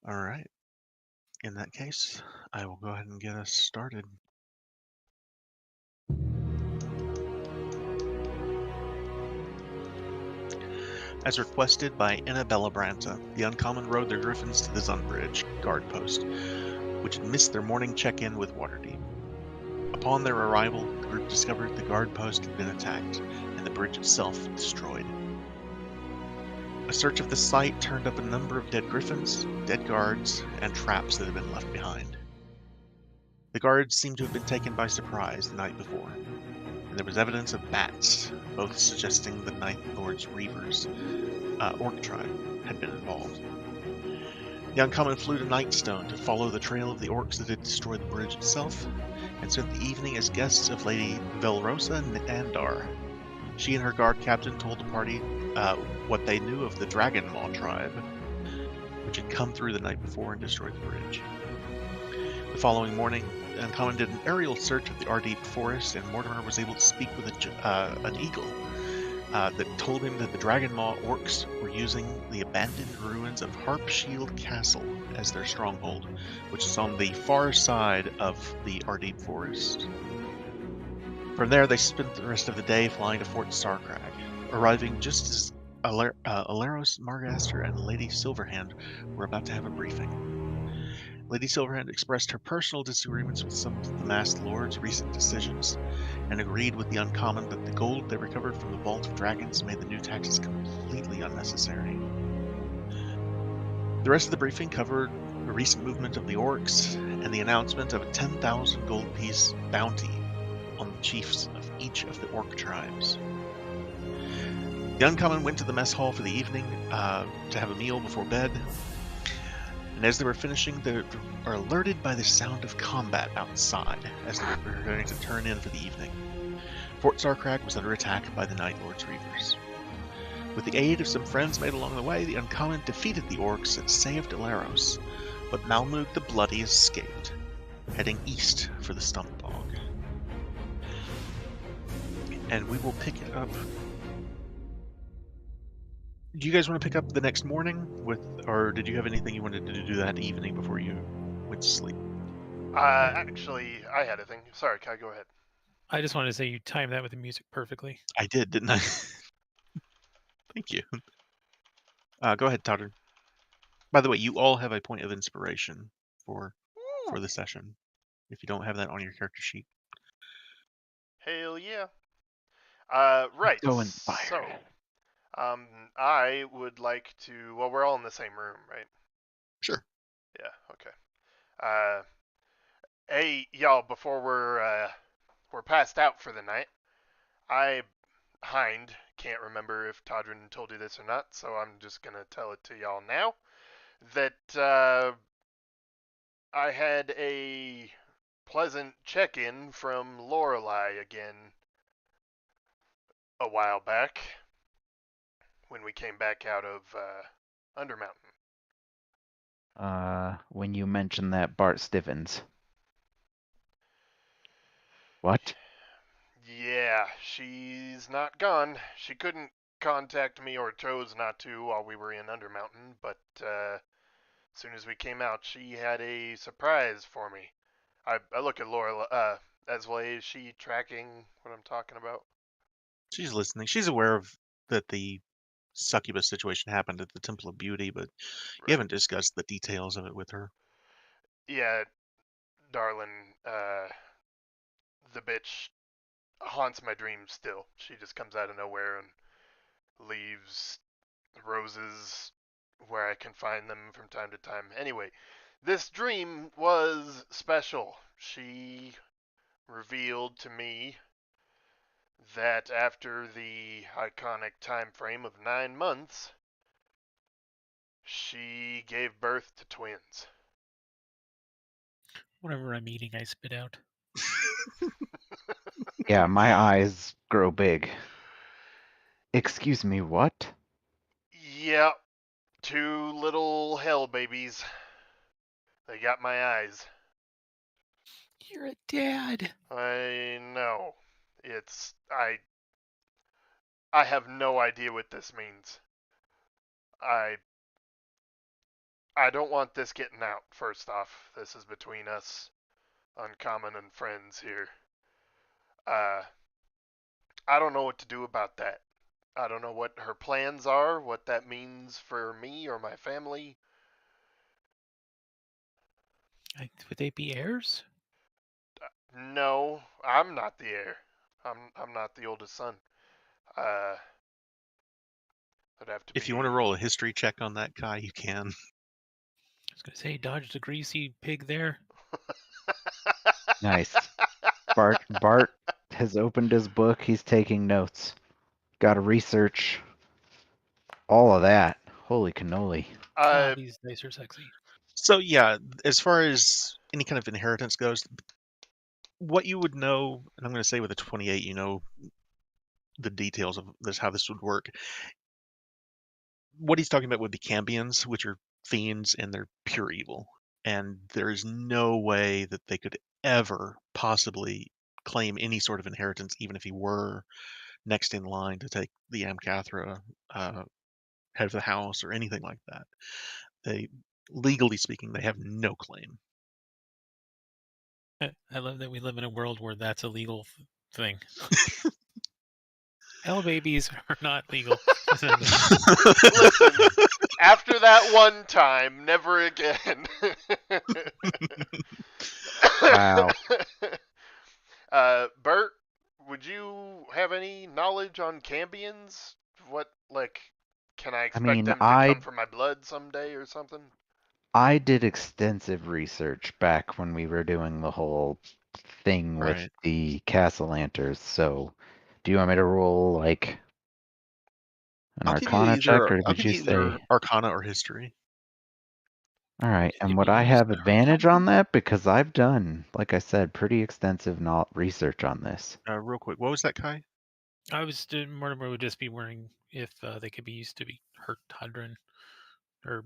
All right. In that case, I will go ahead and get us started. As requested by Annabella Branta, the Uncommon rode their griffins to the Zunbridge guard post, which had missed their morning check-in with Waterdeep. Upon their arrival, the group discovered the guard post had been attacked, and the bridge itself destroyed. A search of the site turned up a number of dead griffins, dead guards, and traps that had been left behind. The guards seemed to have been taken by surprise the night before, and there was evidence of bats, both suggesting the Ninth Lord's Reavers, orc tribe, had been involved. The Uncommon flew to Nightstone to follow the trail of the orcs that had destroyed the bridge itself, and spent the evening as guests of Lady Velrosa Andar. She and her guard captain told the party what they knew of the Dragon Maw tribe, which had come through the night before and destroyed the bridge. The following morning, the Uncommon did an aerial search of the Ardeep forest, and Mortimer was able to speak with an eagle that told him that the Dragon Maw orcs were using the abandoned ruins of Harpshield Castle as their stronghold, which is on the far side of the Ardeep forest. From there, they spent the rest of the day flying to Fort Starcrag, arriving just as Alaros Margaster and Lady Silverhand were about to have a briefing. Lady Silverhand expressed her personal disagreements with some of the Masked Lord's recent decisions, and agreed with the Uncommon that the gold they recovered from the Vault of Dragons made the new taxes completely unnecessary. The rest of the briefing covered the recent movement of the orcs and the announcement of a 10,000 gold piece bounty on the chiefs of each of the orc tribes. The Uncommon went to the mess hall for the evening to have a meal before bed, and as they were finishing, they were alerted by the sound of combat outside as they were preparing to turn in for the evening. Fort Starcrag was under attack by the Night Lord's Reavers. With the aid of some friends made along the way, the Uncommon defeated the orcs and saved Alaros, but Malmug the Bloody escaped, heading east for the Stump Bog. And we will pick it up. Do you guys want to pick up the next morning or did you have anything you wanted to do that evening before you went to sleep? Actually, I had a thing. Sorry, Kai, go ahead. I just wanted to say you timed that with the music perfectly. I did, didn't I? Thank you. Go ahead, Totter. By the way, you all have a point of inspiration for the session, if you don't have that on your character sheet. Hell yeah. Right. Go and fire. So, I would like to. Well, we're all in the same room, right? Sure. Yeah. Okay. Hey, y'all. Before we're passed out for the night, Hind can't remember if Todrin told you this or not, so I'm just gonna tell it to y'all now. That I had a pleasant check-in from Lorelei again a while back when we came back out of Undermountain. When you mentioned that Bart Stivens. What? Yeah, she's not gone. She couldn't contact me or chose not to while we were in Undermountain, but as soon as we came out, she had a surprise for me. I look at Laura, Esway, is she tracking what I'm talking about? She's listening. She's aware of that the succubus situation happened at the Temple of Beauty, but you haven't discussed the details of it with her. Yeah, darling, the bitch haunts my dreams still. She just comes out of nowhere and leaves roses where I can find them from time to time. Anyway, this dream was special. She revealed to me that after the iconic time frame of 9 months, she gave birth to twins. Whenever I'm eating, I spit out. Yeah, my eyes grow big. Excuse me, what? Yep, 2 little hell babies. They got my eyes. You're a dad. I know. I have no idea what this means. I I don't want this getting out, first off. This is between us, Uncommon and friends here. Uh, I don't know what to do about that. I don't know what her plans are, what that means for me or my family. Would they be heirs? No, I'm not the heir. I'm not the oldest son. Uh, it'd have to be. If you want to roll a history check on that, Kai, you can. I was gonna say, dodged a greasy pig there. Nice. Bart has opened his book. He's taking notes. Got to research all of that. Holy cannoli. These dice are sexy. So yeah, as far as any kind of inheritance goes, what you would know, and I'm going to say with a 28, you know the details of this, how this would work. What he's talking about would be Cambions, which are fiends and they're pure evil. And there is no way that they could ever possibly claim any sort of inheritance, even if he were next in line to take the Amcathra head of the house or anything like that. They, legally speaking, they have no claim. I love that we live in a world where that's a legal thing. Hell babies are not legal. Listen, after that one time, never again. Wow. Bert, would you have any knowledge on Cambions? What, like, can I expect mean, them to I- come from my blood someday or something? I did extensive research back when we were doing the whole thing with Right. the Castellanters. So, do you want me to roll like an I'll give you Arcana check, or I'll did give you you either say? Arcana or History. All right, Can and it would be I used have to hurt advantage on someone? that because I've done, like I said, pretty extensive research on this? Real quick, what was that, Kai? I was Mortimer would just be wondering if they could be used to be hurt Hadron, or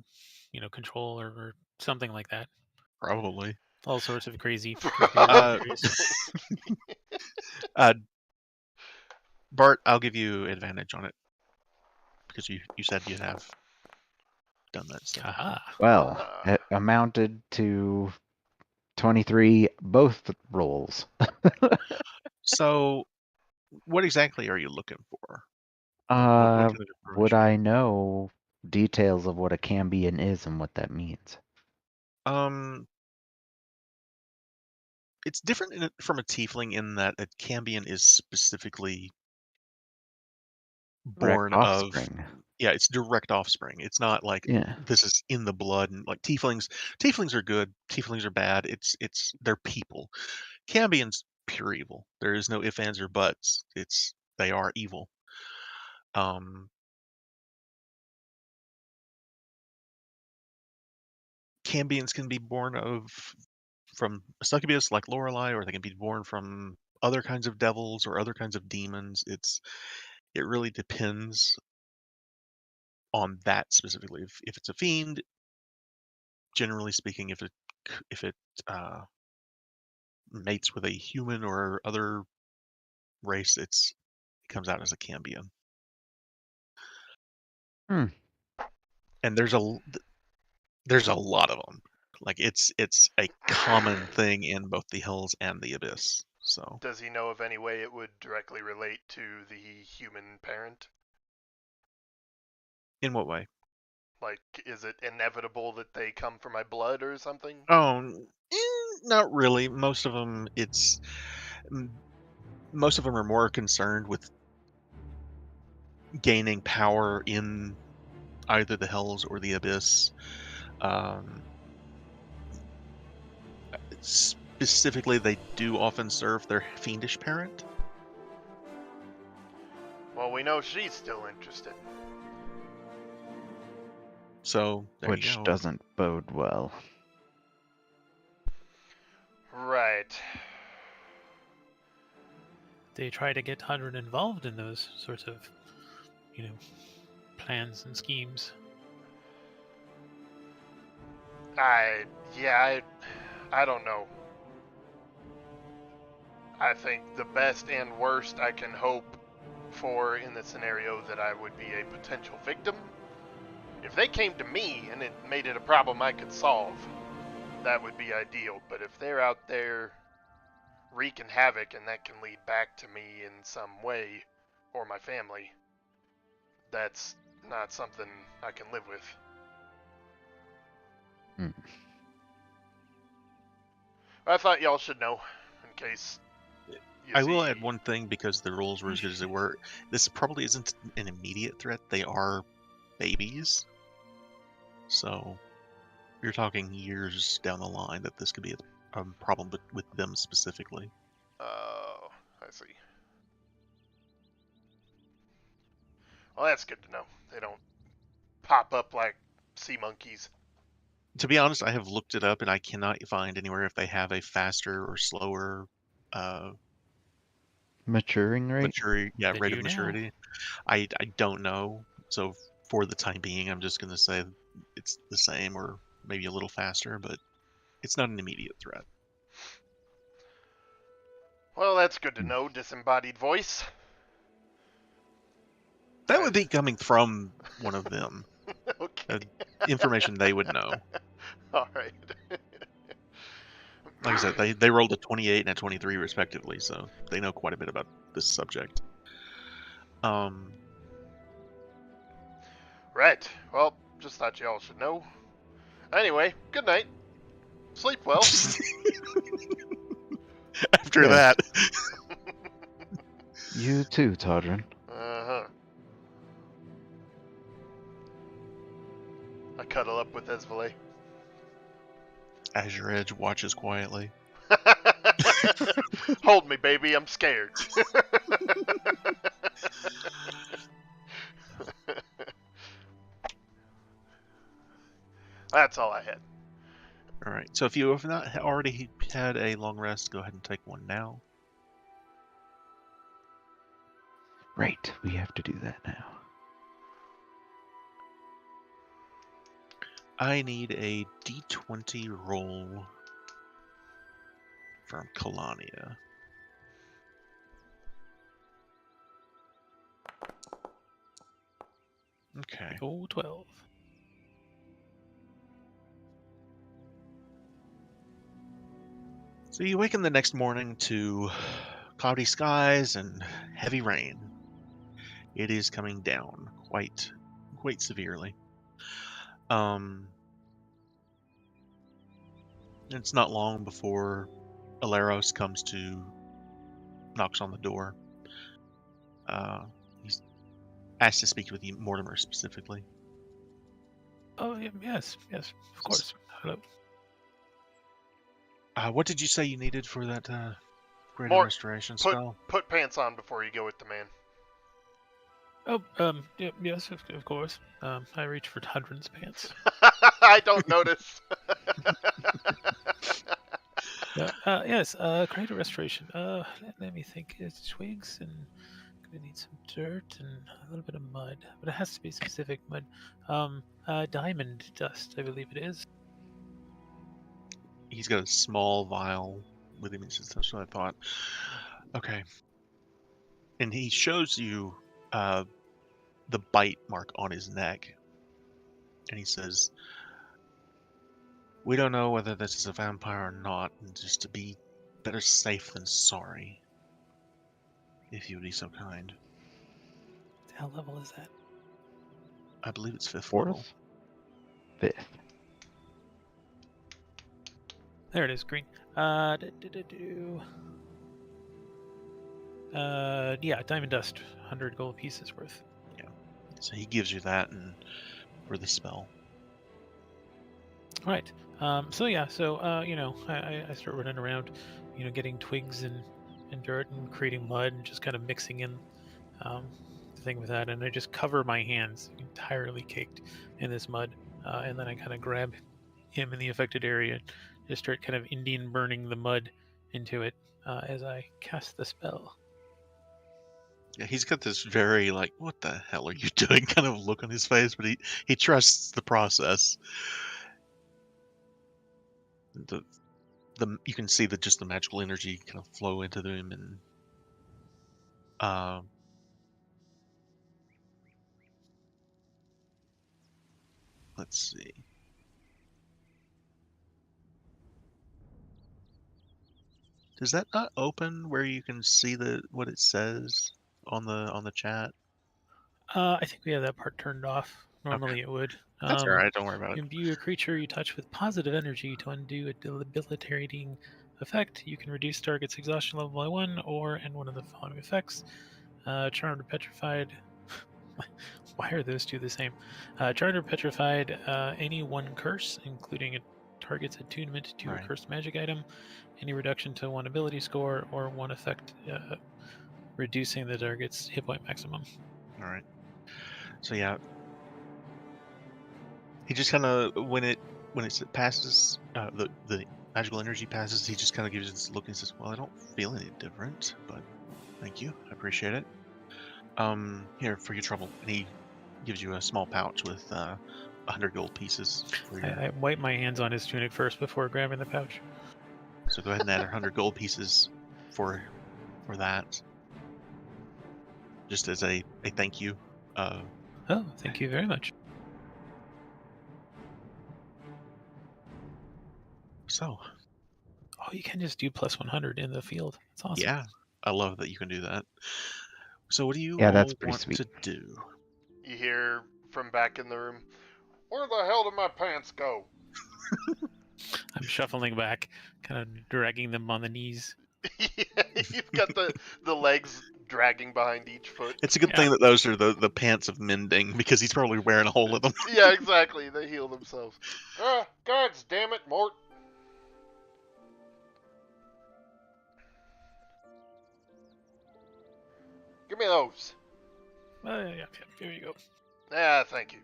control, or something like that. Probably. All sorts of crazy Uh, theories. uh, Bart, I'll give you advantage on it because you said you have done that stuff. Aha. Well, it amounted to 23 both rolls. So, what exactly are you looking for? What Uh, kind of would information? I know details of what a Cambion is and what that means? It's different from a tiefling in that a Cambion is specifically Direct born of, offspring. yeah, it's direct offspring. It's not like Yeah. this is in the blood, and like tieflings are good, tieflings are bad. They're people. Cambions pure evil. There is no ifs, ands, or buts. They are evil. Cambions can be born from a succubus like Lorelei, or they can be born from other kinds of devils or other kinds of demons. It really depends on that specifically. If it's a fiend, generally speaking, if it mates with a human or other race, it comes out as a Cambion. Hmm. And there's a lot of them. Like it's a common thing in both the Hills and the Abyss. So Does he know of any way it would directly relate to the human parent? in what way? Like, is it inevitable that they come from my blood or something? Oh, not really. Most of them are more concerned with gaining power in either the Hells or the Abyss. Specifically, they do often serve their fiendish parent. Well, we know she's still interested. So there you Which go. doesn't bode well. Right. They try to get Hadron involved in those sorts of, plans and schemes. I don't know. I think the best and worst I can hope for in the scenario that I would be a potential victim If they came to me and it made it a problem I could solve, that would be ideal. But if they're out there wreaking havoc and that can lead back to me in some way, or my family, that's not something I can live with. I thought y'all should know, in case I will add one thing, because the rules were as good as they were. This probably isn't an immediate threat. They are babies. So you're talking years down the line that this could be a problem with them specifically. Oh, I see. Well, that's good to know. They don't pop up like sea monkeys. To be honest, I have looked it up and I cannot find anywhere if they have a faster or slower Maturing rate? They rate do of now. maturity. I don't know. So for the time being, I'm just going to say it's the same or maybe a little faster, but it's not an immediate threat. Well, that's good to know, disembodied voice. That would be coming from one of them. Okay. Information they would know. All right. Like I said, they rolled a 28 and a 23 respectively, so they know quite a bit about this subject. Right. Well, just thought y'all should know. Anyway, good night. Sleep well. After Yeah. that. You too, Todrin. Uh-huh. I cuddle up with Esvale. Azure Edge watches quietly. Hold me, baby. I'm scared. That's all I had. All right. So if you have not already had a long rest, go ahead and take one now. Right, we have to do that now. I need a D20 roll from Kalania. Okay. Oh, 12. So you waken the next morning to cloudy skies and heavy rain. It is coming down quite severely. It's not long before Aleros knocks on the door. He's asked to speak with you, Mortimer, specifically. Oh, yes, of course. Hello. What did you say you needed for that Greater More- Restoration spell? Put pants on before you go with the man. Oh, yes, of course. I reach for Tundrin's pants. I don't notice. Yes, Greater Restoration. Let me think. It's twigs and gonna need some dirt and a little bit of mud, but it has to be specific mud. Diamond dust, I believe it is. He's got a small vial with him. He says, "That's what I thought." Okay. And he shows you the bite mark on his neck. And he says, "We don't know whether this is a vampire or not, and just to be better safe than sorry, if you would be so kind." What level is that? I believe it's 5th level. 4th? 5th. There it is, green. Yeah, diamond dust, 100 gold pieces worth. So he gives you that and for the spell. Right. So I start running around, getting twigs and dirt and creating mud and just kind of mixing in the thing with that, and I just cover my hands entirely caked in this mud, and then I kind of grab him in the affected area, just start kind of Indian burning the mud into it as I cast the spell. Yeah, he's got this very like, "What the hell are you doing?" kind of look on his face, but he trusts the process. You can see that just the magical energy kind of flow into him, and let's see. Does that not open where you can see what it says on the chat? I think we have that part turned off. Normally it would. That's all right. Don't worry about it. Imbue a creature you touch with positive energy to undo a debilitating effect. You can reduce target's exhaustion level by 1 or end one of the following effects. Charmed or Petrified. Why are those two the same? Charmed or Petrified, any one curse, including a target's attunement to a cursed magic item, any reduction to one ability score, or one effect reducing the target's hit point maximum. All right. So yeah, he just kind of when it passes, the magical energy passes, he just kind of gives this look and says, "Well, I don't feel any different, but thank you, I appreciate it. Here for your trouble." And he gives you a small pouch with 100 gold pieces. For your... I wipe my hands on his tunic first before grabbing the pouch. So go ahead and add 100 gold pieces for that, just as a thank you. Oh, thank you very much. So. Oh, you can just do plus 100 in the field. That's awesome. Yeah, I love that you can do that. So what do you Yeah, all that's pretty want sweet. to do? You hear from back in the room, "Where the hell did my pants go?" I'm shuffling back, kind of dragging them on the knees. Yeah, you've got the legs dragging behind each foot. It's a good thing that those are the pants of mending, because he's probably wearing a hole in them. Yeah, exactly. They heal themselves. God damn it, Mort. Give me those. Yeah, here you go. Ah, thank you.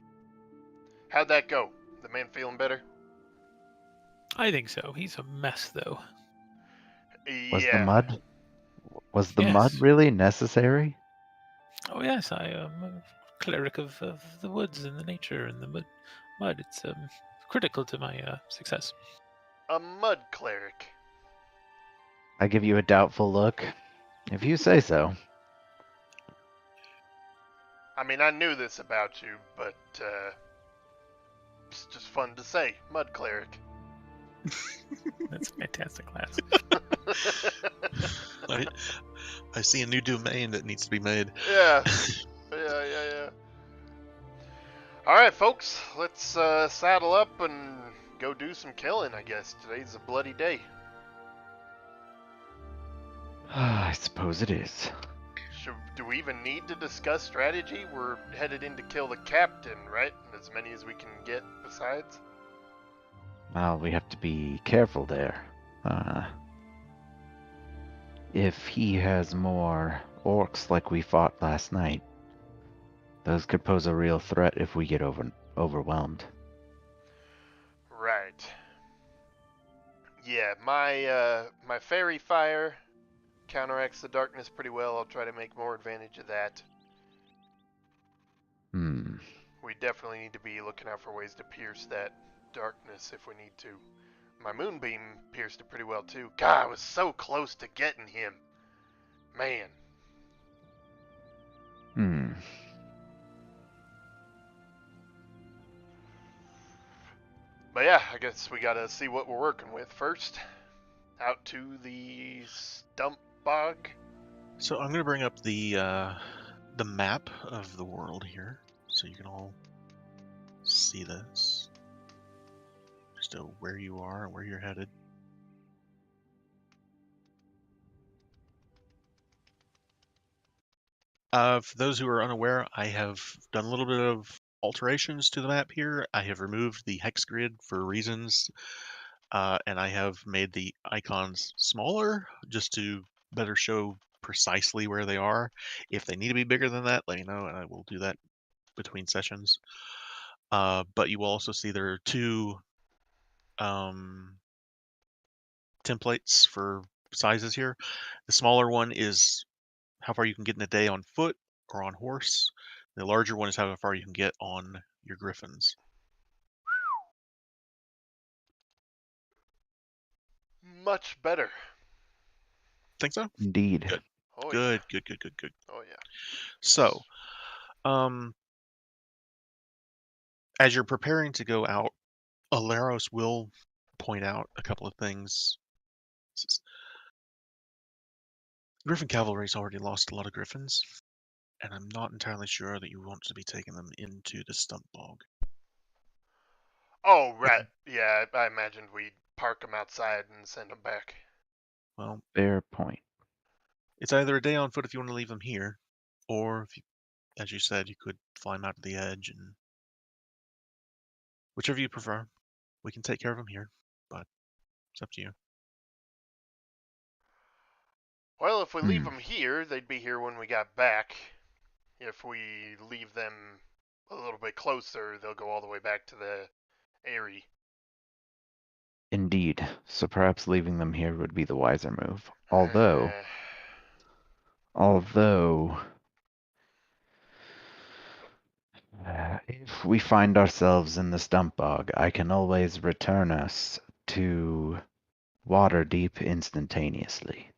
How'd that go? The man feeling better? I think so. He's a mess, though. Was Yeah. the mud really necessary? Oh yes, I am a cleric of the woods and the nature and the mud. It's critical to my success. A mud cleric. I give you a doubtful look. If you say so. I mean, I knew this about you, but it's just fun to say. Mud cleric. That's a fantastic class. I see a new domain that needs to be made. Yeah. Yeah. Alright, folks. Let's saddle up and go do some killing, I guess. Today's a bloody day. I suppose it is. Do we even need to discuss strategy? We're headed in to kill the captain, right? As many as we can get besides? Well, we have to be careful there. If he has more orcs like we fought last night, those could pose a real threat if we get overwhelmed. Right. Yeah, my fairy fire counteracts the darkness pretty well. I'll try to make more advantage of that. We definitely need to be looking out for ways to pierce that darkness if we need to. My moonbeam pierced it pretty well too. God, I was so close to getting him. Man. But yeah, I guess we gotta see what we're working with first. Out to the stump bog. So I'm gonna bring up the map of the world here, so you can all see this. Just where you are and where you're headed. For those who are unaware, I have done a little bit of alterations to the map here. I have removed the hex grid for reasons, and I have made the icons smaller just to better show precisely where they are. If they need to be bigger than that, let me know, and I will do that between sessions. But you will also see there are two templates for sizes here. The smaller one is how far you can get in a day on foot or on horse. The larger one is how far you can get on your griffins. Much better. Think so? Indeed. Good. Oh, Good. yeah. Good. Oh yeah. So, As you're preparing to go out, Aleros will point out a couple of things. Says, Griffin Cavalry's already lost a lot of Griffins, and I'm not entirely sure that you want to be taking them into the stump bog. Oh, right. Yeah, I imagined we'd park them outside and send them back. Well, Fair point. it's either a day on foot if you want to leave them here, or if you, as you said, you could fly them out to the edge, and whichever you prefer. We can take care of them here, but it's up to you. Well, if we leave Hmm. them here, they'd be here when we got back. If we leave them a little bit closer, they'll go all the way back to the Eyrie. Indeed. So perhaps leaving them here would be the wiser move. Although, if we find ourselves in the stump bog, I can always return us to Waterdeep instantaneously.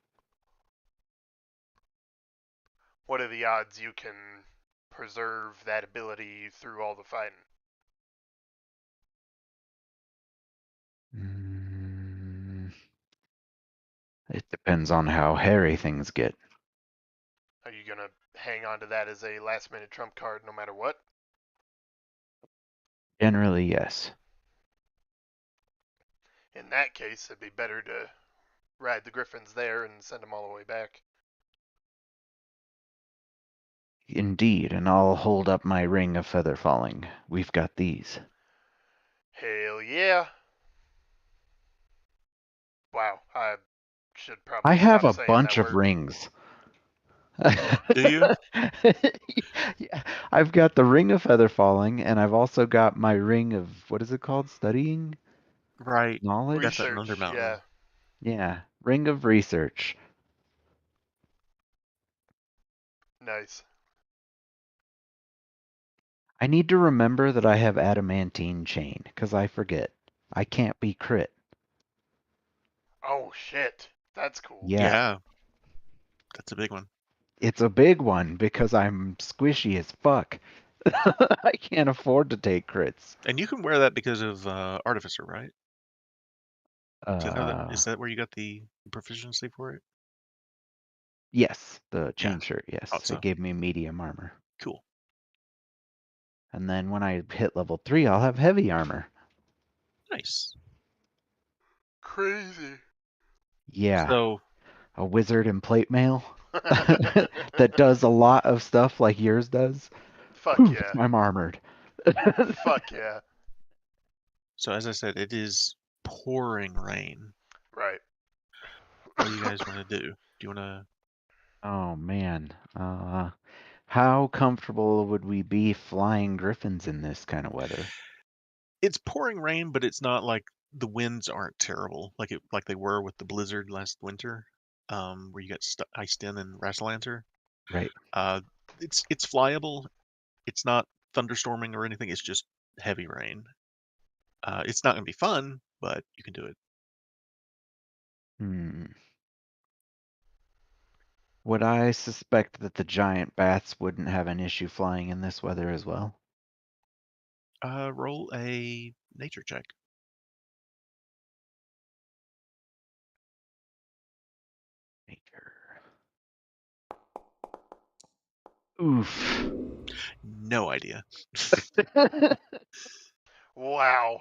What are the odds you can preserve that ability through all the fighting? It depends on how hairy things get. Are you gonna hang on to that as a last-minute trump card no matter what? Generally, yes. In that case, it'd be better to ride the Griffins there and send them all the way back. Indeed, and I'll hold up my ring of feather falling. We've got these. Hell yeah. Wow, I should probably I have stop a saying bunch that of word. rings. Do you? Yeah, I've got the ring of feather falling, and I've also got my ring of, what is it called? Studying Right. knowledge? That's at Research, Undermountain. yeah. Yeah, ring of research. Nice. I need to remember that I have adamantine chain, because I forget. I can't be crit. Oh shit, that's cool. Yeah, That's a big one. it's a big one because I'm squishy as fuck. I can't afford to take crits. And you can wear that because of Artificer, right? Uh, Is that where you got the proficiency for it? yes, the Yeah, chain shirt, yes. thought so. It gave me medium armor. Cool. And then when I hit level 3, I'll have heavy armor. Nice. Crazy. Yeah, So, a wizard in plate mail that does a lot of stuff like yours does. Fuck Whew, yeah. I'm armored. Fuck yeah. so as I said, it is pouring rain. Right. What do you guys want to do? Do you want to? Oh man. How comfortable would we be flying griffins in this kind of weather? It's pouring rain, but it's not like the winds aren't terrible, like they were with the blizzard last winter, where you got iced in Rassalanter. Right. It's flyable. It's not thunderstorming or anything. It's just heavy rain. It's not going to be fun, but you can do it. Hmm. Would I suspect that the giant bats wouldn't have an issue flying in this weather as well? Roll a nature check. Nature. Oof. No idea. Wow.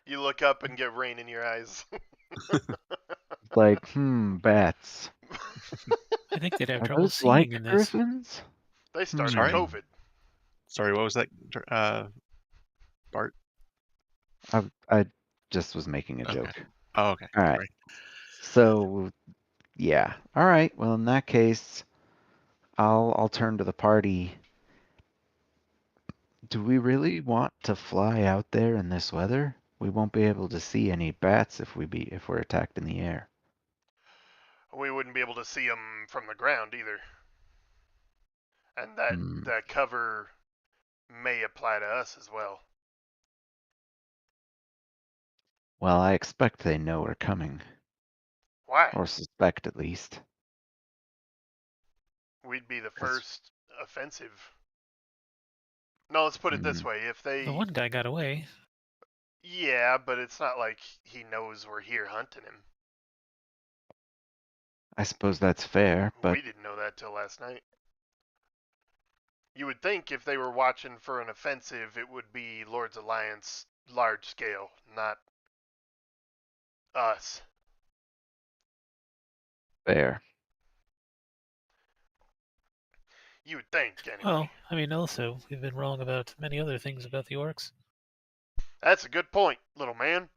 You look up and get rain in your eyes. Like, bats. I think they'd have Are trouble those seeing like in this. griffins? They started Sorry? COVID. Sorry, what was that, Bart? I just was making a Okay. joke. Oh, okay. All right. Sorry. So, yeah. All right. Well, in that case, I'll turn to the party. Do we really want to fly out there in this weather? We won't be able to see any bats if we're attacked in the air. We wouldn't be able to see them from the ground either. And that cover may apply to us as well. Well, I expect they know we're coming, Why? or suspect at least. We'd be the 'Cause first offensive. No, let's put it this way. If The they... one guy got away. Yeah, but it's not like he knows we're here hunting him. I suppose that's fair, but We didn't know that till last night. You would think if they were watching for an offensive, it would be Lord's Alliance large scale, not us. fair. You would think, anyway. Well, I mean, also, we've been wrong about many other things about the orcs. That's a good point, little man.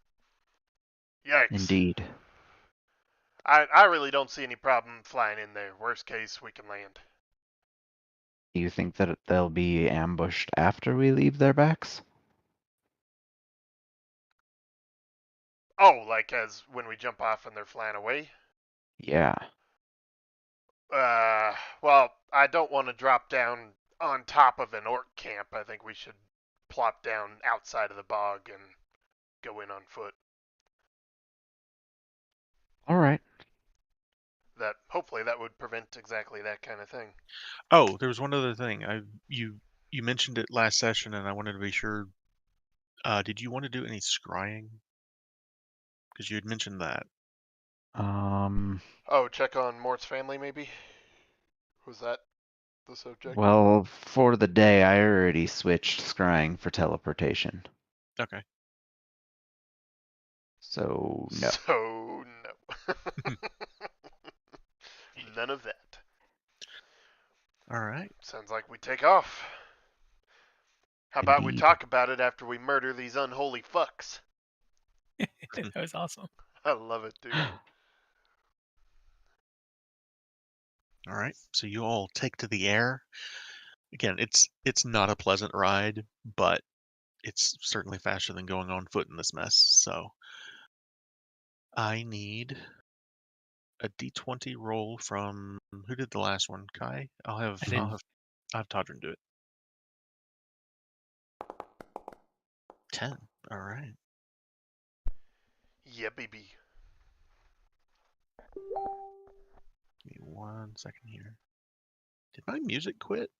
Yikes. Indeed. I really don't see any problem flying in there. Worst case, we can land. Do you think that they'll be ambushed after we leave their backs? Oh, like as when we jump off and they're flying away? Yeah. Well, I don't want to drop down on top of an orc camp. I think we should plop down outside of the bog and go in on foot. All right. Hopefully that would prevent exactly that kind of thing. Oh, there was one other thing. You mentioned it last session, and I wanted to be sure. Did you want to do any scrying? Because you had mentioned that. Oh, check on Mort's family, maybe? Was that the subject? Well, for the day, I already switched scrying for teleportation. Okay. So, no. So, no. None of that. All right. Sounds like we take off. How about we Indeed. talk about it after we murder these unholy fucks? That was awesome. I love it, dude. All right. So you all take to the air. Again, it's not a pleasant ride, but it's certainly faster than going on foot in this mess. So I need a D20 roll from who did the last one? Kai? I'll have Todrin do it. 10. All right. Yeah, baby. Give me 1 second here. Did my music quit?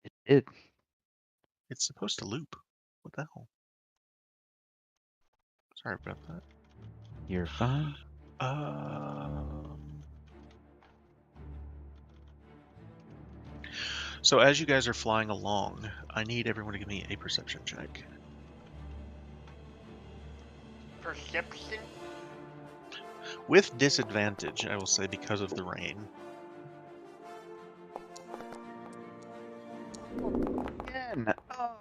It did. It's supposed to loop. What the hell? Sorry about that. You're fine. So as you guys are flying along, I need everyone to give me a perception check. Perception? With disadvantage, I will say, because of the rain. Again. Oh.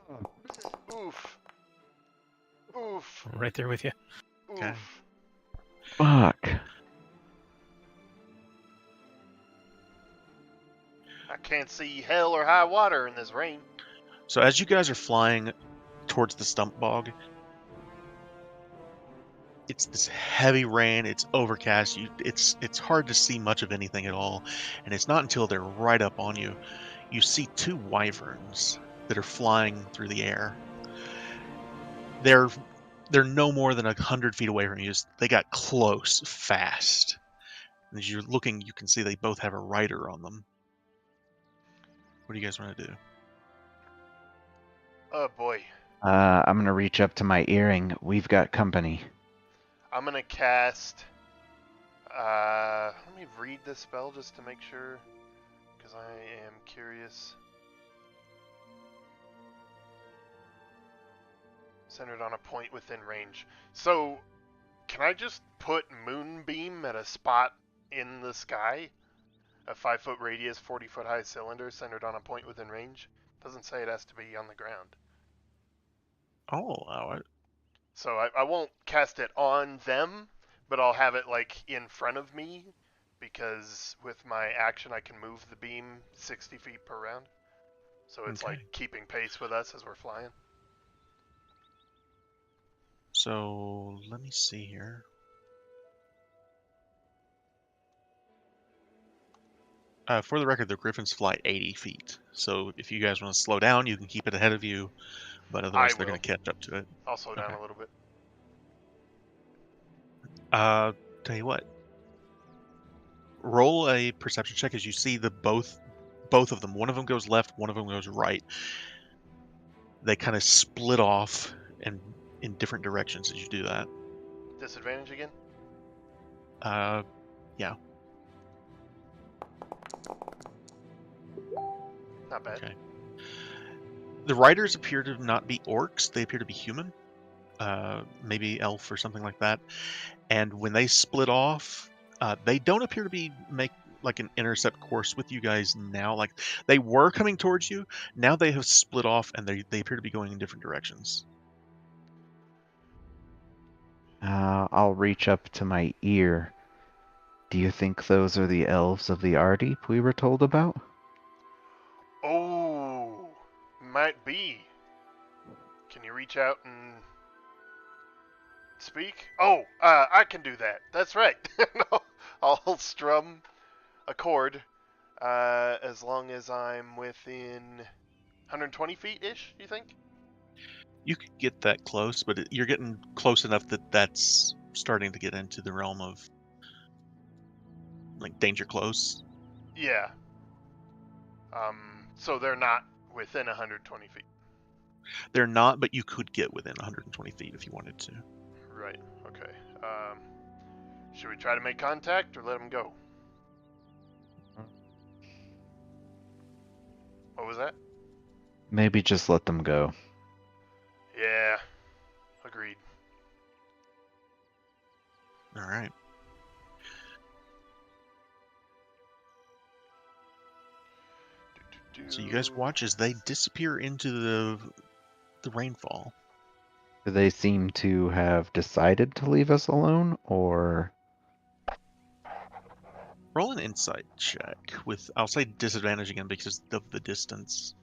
Oof. Oof. Right there with you. Okay. Oof. Fuck. I can't see hell or high water in this rain. So as you guys are flying towards the stump bog, it's this heavy rain, it's overcast, it's hard to see much of anything at all, and it's not until they're right up on you, you see 2 wyverns that are flying through the air. They're no more than 100 feet away from you. They got close fast. And as you're looking, you can see they both have a rider on them. What do you guys want to do? Oh boy. I'm gonna reach up to my earring. We've got company. I'm gonna cast... let me read this spell just to make sure, because I am curious. Centered on a point within range. So, can I just put Moonbeam at a spot in the sky? A 5-foot radius, 40-foot high cylinder centered on a point within range? Doesn't say it has to be on the ground. I'll allow it. So I won't cast it on them, but I'll have it like in front of me, because with my action I can move the beam 60 feet per round. So it's Okay. like keeping pace with us as we're flying. So let me see here. For the record, the Griffins fly 80 feet. So if you guys want to slow down, you can keep it ahead of you, but otherwise they're going to catch up to it. I'll slow down Okay. a little bit. Tell you what. Roll a perception check as you see both of them. One of them goes left, one of them goes right. they kind of split off and in different directions as you do that. Disadvantage again? Yeah. Not bad. Okay. The riders appear to not be orcs. They appear to be human. Maybe elf or something like that. And when they split off, they don't appear to be make like an intercept course with you guys now. Like they were coming towards you. Now they have split off and they appear to be going in different directions. I'll reach up to my ear. Do you think those are the elves of the Ardeep we were told about? Oh, might be. Can you reach out and speak? Oh, I can do that. That's right. No, I'll strum a chord as long as I'm within 120 feet-ish, you think? You could get that close, but you're getting close enough that that's starting to get into the realm of like danger close. Yeah. So they're not within 120 feet. They're not, but you could get within 120 feet if you wanted to. Right, okay. Should we try to make contact or let them go? What was that? Maybe just let them go. Yeah, agreed. All right. So you guys watch as they disappear into the rainfall. Do they seem to have decided to leave us alone, or... Roll an insight check with, I'll say disadvantage again because of the distance.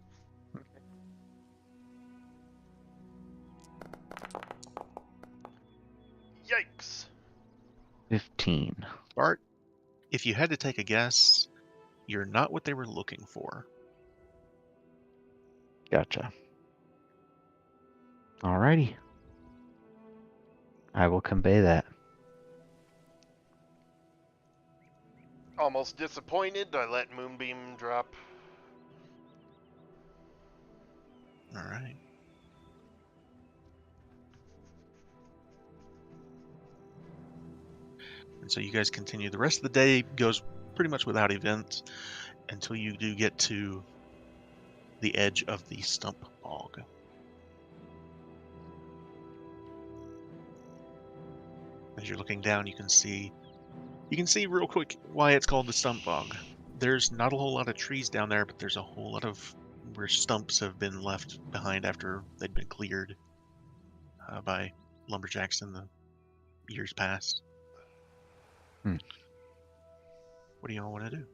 Yikes. 15. Bart, if you had to take a guess, you're not what they were looking for. Gotcha. Alrighty. I will convey that. Almost disappointed, I let Moonbeam drop. All right. And so you guys continue. The rest of the day goes pretty much without event until you do get to the edge of the stump bog. As you're looking down, you can see real quick why it's called the stump bog. There's not a whole lot of trees down there, but there's a whole lot of where stumps have been left behind after they'd been cleared by lumberjacks in the years past. Hmm. What do y'all want to do?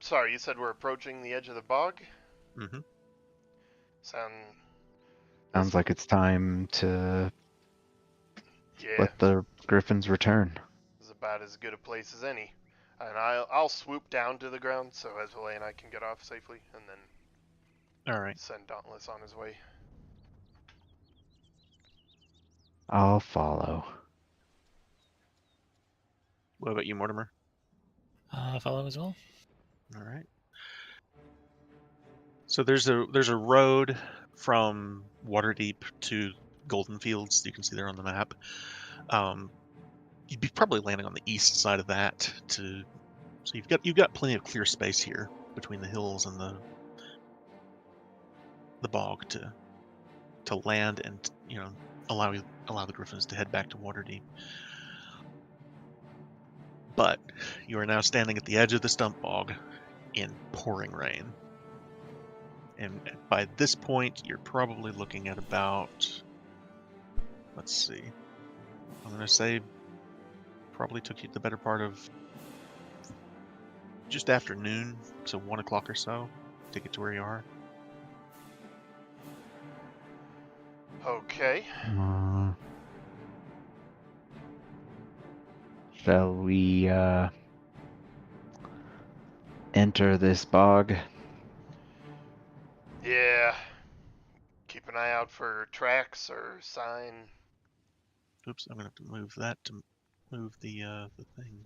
Sorry, you said we're approaching the edge of the bog? Mm-hmm. Sounds like it's time to Yeah, let the griffins return. this is about as good a place as any. And I'll swoop down to the ground so Ezreal and I can get off safely, and then All right. send Dauntless on his way. I'll follow. What about you, Mortimer? Follow as well. All right. So there's a road from Waterdeep to Golden Fields. You can see there on the map. You'd be probably landing on the east side of that. So you've got plenty of clear space here between the hills and the bog to land and allow the griffins to head back to Waterdeep. But you are now standing at the edge of the stump bog in pouring rain. And by this point, you're probably looking at about, let's see, I'm going to say probably took you the better part of just after noon, so 1 o'clock or so, to get to where you are. Okay. Shall we enter this bog? Yeah. Keep an eye out for tracks or sign. Oops, I'm going to have to move that to move the thing.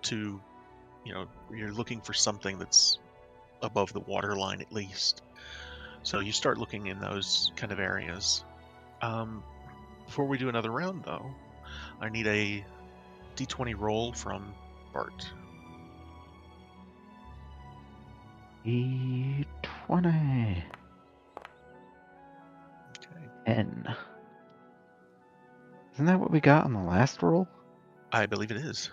to, you're looking for something that's above the water line at least. So you start looking in those kind of areas. Before we do another round, though, I need a d20 roll from Bart. E20. Okay. N. Isn't that what we got on the last roll? I believe it is.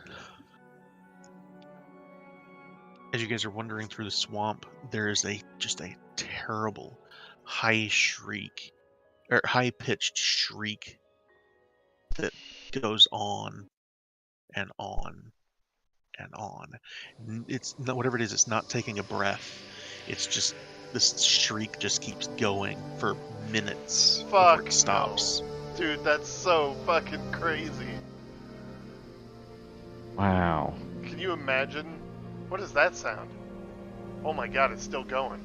As you guys are wandering through the swamp, there is just a terrible high-pitched shriek that goes on and on and on. It's not, whatever it is, it's not taking a breath. It's just, this shriek just keeps going for minutes before Fuck it stops. no. Dude, that's so fucking crazy. Wow. Can you imagine? What does that sound? Oh my god, it's still going.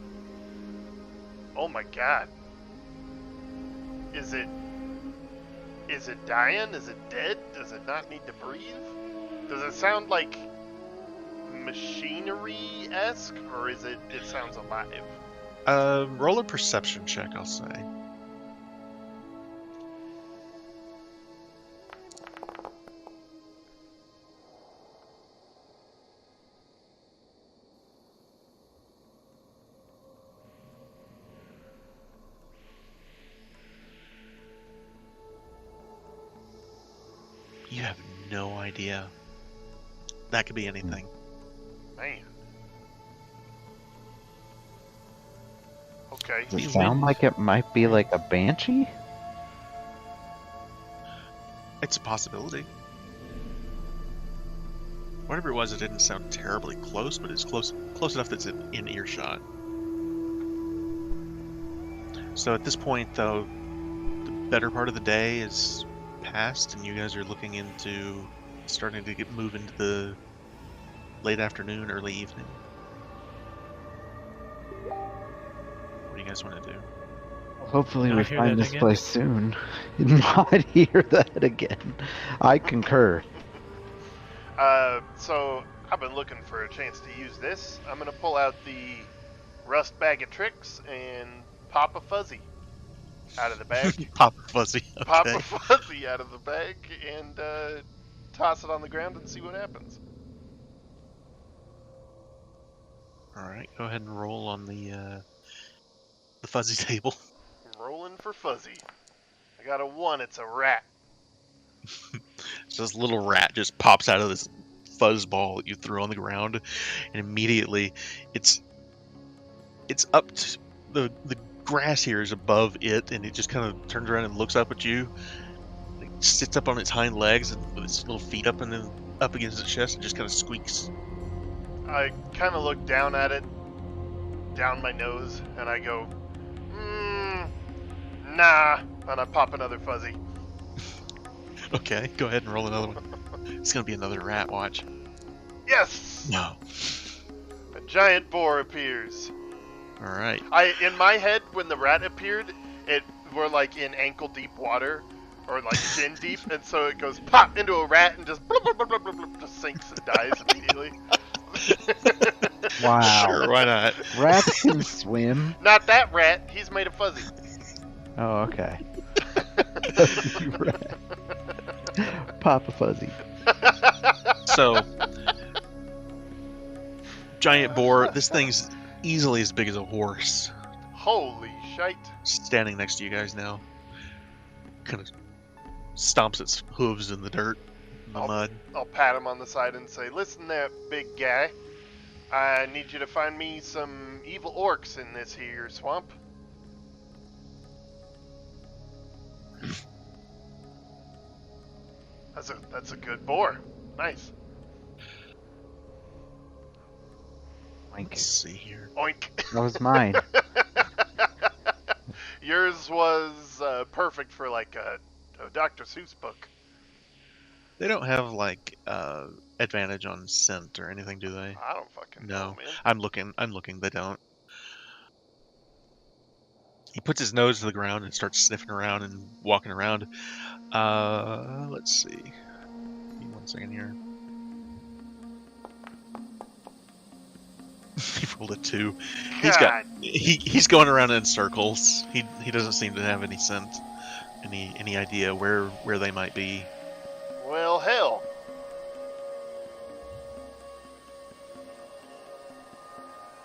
Oh my god. Is it dying? Is it dead? Does it not need to breathe? Does it sound like machinery-esque, or it sounds alive? Roll a perception check, I'll say. You have no idea. That could be anything. Man. Okay. Does it sound like it might be like a banshee? It's a possibility. Whatever it was, it didn't sound terribly close, but it's close enough that it's in earshot. So at this point, though, the better part of the day is past, and you guys are looking into starting to move into the late afternoon, early evening. What do you guys want to do? Hopefully Did I we hear find that this again? place soon. Not hear that again. I concur. So I've been looking for a chance to use this. I'm gonna pull out the rust bag of tricks and pop a fuzzy out of the bag. Pop Fuzzy. Okay. Pop a fuzzy out of the bag and toss it on the ground and see what happens. All right, go ahead and roll on the fuzzy table. Rolling for fuzzy. I got a 1. It's a rat. So this little rat just pops out of this fuzz ball that you threw on the ground, and immediately it's up to the grass here is above it, and it just kind of turns around and looks up at you. It sits up on its hind legs and with its little feet up and then up against its chest and just kind of squeaks. I kind of look down at it, down my nose, and I go, nah, and I pop another fuzzy. Okay, go ahead and roll another one. It's gonna be another rat, watch. Yes! No. A giant boar appears. Alright. In my head, when the rat appeared, we're like in ankle deep water, or like shin deep, and so it goes pop into a rat and just blub, blub, blub, blub, blub, just sinks and dies immediately. Wow. Sure, why not? Rats can swim. Not that rat, he's made of fuzzy. Oh, okay. Fuzzy rat. Pop a fuzzy. So, giant boar, this thing's easily as big as a horse. Holy shite. Standing next to you guys now. Kind of stomps its hooves in the dirt, in the mud. I'll pat him on the side and say, listen there, big guy. I need you to find me some evil orcs in this here swamp. That's a good boar. Nice. Oink. Let's see here. Oink. That was mine. Yours was perfect for like a Dr. Seuss book. They don't have like advantage on scent or anything, do they? I don't fucking know, man. I'm looking. They don't. He puts his nose to the ground and starts sniffing around and walking around. Let's see. Give me 1 second here. He rolled a 2. God. He's going around in circles. He doesn't seem to have any sense, any idea where they might be. Well, hell.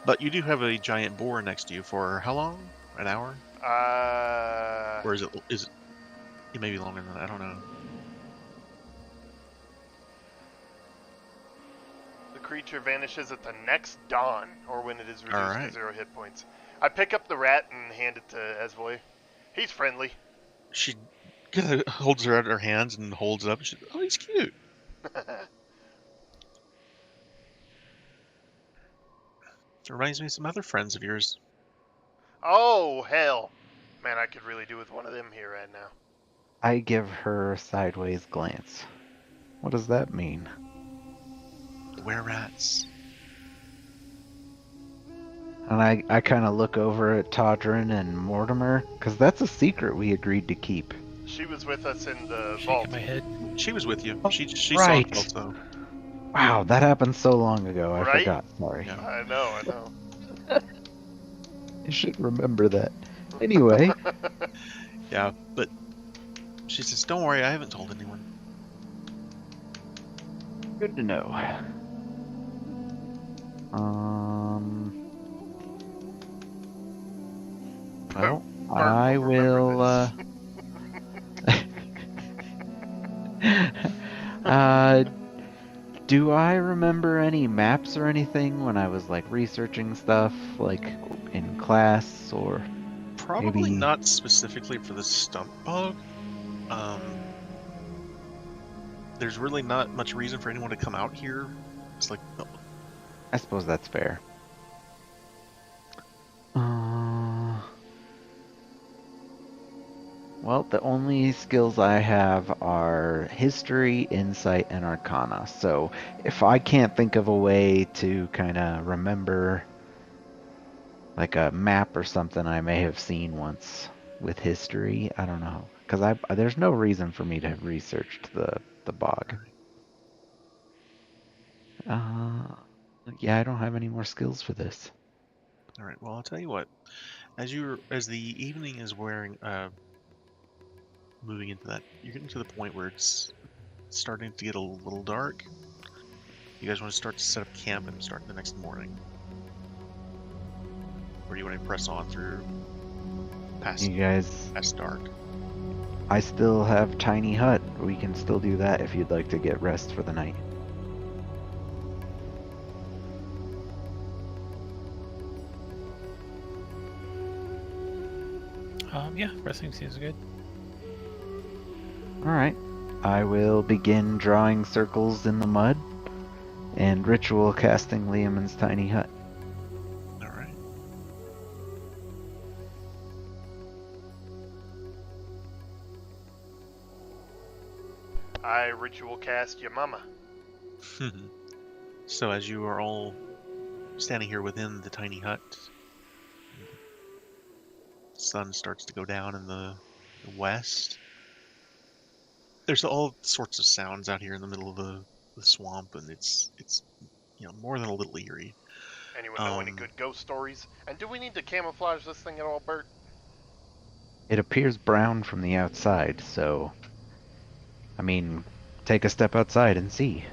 But you do have a giant boar next to you for how long? An hour? Or is it may be longer than that? I don't know. The creature vanishes at the next dawn, or when it is reduced Alright. to 0 hit points. I pick up the rat and hand it to Esvoy. He's friendly. She holds her out in her hands and holds it up. She, oh, he's cute. It reminds me of some other friends of yours. Oh, hell. Man, I could really do with one of them here right now. I give her a sideways glance. What does that mean? Were rats. And I kind of look over at Todrin and Mortimer, because that's a secret we agreed to keep. She was with us in the Shaking vault. my head. She was with you. She right. saw it also. Wow, that happened so long ago. I Right? forgot. Sorry. Yeah. I know. I should remember that. Anyway, Yeah, but she says, "Don't worry, I haven't told anyone." good to know. Well, Bart I will will. remember Do I remember any maps or anything when I was like researching stuff, like in class or? Probably Maybe- not specifically for the stump bug. There's really not much reason for anyone to come out here. It's like, I suppose that's fair. Well, the only skills I have are history, insight, and arcana. So if I can't think of a way to kind of remember like a map or something I may have seen once with history, I don't know. Because there's no reason for me to have researched the bog. Yeah, I don't have any more skills for this. all right. Well, I'll tell you what. As the evening is moving into that, you're getting to the point where it's starting to get a little dark. You guys want to start to set up camp and start the next morning, or do you want to press on through past You guys, dark? I still have tiny hut. We can still do that if you'd like to get rest for the night. Yeah, resting seems good. Alright. I will begin drawing circles in the mud and ritual casting Liamon's tiny hut. All right. I ritual cast your mama. So as you are all standing here within the tiny hut, the sun starts to go down in the west. There's all sorts of sounds out here in the middle of the swamp, and it's more than a little eerie. Anyone know any good ghost stories? And do we need to camouflage this thing at all, Bert? It appears brown from the outside, so... I mean, take a step outside and see.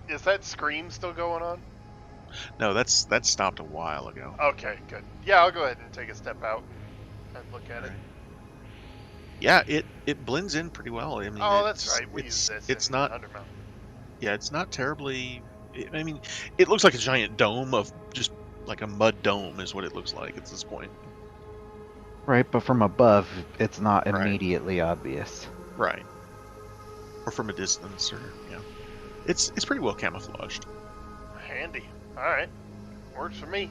Is that scream still going on? No, that stopped a while ago. Okay, good. Yeah, I'll go ahead and take a step out and look at it. Right. Yeah, it blends in pretty well. I mean, Oh, that's right. We use this it's in not. Undermount. Yeah, it's not terribly. I mean, it looks like a giant dome of just like a mud dome is what it looks like at this point. Right, but from above, it's not Right. immediately obvious. Right. Or from a distance, or yeah, it's pretty well camouflaged. Handy. All right, works for me.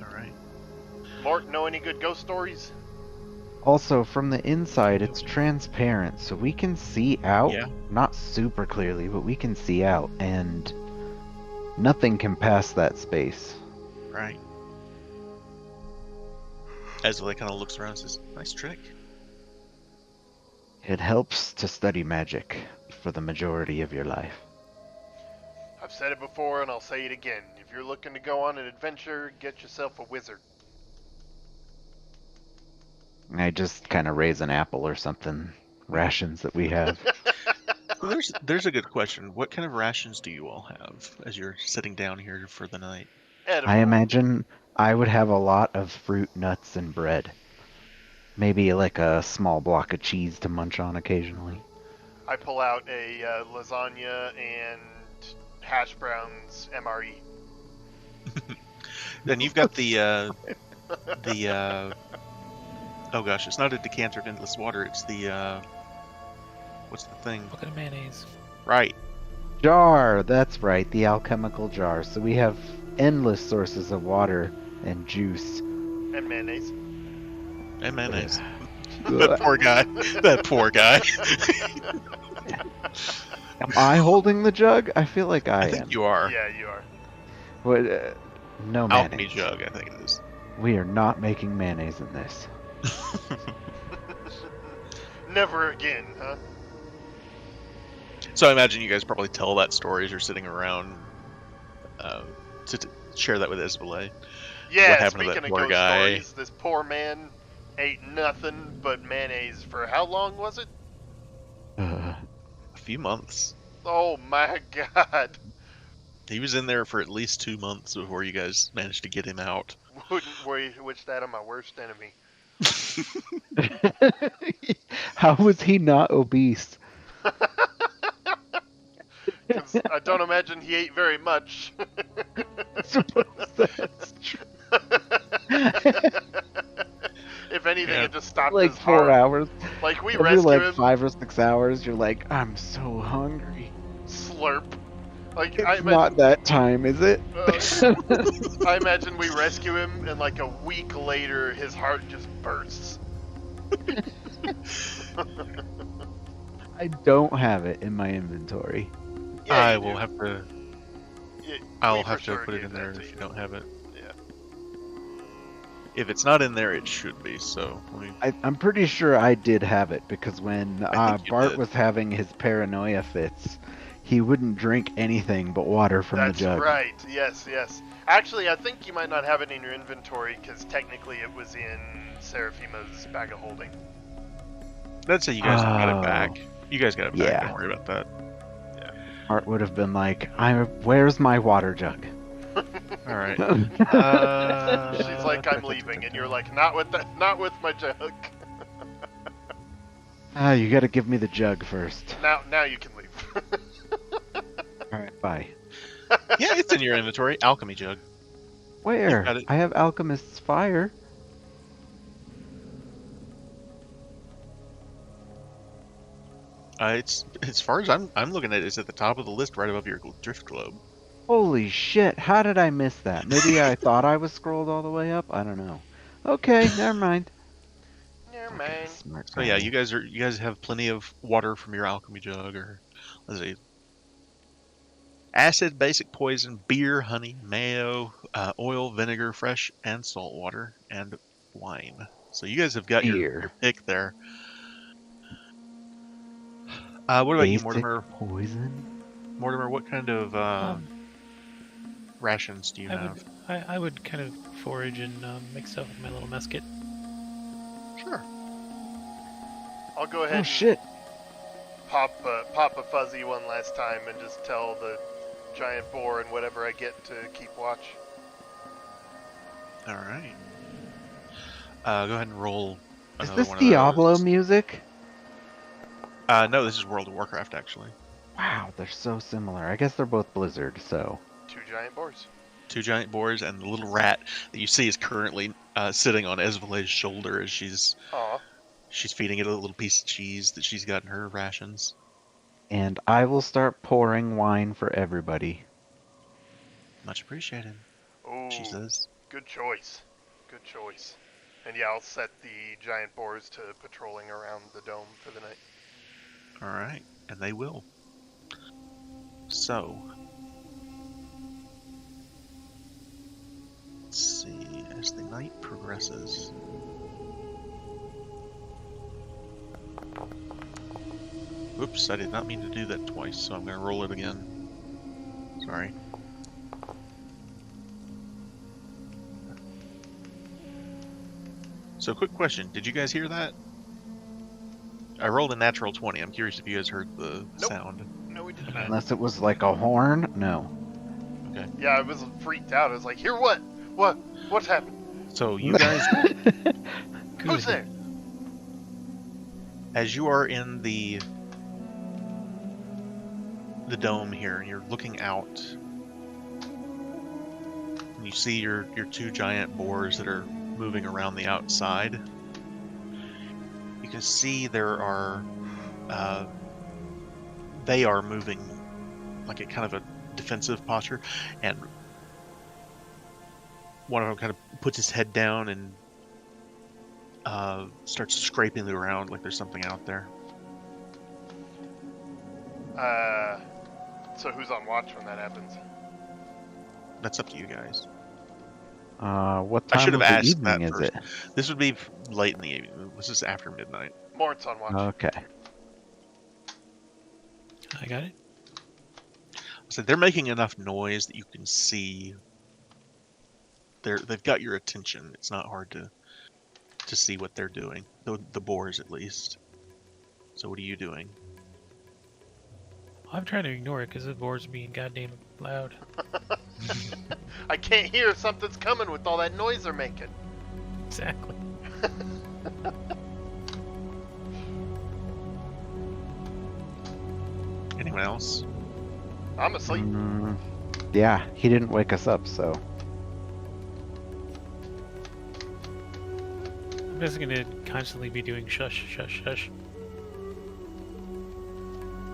All right. Mort, know any good ghost stories? Also, from the inside, it's transparent, so we can see out. Yeah. Not super clearly, but we can see out, and nothing can pass that space. Right. As they kind of looks around and says, "Nice trick." It helps to study magic for the majority of your life. I've said it before and I'll say it again. If you're looking to go on an adventure, get yourself a wizard. I just kind of raise an apple or something. Rations that we have. Well, there's a good question. What kind of rations do you all have as you're sitting down here for the night? Edible. I imagine I would have a lot of fruit, nuts, and bread. Maybe like a small block of cheese to munch on occasionally. I pull out a lasagna and hash browns MRE. Then you've got the oh gosh, it's not a decanter of endless water. It's the what's the thing? Bucket of mayonnaise. Right. Jar, that's right, the alchemical jar. So we have endless sources of water and juice. And mayonnaise. And mayonnaise. That poor guy. That poor guy. Am I holding the jug? I feel like I I think am. you are. Yeah, you are. What, no mayonnaise. Alchemy jug, I think it is. We are not making mayonnaise in this. Never again, huh? So I imagine you guys probably tell that story as you're sitting around to share that with Isabelle. Yeah, What happened to speaking that of poor ghost guy? stories, this poor man ate nothing but mayonnaise for how long was it? Uh, A few months. Oh my god. He was in there for at least 2 months before you guys managed to get him out. Wish that on my worst enemy. How was he not obese? Because I don't imagine he ate very much. I suppose that's true. If anything, Yeah. it just stopped Like his 4 heart. hours. Like, we Every rescue like him, 5 or 6 hours, you're like, I'm so hungry. slurp. Like, It's I imagine, not that time, is it? I imagine we rescue him, and like a week later, his heart just bursts. I don't have it in my inventory. Yeah, I you will do. have to. Yeah, I'll we for have to sure put it gave in there that to if you don't have it. Yeah. If it's not in there, it should be. So let me. I'm pretty sure I did have it because when I think you Bart did. was having his paranoia fits, he wouldn't drink anything but water from That's the jug. right. Yes, yes. Actually, I think you might not have it in your inventory because technically it was in Seraphima's bag of holding. Let's say you guys got it back. Oh. You guys got it back. Yeah. Don't worry about that. Bart would have been like, "Where's my water jug?" All right. She's like, I'm leaving, and you're like, not with my jug. You gotta give me the jug first. Now you can leave. Alright, bye. Yeah, it's in your inventory. Alchemy jug. Where? got it. I have Alchemist's Fire. It's as far as I'm looking at it, it's at the top of the list, right above your drift globe. Holy shit, how did I miss that? Maybe I thought I was scrolled all the way up? I don't know. Okay, never mind. Never Fucking mind. smart So yeah, guy. you guys have plenty of water from your alchemy jug, or let's see, acid, basic poison, beer, honey, mayo, oil, vinegar, fresh and salt water, and wine. So you guys have got your Beer. pick there. What about you, Basic Mortimer? poison? Mortimer, what kind of rations do you have? I would kind of forage and make stuff with my little musket. Sure. I'll go ahead Oh and shit. pop a fuzzy one last time and just tell the giant boar and whatever I get to keep watch. All right. Go ahead and roll. Is Another this one Diablo of those. music? No, this is World of Warcraft actually. Wow, they're so similar. I guess they're both Blizzard, so. 2 giant boars. 2 giant boars and the little rat that you see is currently sitting on Esvale's shoulder as she's Aw. feeding it a little piece of cheese that she's got in her rations. And I will start pouring wine for everybody. Much appreciated, Ooh, she says. good choice. Good choice. And yeah, I'll set the giant boars to patrolling around the dome for the night. All right, and they will. So, let's see, as the night progresses. Oops, I did not mean to do that twice, so I'm going to roll it again. So Sorry. So, quick question. Did you guys hear that? I rolled a natural 20. I'm curious if you guys heard the sound. No, we did not. Unless it was like a horn? No. Yeah, I was freaked out. I was like, "Here, what? What's happened? So, you guys, Who's there?" as you are in the dome here, and you're looking out, and you see your two giant boars that are moving around the outside. You can see there are they are moving like a kind of a defensive posture, and one of them kind of puts his head down and starts scraping the ground like there's something out there. So who's on watch when that happens? That's up to you guys. What I time should of have the asked evening that is first. it? This would be late in the evening. This is after midnight. Mort's on watch. Okay. I got it. So they're making enough noise that you can see. They've got your attention. It's not hard to see what they're doing. The boars, at least. So what are you doing? I'm trying to ignore it because the boar's being goddamn loud. I can't hear if something's coming with all that noise they're making. Exactly. Anyone else? I'm asleep. Yeah, he didn't wake us up, so. I'm just gonna constantly be doing shush, shush, shush.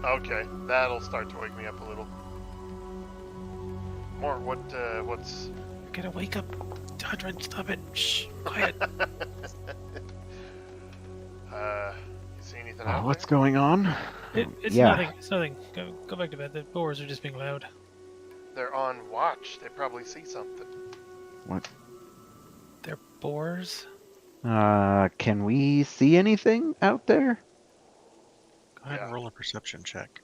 Okay, that'll start to wake me up a little. Mort, what's... I gotta wake up. Dodrin, stop it. Shh, quiet. You see anything out What's there? going on? It's Yeah. nothing. It's nothing. Go back to bed. The boars are just being loud. They're on watch. They probably see something. What? They're boars? Can we see anything out there? Go ahead and Yeah. roll a perception check.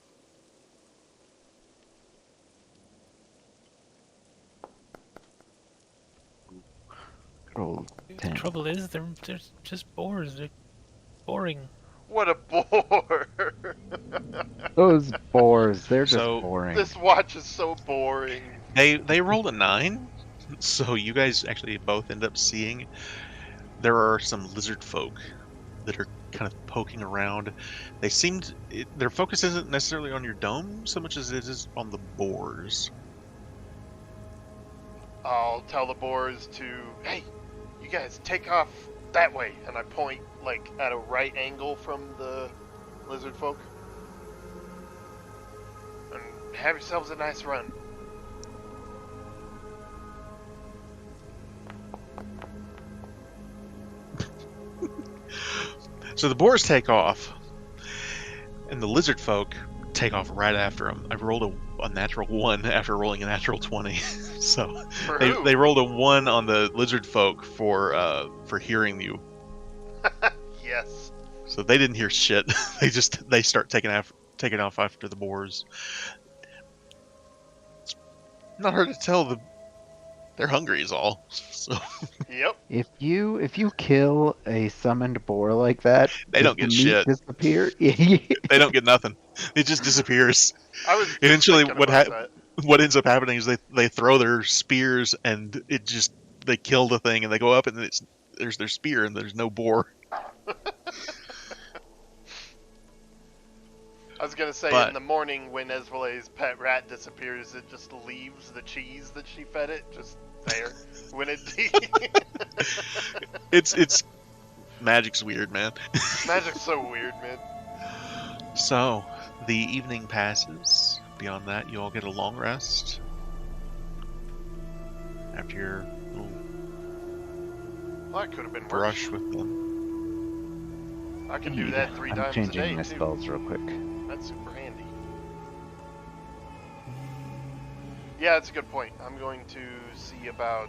Roll The 10. trouble is, they're just boars. They're boring. What a bore! Those boars, they're just So- boring. This watch is so boring. They rolled a 9, so you guys actually both end up seeing there are some lizard folk that are kind of poking around. They seemed their focus isn't necessarily on your dome so much as it is on the boars. I'll tell the boars to, hey, you guys take off that way, and I point like at a right angle from the lizard folk, and have yourselves a nice run. So the boars take off, and the lizard folk take off right after them. I rolled a natural 1 after rolling a natural 20, so For who? they rolled a 1 on the lizard folk for hearing you. Yes. So they didn't hear shit. they start taking off after the boars. It's not hard to tell they're hungry is all. So Yep. If you kill a summoned boar like that, They does don't the get meat shit. disappear? they don't get nothing. It just disappears. I was just Eventually, thinking what about hap- that. what ends up happening is they throw their spears and they kill the thing and they go up and there's their spear and there's no boar. I was gonna say But- in the morning when Esvalet's pet rat disappears, it just leaves the cheese that she fed it just there. When it It's magic's weird, man. magic's so weird, man. So the evening passes. Beyond that, you all get a long rest after your little Well, that could have been worse. brush with them. I can do that 3 I'm times a changing day my too. spells real quick. That's super handy. Yeah, that's a good point. I'm going to see about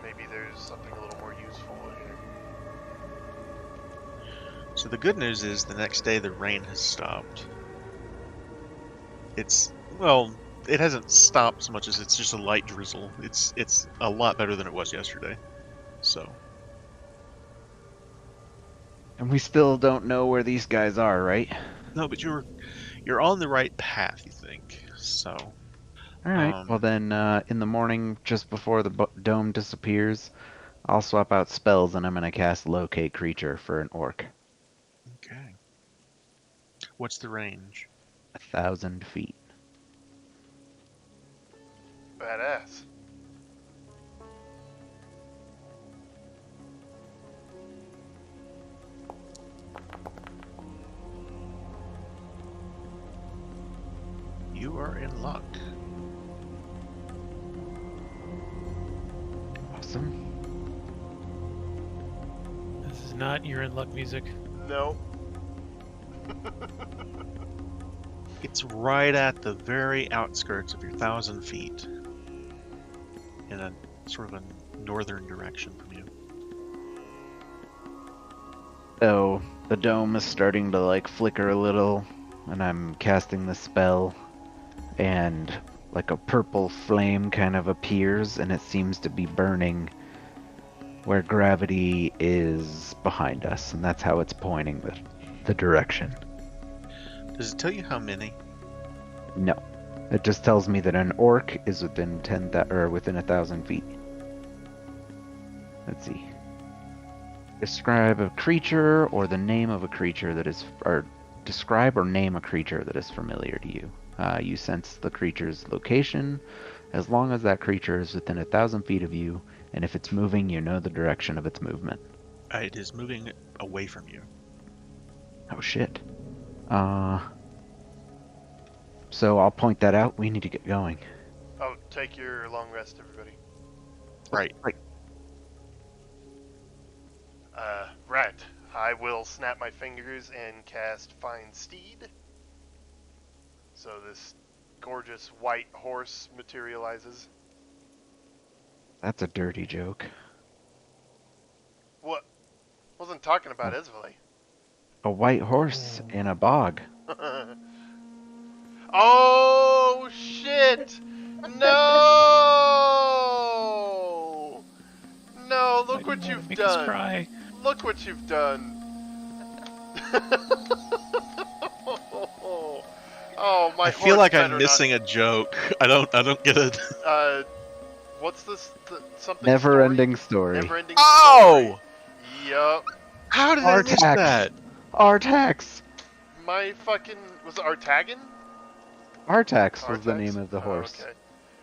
maybe there's something a little more useful here. So the good news is the next day the rain has stopped. It's, well, it hasn't stopped so much as it's just a light drizzle. It's a lot better than it was yesterday. So And we still don't know where these guys are, right? no, but you're on the right path, you think. So All right. Well, then, in the morning, just before the dome disappears, I'll swap out spells, and I'm gonna cast Locate Creature for an orc. okay. What's the range? 1,000 feet. Badass. You are in luck. Awesome. This is not You're in Luck music. No. It's right at the very outskirts of your 1,000 feet, in a sort of a northern direction from you. So the dome is starting to like flicker a little, and I'm casting the spell, and like a purple flame kind of appears, and it seems to be burning where gravity is behind us, and that's how it's pointing the direction. Does it tell you how many? No, it just tells me that an orc is within within 1,000 feet. Let's see. Describe a creature or the name of a creature that is, or describe or name a creature that is familiar to you. You sense the creature's location as long as that creature is within 1,000 feet of you, and if it's moving, you know the direction of its movement. It is moving away from you. Oh shit. So I'll point that out. We need to get going. Oh, take your long rest, everybody. Right. Right. Right. I will snap my fingers and cast Find Steed. So this gorgeous white horse materializes. That's a dirty joke. What? Wasn't talking about Isvali. A white horse in a bog. Oh shit! No! No, look what you've Make us done. cry. Look what you've done. Oh, my I feel horse like I'm better missing a joke. I don't get it. not. What's this? Something Never-ending story. Never-ending Oh! story. Yup. How did I miss Artax. that? Artax! My fucking... Was it Artagan? Artax was the Artax? name of the horse. Okay.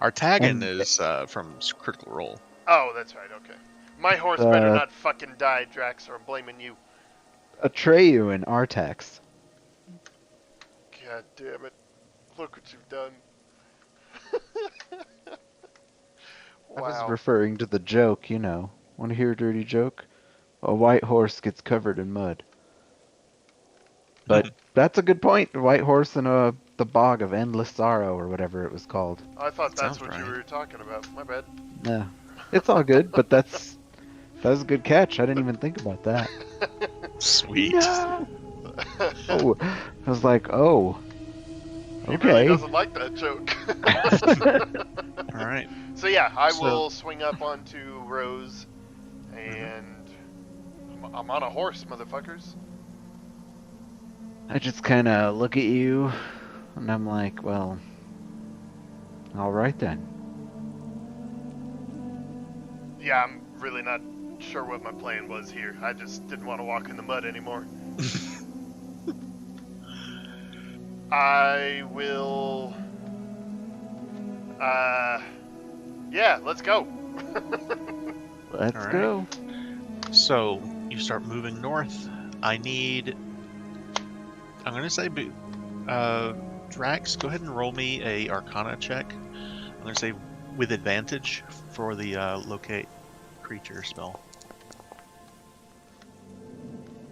Artagan And- is from Critical Role. Oh, that's right, okay. My horse better Uh, not fucking die, Drax, or I'm blaming you. Atreyu and Artax. God damn it. Look what you've done. I was Wow. referring to the joke, you know. Want to hear a dirty joke? A white horse gets covered in mud. But that's a good point. A white horse in the bog of endless sorrow, or whatever it was called. I thought that's Sounds what you right. were talking about. My bad. Yeah, it's all good. But that was a good catch. I didn't even think about that. Sweet. No! Oh, I was like, oh, He really okay. doesn't like that joke. All right. So yeah, I So- will swing up onto Rose, and I'm on a horse, motherfuckers. I just kind of look at you, and I'm like, well, all right then. Yeah, I'm really not sure what my plan was here. I just didn't want to walk in the mud anymore. I will... Yeah, let's go. Let's All right. go. So you start moving north. I'm gonna say, Drax, go ahead and roll me a Arcana check. I'm gonna say with advantage for the locate creature spell.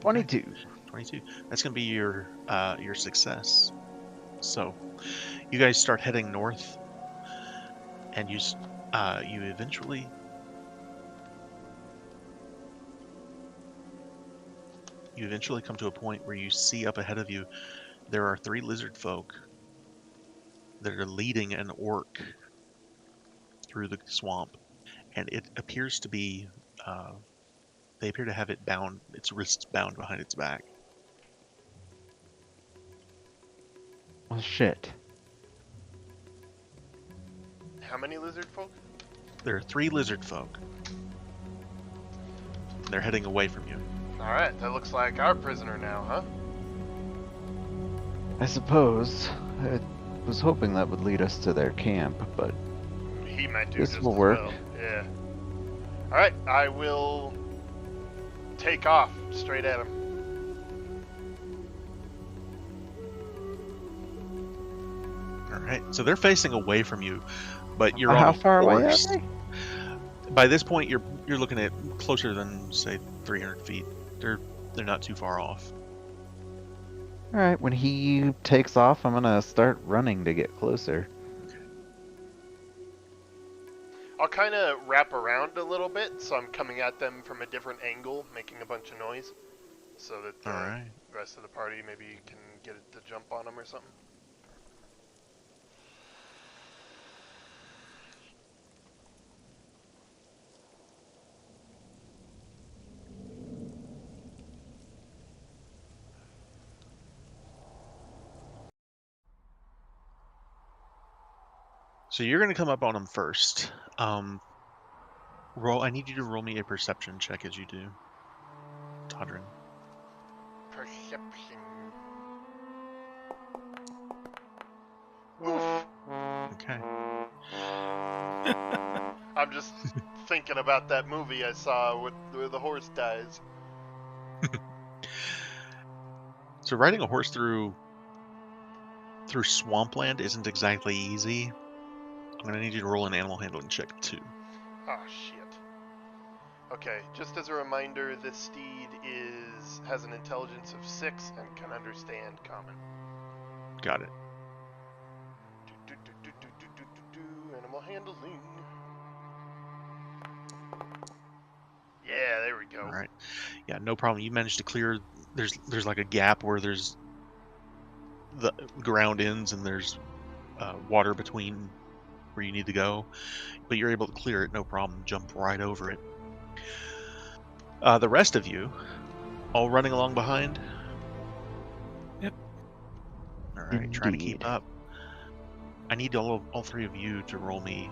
22. 22. That's gonna be your success. So you guys start heading north, and you eventually come to a point where you see up ahead of you there are 3 lizard folk that are leading an orc through the swamp, and it appears to be. They appear to have it bound, its wrists bound behind its back. Well, shit. How many lizard folk? There are 3 lizard folk. They're heading away from you. Alright, that looks like our prisoner now, huh? I suppose. I was hoping that would lead us to their camp, but He might do this just will as work. well. Yeah. Alright, I will take off straight at him. Alright, so they're facing away from you, but you're How on a far away are horse. they? By this point, you're looking at closer than, say, 300 feet. They're not too far off. Alright, when he takes off, I'm gonna start running to get closer. I'll kind of wrap around a little bit, so I'm coming at them from a different angle, making a bunch of noise, so that the Alright. rest of the party maybe can get it to jump on them or something. So you're going to come up on them first. I need you to roll me a perception check as you do. Todrin. Perception. Oof. Okay. I'm just thinking about that movie I saw where the horse dies. So riding a horse through swampland isn't exactly easy. I'm going to need you to roll an animal handling check too. Oh shit. Okay, just as a reminder, this steed has an intelligence of 6 and can understand common. Got it. Animal handling. Yeah, there we go. All right. Yeah, no problem. You managed to clear. There's like a gap where there's the ground ends and there's water between where you need to go, but you're able to clear it, no problem. Jump right over it. The rest of you, all running along behind. Yep. All right, trying to keep Indeed. up. I need all 3 of you to roll me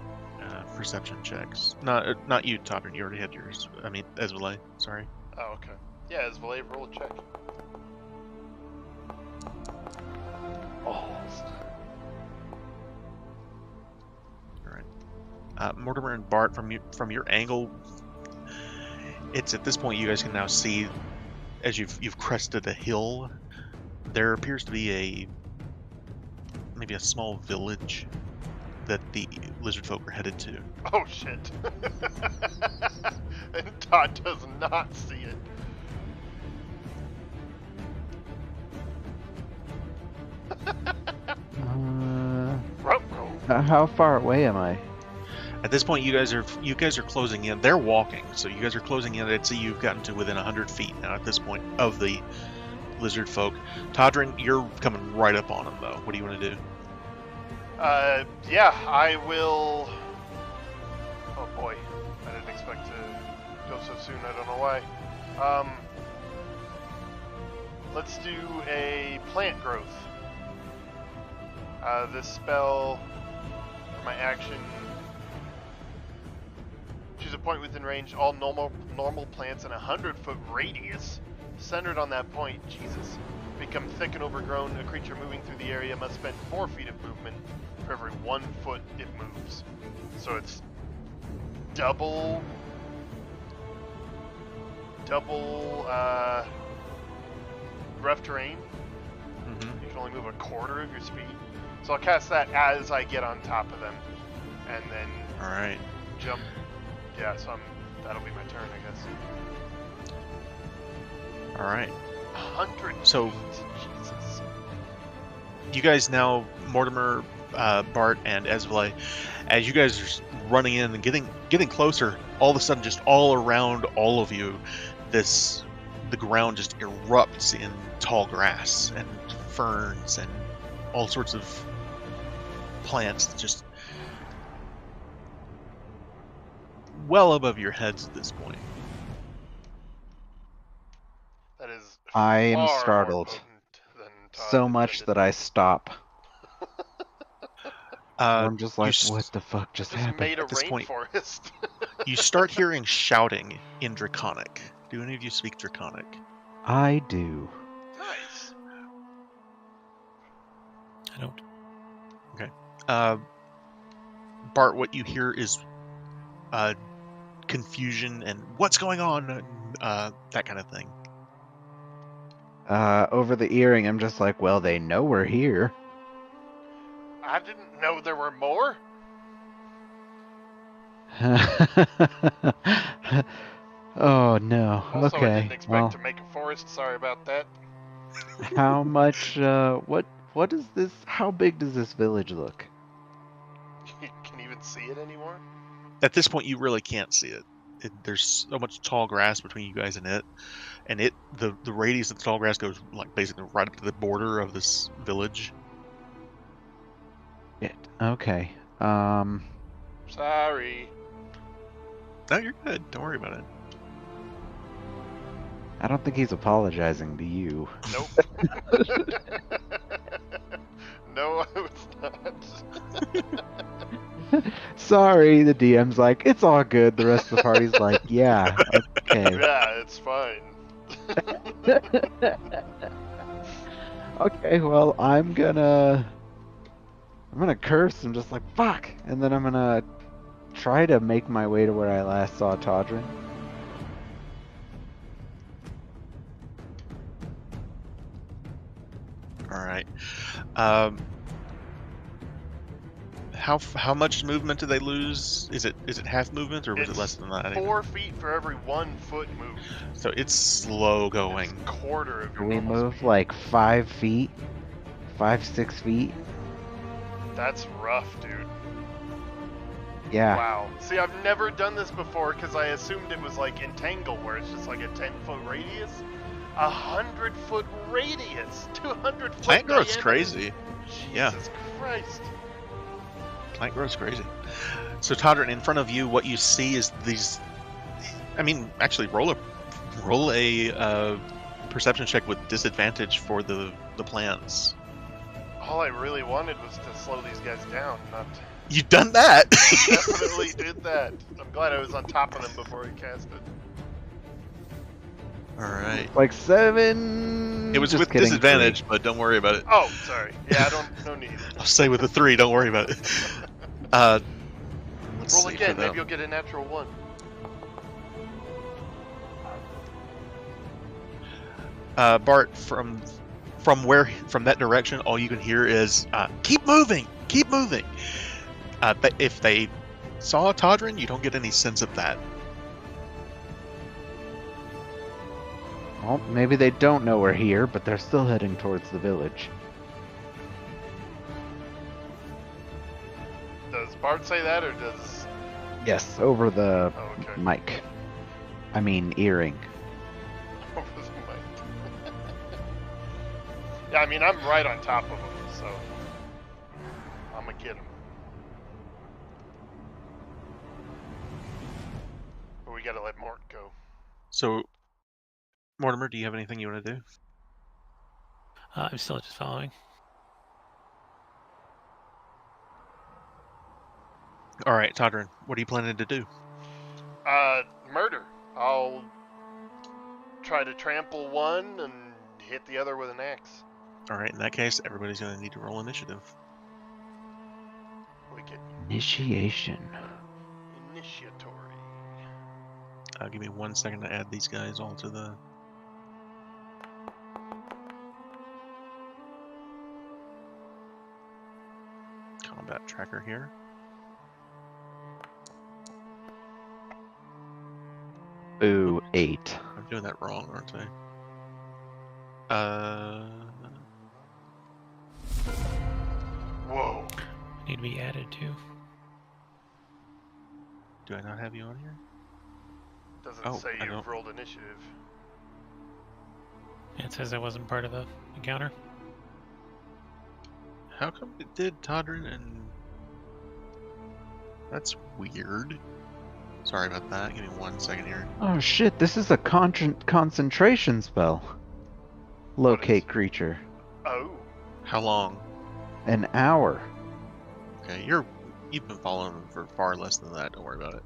perception checks. Not you, Todrin. You already had yours. I mean, Esvalay. Sorry. Oh, okay. Yeah, as Valet, roll a check. All right. Mortimer and Bart, from your angle, it's at this point you guys can now see, as you've crested a hill, there appears to be maybe a small village that the lizard folk are headed to. Oh shit. And Todd does not see it. How far away am I? At this point, you guys are closing in. They're walking, so you guys are closing in. I'd say you've gotten to within 100 feet now at this point of the lizard folk. Todrin, you're coming right up on them, though. What do you want to do? Yeah, I will... Oh boy, I didn't expect to go so soon, I don't know why. Let's do a plant growth. This spell, for my action, choose a point within range, all normal plants in a 100-foot radius, centered on that point, Jesus, become thick and overgrown. A creature moving through the area must spend 4 feet of movement for every 1 foot it moves. So it's double rough terrain. Mm-hmm. You can only move a quarter of your speed. So I'll cast that as I get on top of them, and then All right. jump. Yeah, so that'll be my turn, I guess. All right. 100 So- feet. Jesus. You guys now, Mortimer, Bart, and Esvalay, as you guys are running in and getting closer, all of a sudden, just all around all of you, the ground just erupts in tall grass and ferns and all sorts of plants just well above your heads at this point. That is I am far more startled. potent than Todd So much intended. that I stop. I'm just you like, s- what the fuck just Just happened? made a At this point- rainforest. You start hearing shouting in Draconic. Do any of you speak Draconic? I do. Nice. I don't. Bart, what you hear is confusion and what's going on, and, that kind of thing. Over the earring, I'm just like, well, they know we're here. I didn't know there were more. Oh no. Also, I Okay. didn't expect Well, to make a forest. Sorry about that. how much? What is this? How big does this village look? You can even see it anymore. At this point, you really can't see it. There's so much tall grass between you guys and the radius of the tall grass goes like basically right up to the border of this village. Okay. Sorry. No, you're good. Don't worry about it. I don't think he's apologizing to you. Nope. No, I was not. Sorry, the DM's like, it's all good. The rest of the party's like, yeah, okay. Yeah, it's fine. Okay, well, I'm gonna curse and just like, fuck! And then I'm gonna try to make my way to where I last saw Todrin. All right. How much movement do they lose? Is it half movement or was it less than that? 4 feet for every 1 foot moved. So it's slow going. It's a quarter of your Can we normal move speed. like 5 feet? 5-6 feet? That's rough, dude. Yeah. Wow. See, I've never done this before because I assumed it was like Entangle, where it's just like a 10-foot radius. 100-foot radius, 200-foot Plant growth's diameter. crazy. Yeah. Jesus Christ. Plant growth's crazy. So Todrin, in front of you, what you see is these. I mean, actually, roll a perception check with disadvantage for the plants. All I really wanted was to slow these guys down, not. You've done that. Definitely did that. I'm glad I was on top of them before he cast it. All right. Like 7. It was Just with kidding, disadvantage, 3. but don't worry about it. Oh, sorry. Yeah, no need. I'll say with a 3. Don't worry about it. Let's Roll see again. for them. Maybe you'll get a natural 1. Bart, from that direction, all you can hear is keep moving. But if they saw Todrin, you don't get any sense of that. Well, maybe they don't know we're here, but they're still heading towards the village. Does Bart say that, or does... Yes, over the Oh, okay. mic. I mean, earring. Over the mic. Yeah, I mean, I'm right on top of him, so... I'm gonna get him. But we gotta let Mort go. So, Mortimer, do you have anything you want to do? I'm still just following. All right, Todrin, what are you planning to do? Murder. I'll try to trample one and hit the other with an axe. All right, in that case, everybody's going to need to roll initiative. Wicked. Initiation. Initiatory. Give me 1 second to add these guys all to the... combat tracker here. Ooh, 8. I'm doing that wrong, aren't I? Whoa. Need to be added to. Do I not have you on here? Doesn't Oh, say I you've don't. rolled initiative. It says I wasn't part of the encounter. How come it did Todrin and... That's weird. Sorry about that. Give me 1 second here. Oh shit, this is a concentration spell. Locate creature. Oh. How long? An hour. Okay, you've been following them for far less than that. Don't worry about it.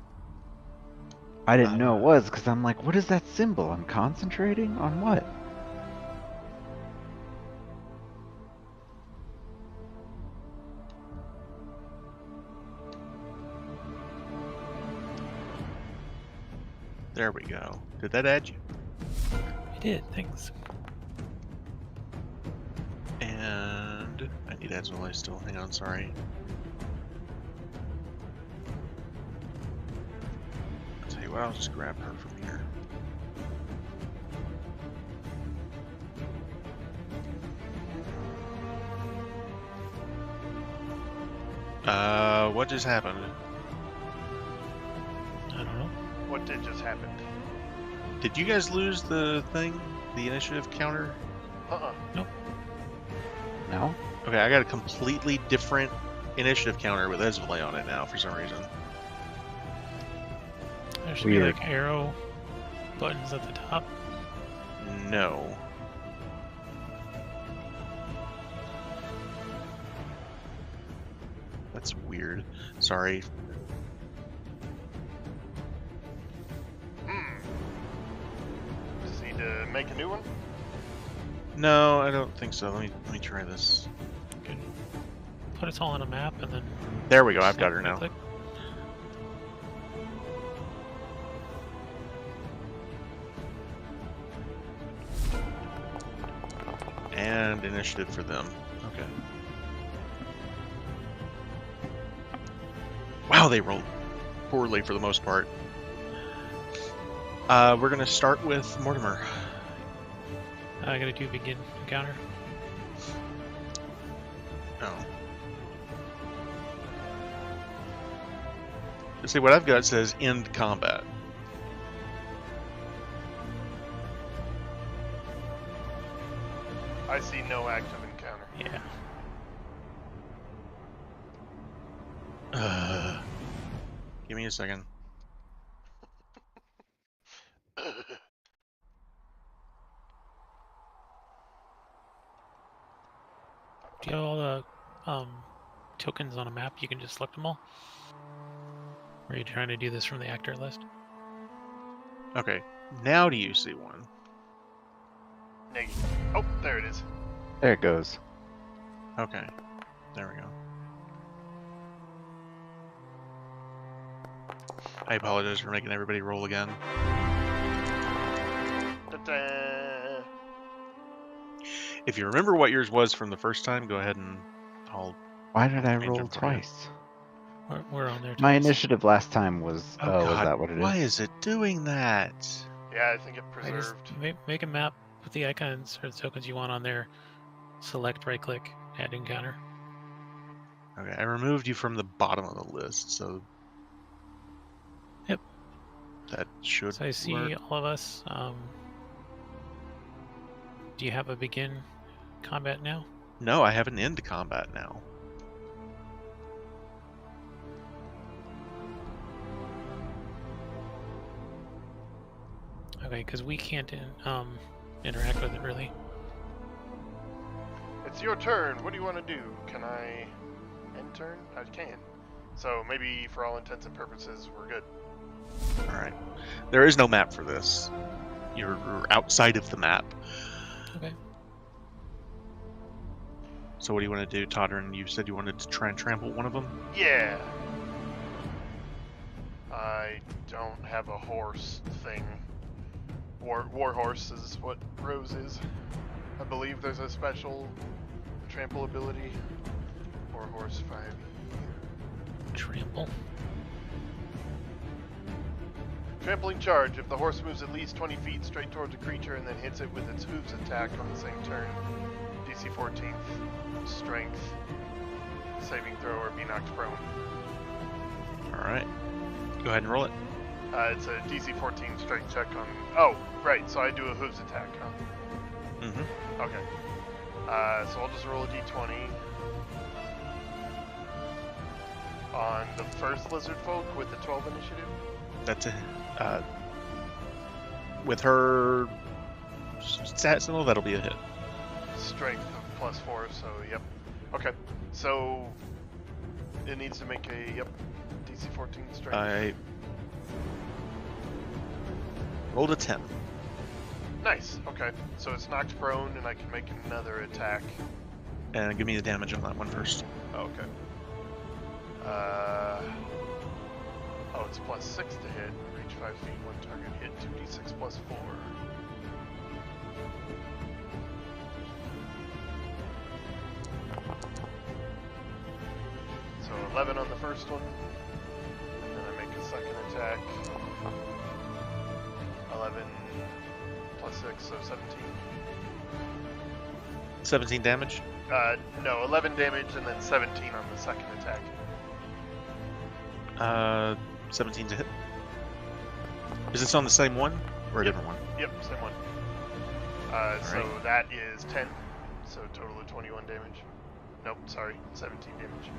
I didn't know it was, because I'm like, what is that symbol? I'm concentrating? On what? There we go. Did that add you? I did, thanks. And I need Azulai still. Hang on, sorry. I'll tell you what, I'll just grab her from here. What just happened? I don't know. What did just happen? Did you guys lose the thing? The initiative counter? Nope. No? Okay, I got a completely different initiative counter with Ezvale on it now for some reason. There should Weird. be like arrow buttons at the top. No. That's weird. Sorry. Does he need to make a new one? No, I don't think so. Let me try this. You can put us all on a map and then. There we go. I've got her now. Click. And initiative for them. Okay. Wow, they rolled poorly for the most part. We're gonna start with Mortimer. I gotta do begin encounter. Oh. See, what I've got says end combat. I see no active encounter. Yeah. Give me a second. Do you have all the tokens on a map? You can just select them all? Or are you trying to do this from the actor list? Okay, now do you see one? Negative. Oh, there it is. There it goes. Okay, there we go. I apologize for making everybody roll again. Ta-da! If you remember what yours was from the first time, go ahead and I'll... Why did I Change roll them for you. twice? We're on there. My twice. initiative last time was... Oh, God, is that what it is? why is it doing that? Yeah, I think it I just preserved. make a map with the icons or the tokens you want on there. Select, right click, add encounter. Okay, I removed you from the bottom of the list, so... Yep. That should So I see work. all of us. Do you have a begin combat now? No, I have an end combat now. Okay, because we can't interact with it really. It's your turn. What do you want to do? Can I end turn? I can. So maybe for all intents and purposes, we're good. Alright. There is no map for this. You're outside of the map. Okay. So what do you want to do, Todrin? You said you wanted to try and trample one of them? Yeah. I don't have a horse thing. War horse is what Rose is. I believe there's a special trample ability. War horse 5. Trample. Trampling charge. If the horse moves at least 20 feet straight towards a creature and then hits it with its hooves attack on the same turn, DC 14th, strength, saving throw, or be knocked prone. Alright. Go ahead and roll it. It's a DC 14 strength check on... Oh, right, so I do a hooves attack, huh? Mm-hmm. Okay. So I'll just roll a d20. On the first lizard folk with the 12 initiative? That's a with her stat symbol, that'll be a hit. Strength of +4, so yep. Okay, so it needs to make a DC 14 strength. I rolled a 10. Nice. Okay, so it's knocked prone, and I can make another attack. And give me the damage on that one first. Okay. It's +6 to hit. Reach 5 feet. One target hit. 2d6 +4. So 11 on the first one, and then I make a second attack. 11 +6, so 17. 17 damage. No, 11 damage and then 17 on the second attack. 17 to hit. Is this on the same one or a different one? Yep, same one. So right. that is 10, so total of 21 damage. Nope, sorry, 17 damage.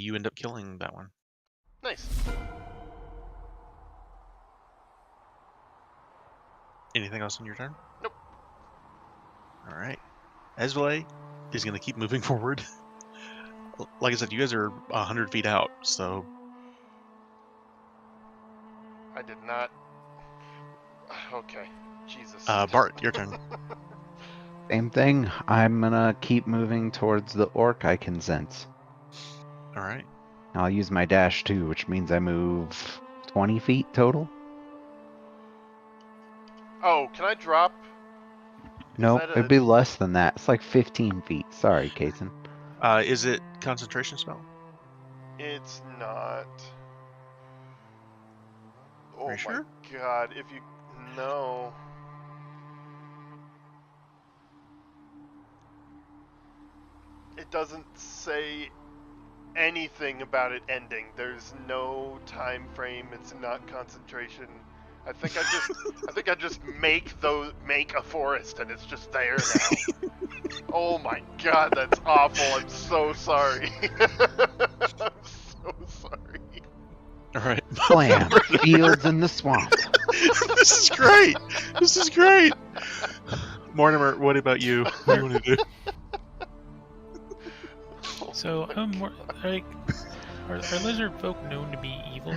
You end up killing that one. Nice. Anything else on your turn? Nope. All right. Esvele is going to keep moving forward. Like I said, you guys are 100 feet out, so... I did not... Okay, Jesus. Bart, your turn. Same thing. I'm gonna keep moving towards the orc I can sense. All right. I'll use my dash too, which means I move 20 feet total. Oh, can I drop? No, that a- it'd be less than that. It's like 15 feet. Sorry, Kason. Is it concentration spell? It's not. Oh Are my you sure? god, if you... No. It doesn't say anything about it ending. There's no time frame. It's not concentration. I think I just make a forest and it's just there now. Oh my god, that's awful. I'm so sorry. I'm so sorry. All right. Blam! Fields in the swamp. This is great. This is great. Mortimer, what about you? What do you want to do? So, like, are lizard folk known to be evil?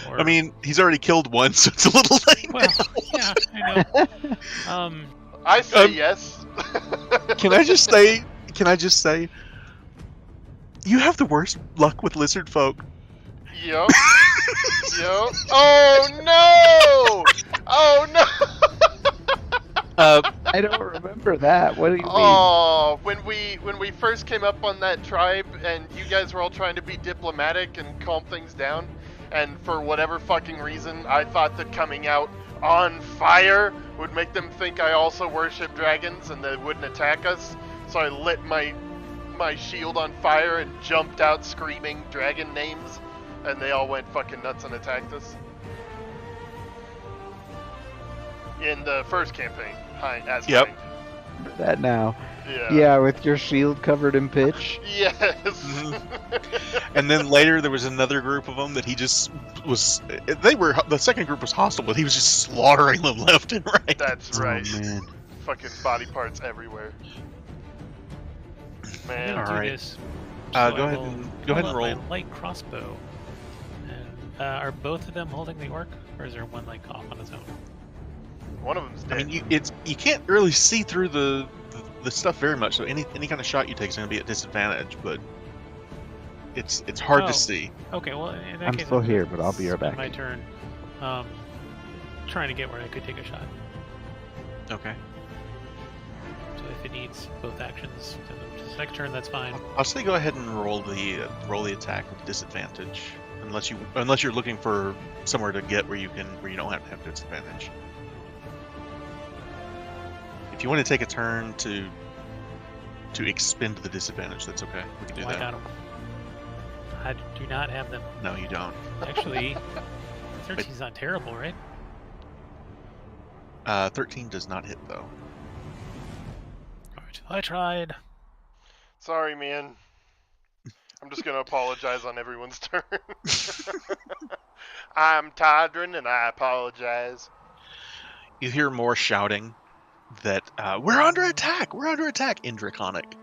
Or... I mean, he's already killed one, so it's a little late. well, yeah, I know. I say yes. Can I just say, you have the worst luck with lizard folk. Yup. Yup. Oh no! Oh no! I don't remember that. What do you mean? Oh, when we first came up on that tribe and you guys were all trying to be diplomatic and calm things down, and for whatever fucking reason, I thought that coming out on fire would make them think I also worship dragons and they wouldn't attack us. So I lit my shield on fire and jumped out screaming dragon names, and they all went fucking nuts and attacked us. In the first campaign, as Yep. Hind. Remember that now. Yeah. Yeah, with your shield covered in pitch. Yes. And then later there was another group of them that he just was. The second group was hostile, but he was just slaughtering them left and right. That's right. Oh, man. Fucking body parts everywhere. I'm Man. gonna do Alright. this. Go I ahead will and pull out roll. My light crossbow. And are both of them holding the orc, or is there one like off on his own? One of them's dead. I mean, you can't really see through the stuff very much, so any kind of shot you take is going to be at disadvantage. But it's hard Oh. to see. Okay, well in that I'm case, still I'm here, gonna but I'll be right spend back. My turn. Trying to get where I could take a shot. Okay. So if it needs both actions to the next turn, that's fine. I'll say go ahead and roll the attack with disadvantage, unless you're looking for somewhere to get where you don't have to have disadvantage. If you want to take a turn to expend the disadvantage, that's okay. We can do Well, I that. got them. I do not have them. No, you don't. Actually, 13's not terrible, right? 13 does not hit though. I tried. Sorry, man. I'm just gonna apologize on everyone's turn. I'm Todrin, and I apologize. You hear more shouting that we're under attack. We're under attack in Draconic.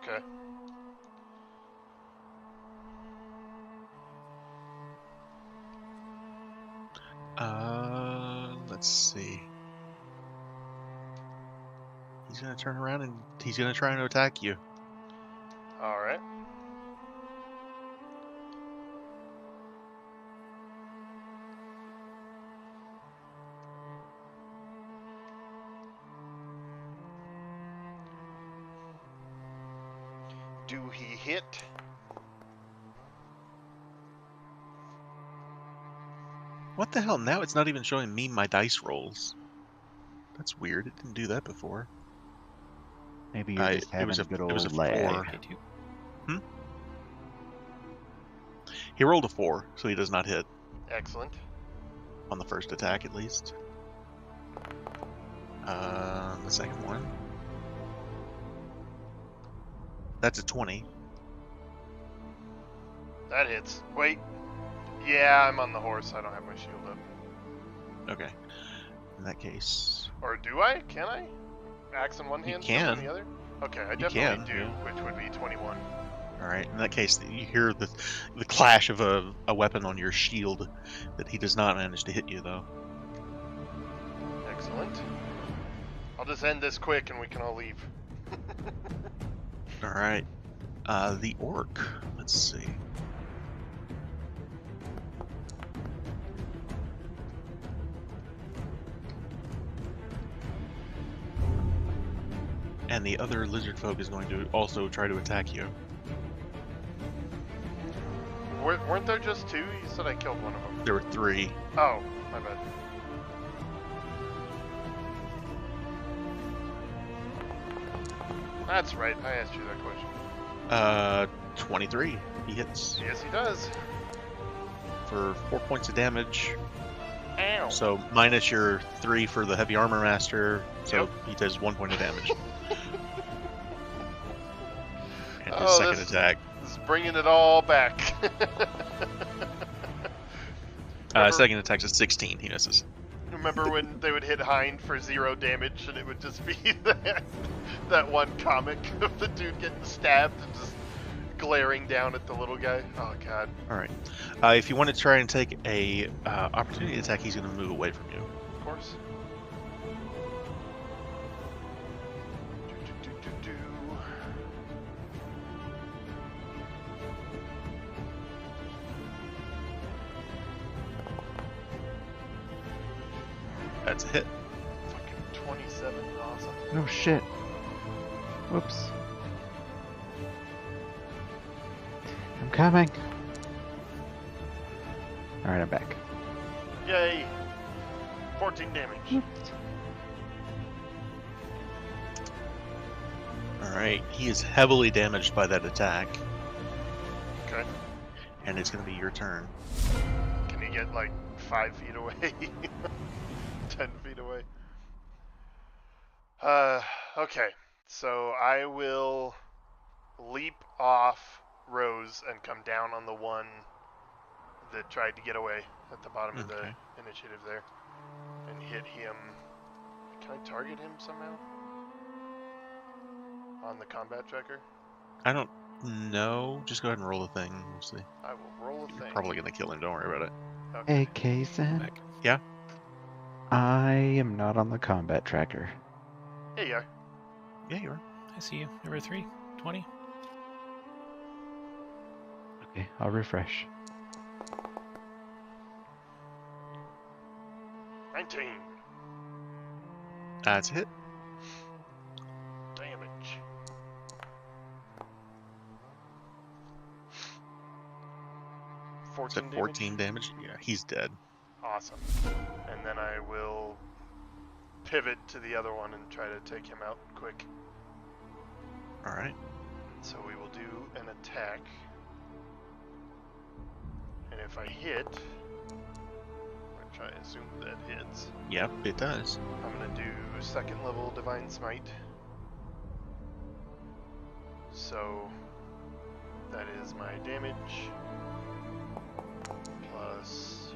Okay. Let's see. He's gonna turn around and he's gonna try and attack you. All right. Do he hit? What the hell? Now it's not even showing me my dice rolls. That's weird. It didn't do that before. Maybe you're just having a good it was a old lag. 4. I do. He rolled a 4, so he does not hit Excellent. on the first attack, at least. The second one. That's a 20. That hits. Wait. Yeah, I'm on the horse. I don't have my shield up. Okay. In that case, Or do I? Can I? Axe in one hand, can. sword in the other? Okay, I definitely can, do, yeah. which would be 21. all right. In that case, you hear the clash of a weapon on your shield. That he does not manage to hit you, though. Excellent. I'll just end this quick and we can all leave. All right. The orc. Let's see. And the other lizard folk is going to also try to attack you. Weren't there just 2? You said I killed one of them. There were 3. Oh, my bad. That's right, I asked you that question. 23. He hits Yes, he does. for 4 points of damage. Ow. So minus your 3 for the heavy armor master. So Yep. he does 1 point of damage. And his Oh, second this- attack. This is bringing it all back. Remember- Second attack's a 16. He misses. Remember when they would hit Hind for 0 damage and it would just be that one comic of the dude getting stabbed and just glaring down at the little guy? Oh, God. All right. If you want to try and take a opportunity attack, he's going to move away from you. Of course. Do. That's a hit. Fucking 27. Awesome. Oh shit. Whoops. I'm coming. Alright, I'm back. Yay. 14 damage. Whoops. All right. He is heavily damaged by that attack, Okay. and it's going to be your turn. Can he get like 5 feet away? 10 feet away? Okay. So I will leap off Rose and come down on the one that tried to get away at the bottom of the Okay. initiative there. And hit him. Can I target him somehow? On the combat tracker? I don't know. Just go ahead and roll the thing. We'll see. I will roll a You're thing. probably going to kill him. Don't worry about it. Okay. Hey, Kaysen. Back. I am not on the combat tracker. Here you are. Yeah, you are. I see you. Number 3. 20. Okay, I'll refresh. 19 That's a hit. damage. Is 14 that 14 damage? Yeah, he's dead. Awesome. And then I will pivot to the other one and try to take him out quick. All right. So we will do an attack. And if I hit, I'm going to try a assume that hits. Yep, it does. I'm gonna do second level Divine Smite. So that is my damage plus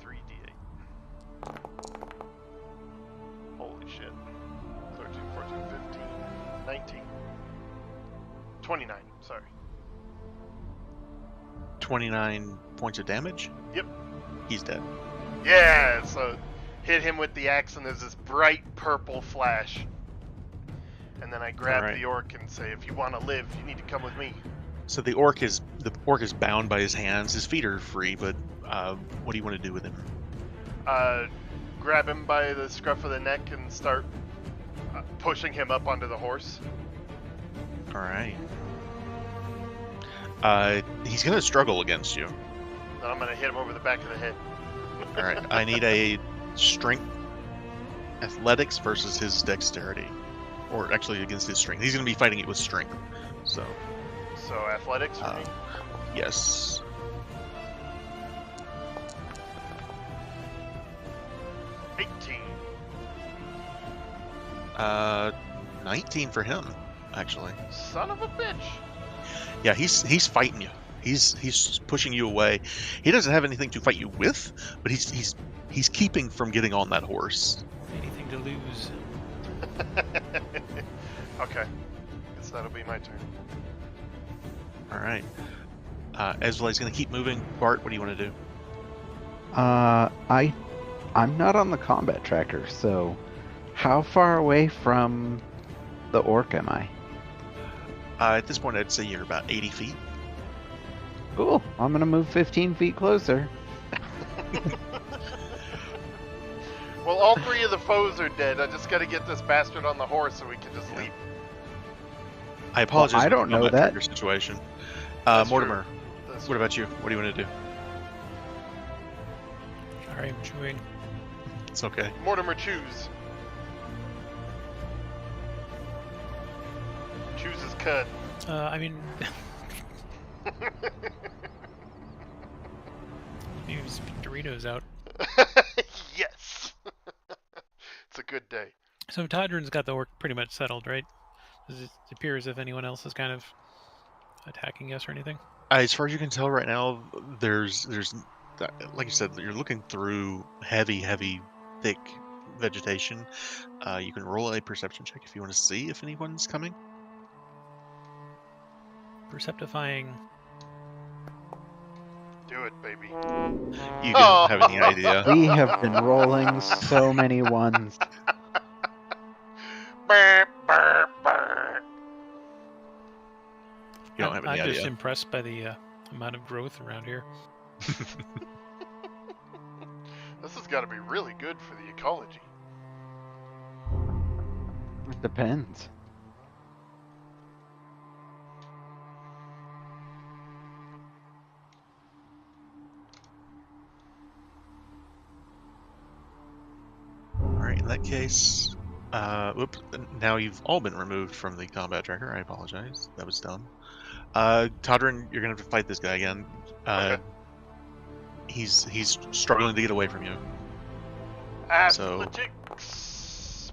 3d8. Holy shit. 13, 14, 15, 19. 29, sorry. 29 points of damage? Yep. He's dead. Yeah, so hit him with the axe and there's this bright purple flash. And then I grab Alright. the orc and say, if you want to live, you need to come with me. So the orc is bound by his hands. His feet are free, but what do you want to do with him? Grab him by the scruff of the neck and start pushing him up onto the horse. All right. He's gonna struggle against you. Then I'm gonna hit him over the back of the head. All right. I need a strength athletics versus his dexterity, or actually against his strength. He's gonna be fighting it with strength. So So athletics for me. yes. 18. 19 for him, actually. Son of a bitch. Yeah, he's fighting you. He's pushing you away. He doesn't have anything to fight you with, but he's keeping from getting on that horse. Anything to lose. Okay. Guess that'll be my turn. All right. Ezrai's gonna keep moving. Bart, what do you want to do? I'm not on the combat tracker, so how far away from the orc am I? At this point, I'd say you're about 80 feet. Cool. I'm gonna move 15 feet closer. Well, all three of the foes are dead. I just gotta get this bastard on the horse so we can just leave. I apologize. I for the don't know combat that. tracker situation. That's Mortimer, true. That's what about you? What do you want to do? Sorry, I'm chewing. It's okay. Mortimer, choose. Choose his cut. I mean, maybe spit Doritos out. Yes. It's a good day. So Todrin's got the orc pretty much settled, right? Does it appear as if anyone else is kind of attacking us or anything? As far as you can tell right now, there's like you said, you're looking through heavy, thick vegetation. You can roll a perception check if you want to see if anyone's coming. Perceptifying. Do it, baby. You don't have any idea. We have been rolling so many ones. Burr, burr, burr. You don't have any I'm just idea. impressed by the amount of growth around here. This has got to be really good for the ecology. It depends. Alright, in that case, whoops, now you've all been removed from the combat tracker. I apologize. That was dumb. Todrin, you're gonna have to fight this guy again. Okay. He's struggling to get away from you. Athletics.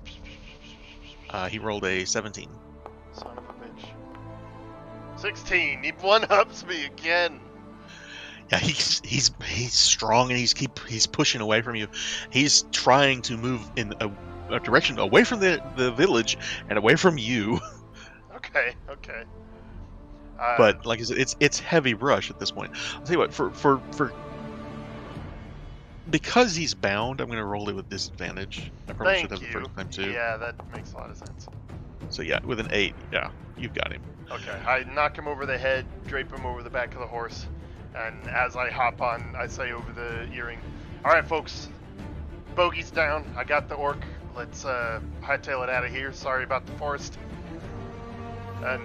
He rolled a 17. Son of a bitch. 16. He one-ups me again. Yeah, he's strong and he's pushing away from you. He's trying to move in a direction away from the village and away from you. Okay. But like I said, it's heavy brush at this point. I'll tell you what, for because he's bound, I'm going to roll it with disadvantage. I probably should thank have you. the first time too. Yeah, that makes a lot of sense. So yeah, with an 8, yeah, you've got him. Okay, I knock him over the head, drape him over the back of the horse, and as I hop on, I say over the earring, "Alright folks, bogey's down, I got the orc, let's hightail it out of here, sorry about the forest." And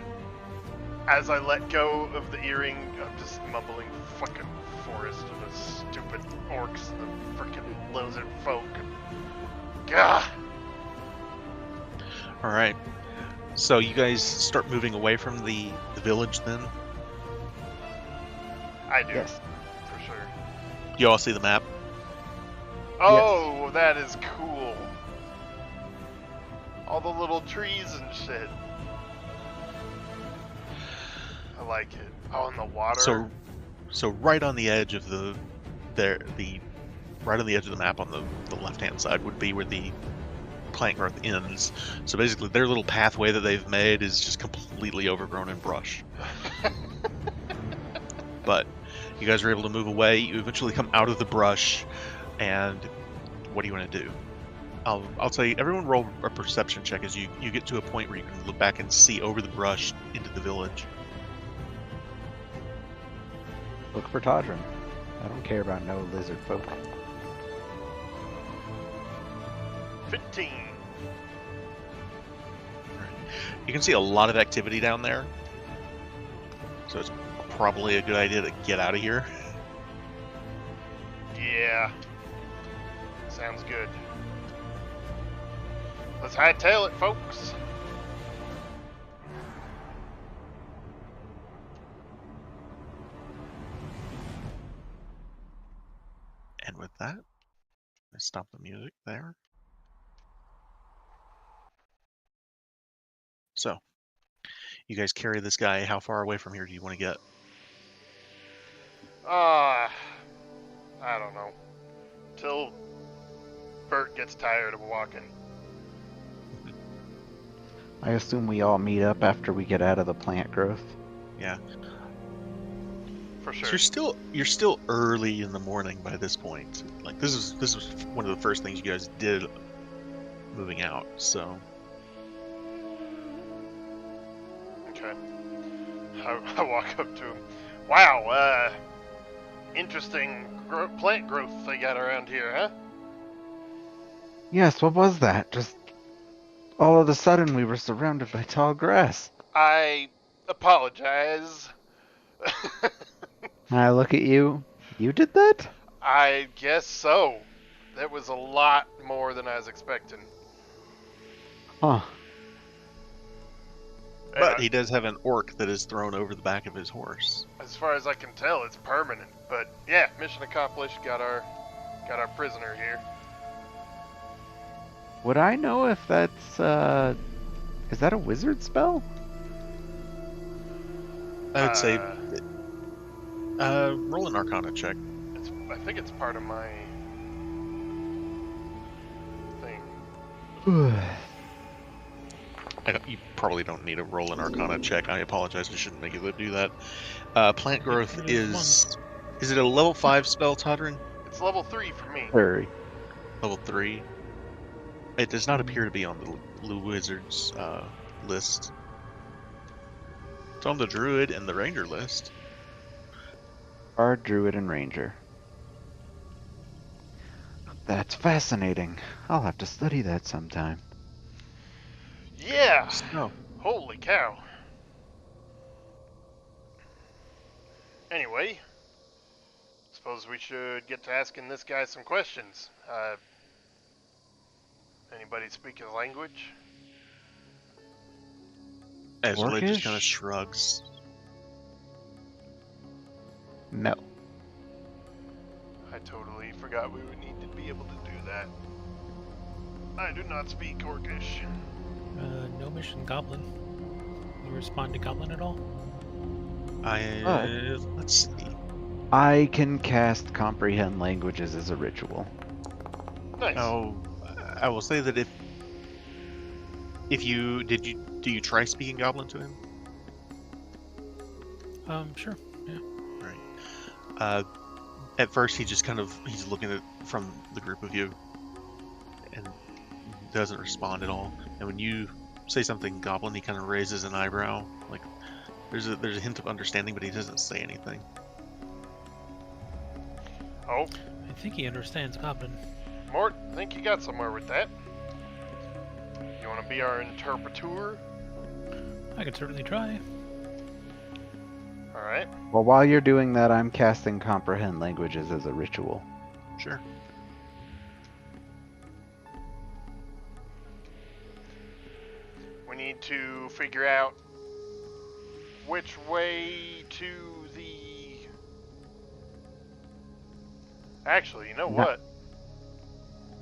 as I let go of the earring, I'm just mumbling, "Fucking forest and the stupid orcs and the frickin' lizard folk." Gah! Alright. So you guys start moving away from the village then? I do, Yes. for sure. You all see the map? Oh, that is cool. All the little trees and shit. I like it. Oh, in the water. So right on the edge of right on the edge of the map on the left-hand side would be where the plant growth ends. So basically their little pathway that they've made is just completely overgrown in brush. But you guys are able to move away. You eventually come out of the brush, and what do you want to do? I'll tell you, everyone roll a perception check as you get to a point where you can look back and see over the brush into the village. Look for Todrin. I don't care about no lizard folk. 15. You can see a lot of activity down there, so it's probably a good idea to get out of here. Yeah. Sounds good. Let's hightail it, folks. And with that, let's stop the music there. So, you guys carry this guy. How far away from here do you want to get? I don't know. Till Bert gets tired of walking. I assume we all meet up after we get out of the plant growth. Yeah. For So sure. you're still early in the morning by this point. Like this was one of the first things you guys did moving out. So Okay. I walk up to him. Wow, interesting plant growth they got around here, huh? Yes, what was that? Just all of a sudden we were surrounded by tall grass. I apologize. And I look at you. You did that? I guess so. That was a lot more than I was expecting. Huh. but he does have an orc that is thrown over the back of his horse. As far as I can tell, it's permanent. But yeah, mission accomplished. Got our prisoner here. Would I know if that's is that a wizard spell? I would say roll an Arcana check. I think it's part of my thing. You probably don't need to roll an Arcana check. I apologize. I shouldn't make you do that. Plant growth is it a level 5 spell, Todrin? It's level 3 for me. Hurry. Level 3. It does not appear to be on the wizard's list. It's on the druid and the ranger list. Bard, druid, and ranger. That's fascinating. I'll have to study that sometime. Yeah. So, Holy cow. Anyway, suppose we should get to asking this guy some questions. Anybody speak his language? Ezra just Orcish? kind of shrugs. No. I totally forgot we would need to be able to do that. I do not speak Orcish. No mission Goblin. You respond to Goblin at all? Let's see. I can cast comprehend languages as a ritual. Nice. Oh, I will say that if you do you try speaking Goblin to him? Sure. Yeah. Right. At first, he's looking at from the group of you, and doesn't respond at all. And when you say something Goblin, he kind of raises an eyebrow, like there's a hint of understanding, but he doesn't say anything. Oh, I think he understands Goblin. Mort, I think you got somewhere with that. You want to be our interpreter? I could certainly try. Alright. Well, while you're doing that, I'm casting comprehend languages as a ritual. Sure. We need to figure out which way to the... Actually, you know what?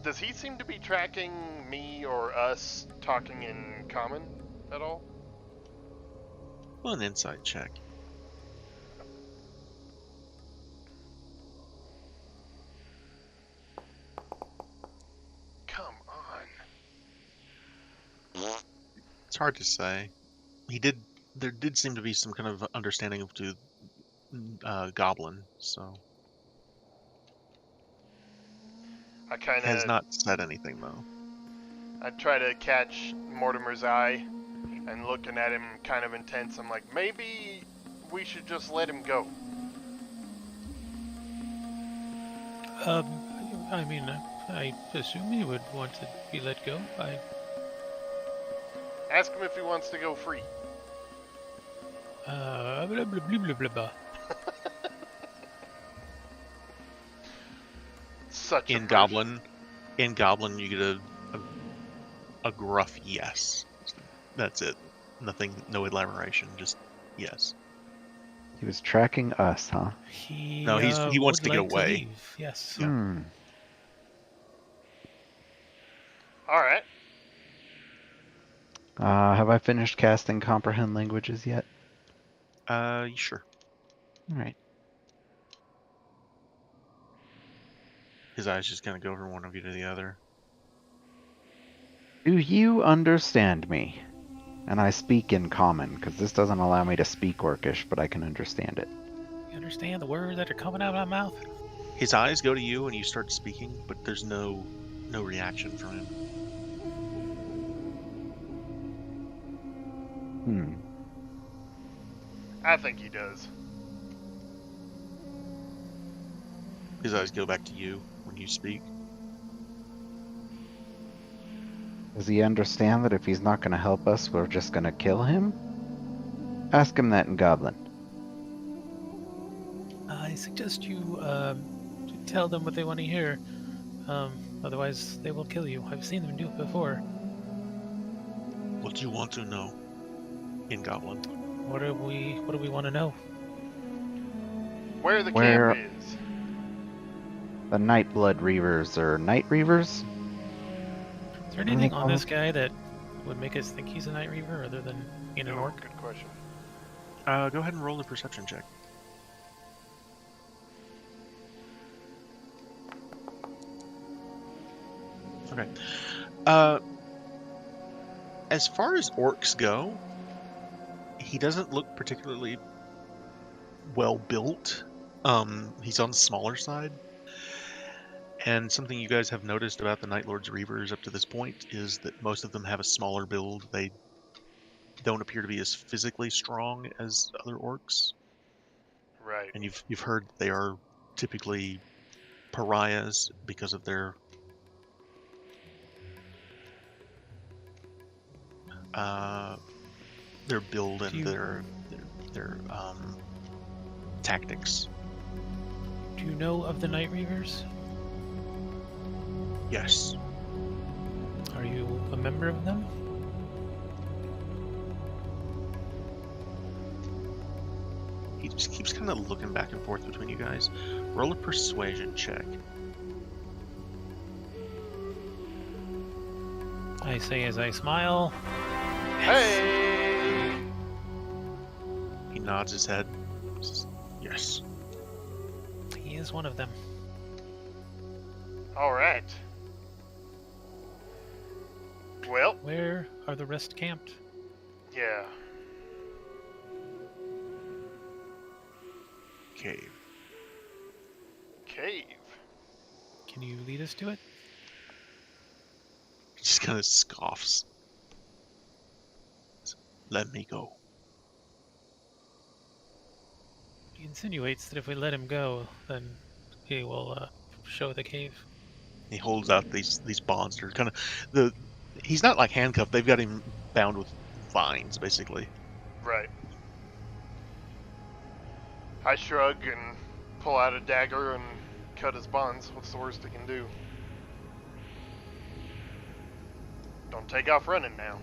Does he seem to be tracking me or us talking in common at all? Well, an insight check. Come on. It's hard to say. There did seem to be some kind of understanding of to Goblin, so I kind has of, not said anything though. I try to catch Mortimer's eye and looking at him kind of intense. I'm like, maybe we should just let him go. I mean, I assume he would want to be let go. Ask him if he wants to go free. Blah, blah, blah, blah, blah, blah. Such a In Goblin, you get a gruff yes. That's it. Nothing, no elaboration, just yes. He was tracking us, huh? He No, he wants would to get like away. leave. Yes. Yeah. All right. Have I finished casting Comprehend Languages yet? Sure. All right. His eyes just kind of go from one of you to the other. Do you understand me? And I speak in common, because this doesn't allow me to speak Orcish, but I can understand it. You understand the words that are coming out of my mouth? His eyes go to you and you start speaking, but there's no reaction from him. I think he does. His eyes go back to you when you speak. Does he understand that if he's not going to help us, we're just going to kill him? Ask him that in Goblin. I suggest you tell them what they want to hear. Otherwise, they will kill you. I've seen them do it before. What do you want to know in Goblin? What do we want to know? Where the Where- camp is. The Nightblood Reavers, or Night Reavers? Is there What do they anything on call this it? guy that would make us think he's a Night Reaver other than being an orc? Good question. Go ahead and roll a perception check. Okay. As far as orcs go, he doesn't look particularly well built. He's on the smaller side. And something you guys have noticed about the Night Lord's Reavers up to this point is that most of them have a smaller build. They don't appear to be as physically strong as other orcs. Right. And you've heard they are typically pariahs because of their build and their tactics. Do you know of the Night Reavers? Yes. Are you a member of them? He just keeps kind of looking back and forth between you guys. Roll a persuasion check. I say as I smile. Hey! He nods his head. Says, yes. He is one of them. All right. Well, Where are the rest camped? yeah. Cave. Cave. Can you lead us to it? He just kind of scoffs. Let me go. He insinuates that if we let him go, then he will show the cave. He holds out these bonds. They're kind of he's not like handcuffed. They've got him bound with vines, basically. Right. I shrug and pull out a dagger and cut his bonds. What's the worst he can do? Don't take off running now.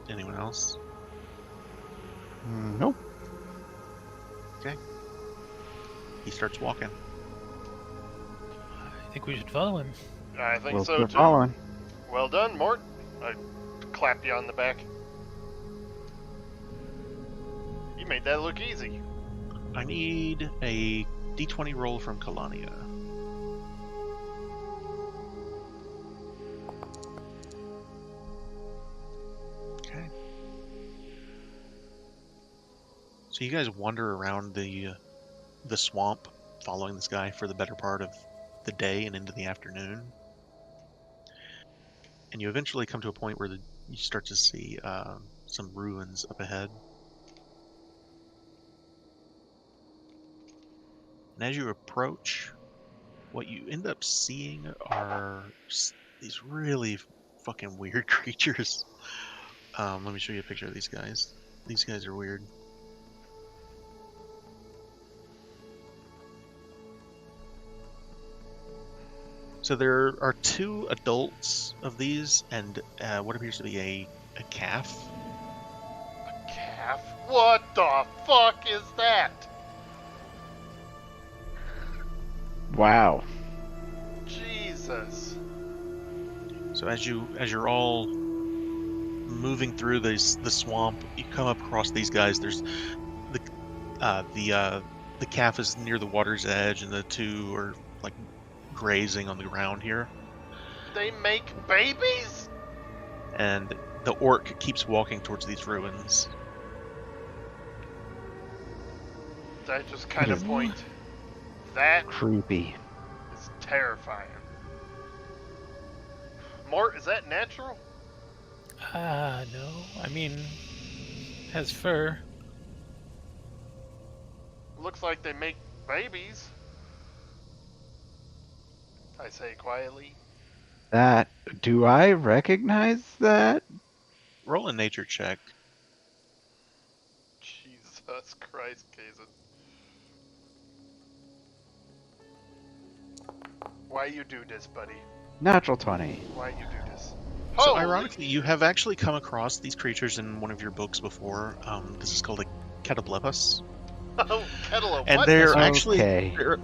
Anyone else? Nope. He starts walking. I think we should follow him. I think We'll so keep too. following. Well done, Mort. I clap you on the back. You made that look easy. I need a d20 roll from Kalania. Okay. So you guys wander around the swamp, following this guy for the better part of the day and into the afternoon, and you eventually come to a point where you start to see some ruins up ahead. And as you approach, what you end up seeing are these really fucking weird creatures. Let me show you a picture of these guys. These guys are weird. So there are two adults of these, and what appears to be a calf. A calf? What the fuck is that? Wow. Jesus. So as you're all moving through the swamp, you come up across these guys. There's the calf is near the water's edge, and the two are like grazing on the ground here. They make babies? And the orc keeps walking towards these ruins. I just kind of point. That Creepy. is terrifying. Mort, is that natural? No. I mean, has fur. Looks like they make babies. I say quietly. Do I recognize that? Roll a nature check. Jesus Christ, Kazan. Why you do this, buddy? Natural 20. Why you do this? So Holy- ironically, you have actually come across these creatures in one of your books before. This is called a Catoblepus. Oh, kettle of And what? they're Okay. actually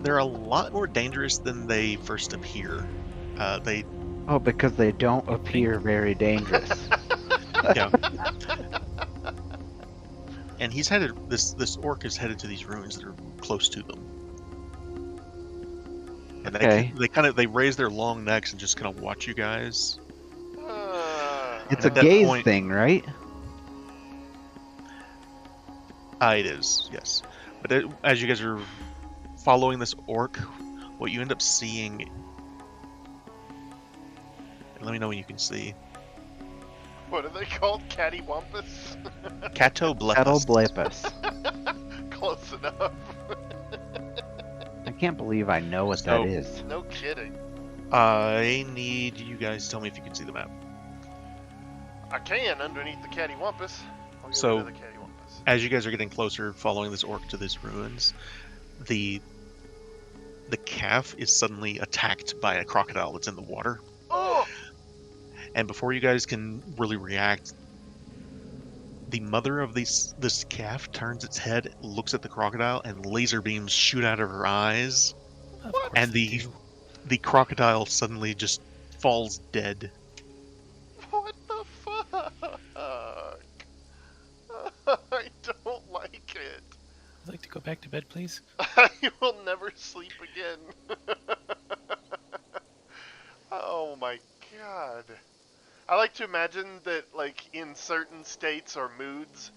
they're a lot more dangerous than they first appear. They Oh, because they don't appear very dangerous. yeah. And he's headed this orc is headed to these ruins that are close to them. And Okay. they raise their long necks and just kind of watch you guys. It's At a that gaze point- thing, right? It is, yes. But as you guys are following this orc, what you end up seeing, and let me know when you can see, What are they called? Cattywampus? Catoblepus. Catoblepus. Close enough. I can't believe I know what that So- is. No kidding. I need you guys to tell me if you can see the map. I can underneath the cattywampus. I'll go So- to the cattywampus. As you guys are getting closer, following this orc to these ruins, the calf is suddenly attacked by a crocodile that's in the water. Oh! And before you guys can really react, the mother of this calf turns its head, looks at the crocodile, and laser beams shoot out of her eyes. Of What? course And they the do. the crocodile suddenly just falls dead. What the fuck? I don't like it. I'd like to go back to bed, please. I will never sleep again. Oh my god. I like to imagine that, like, in certain states or moods,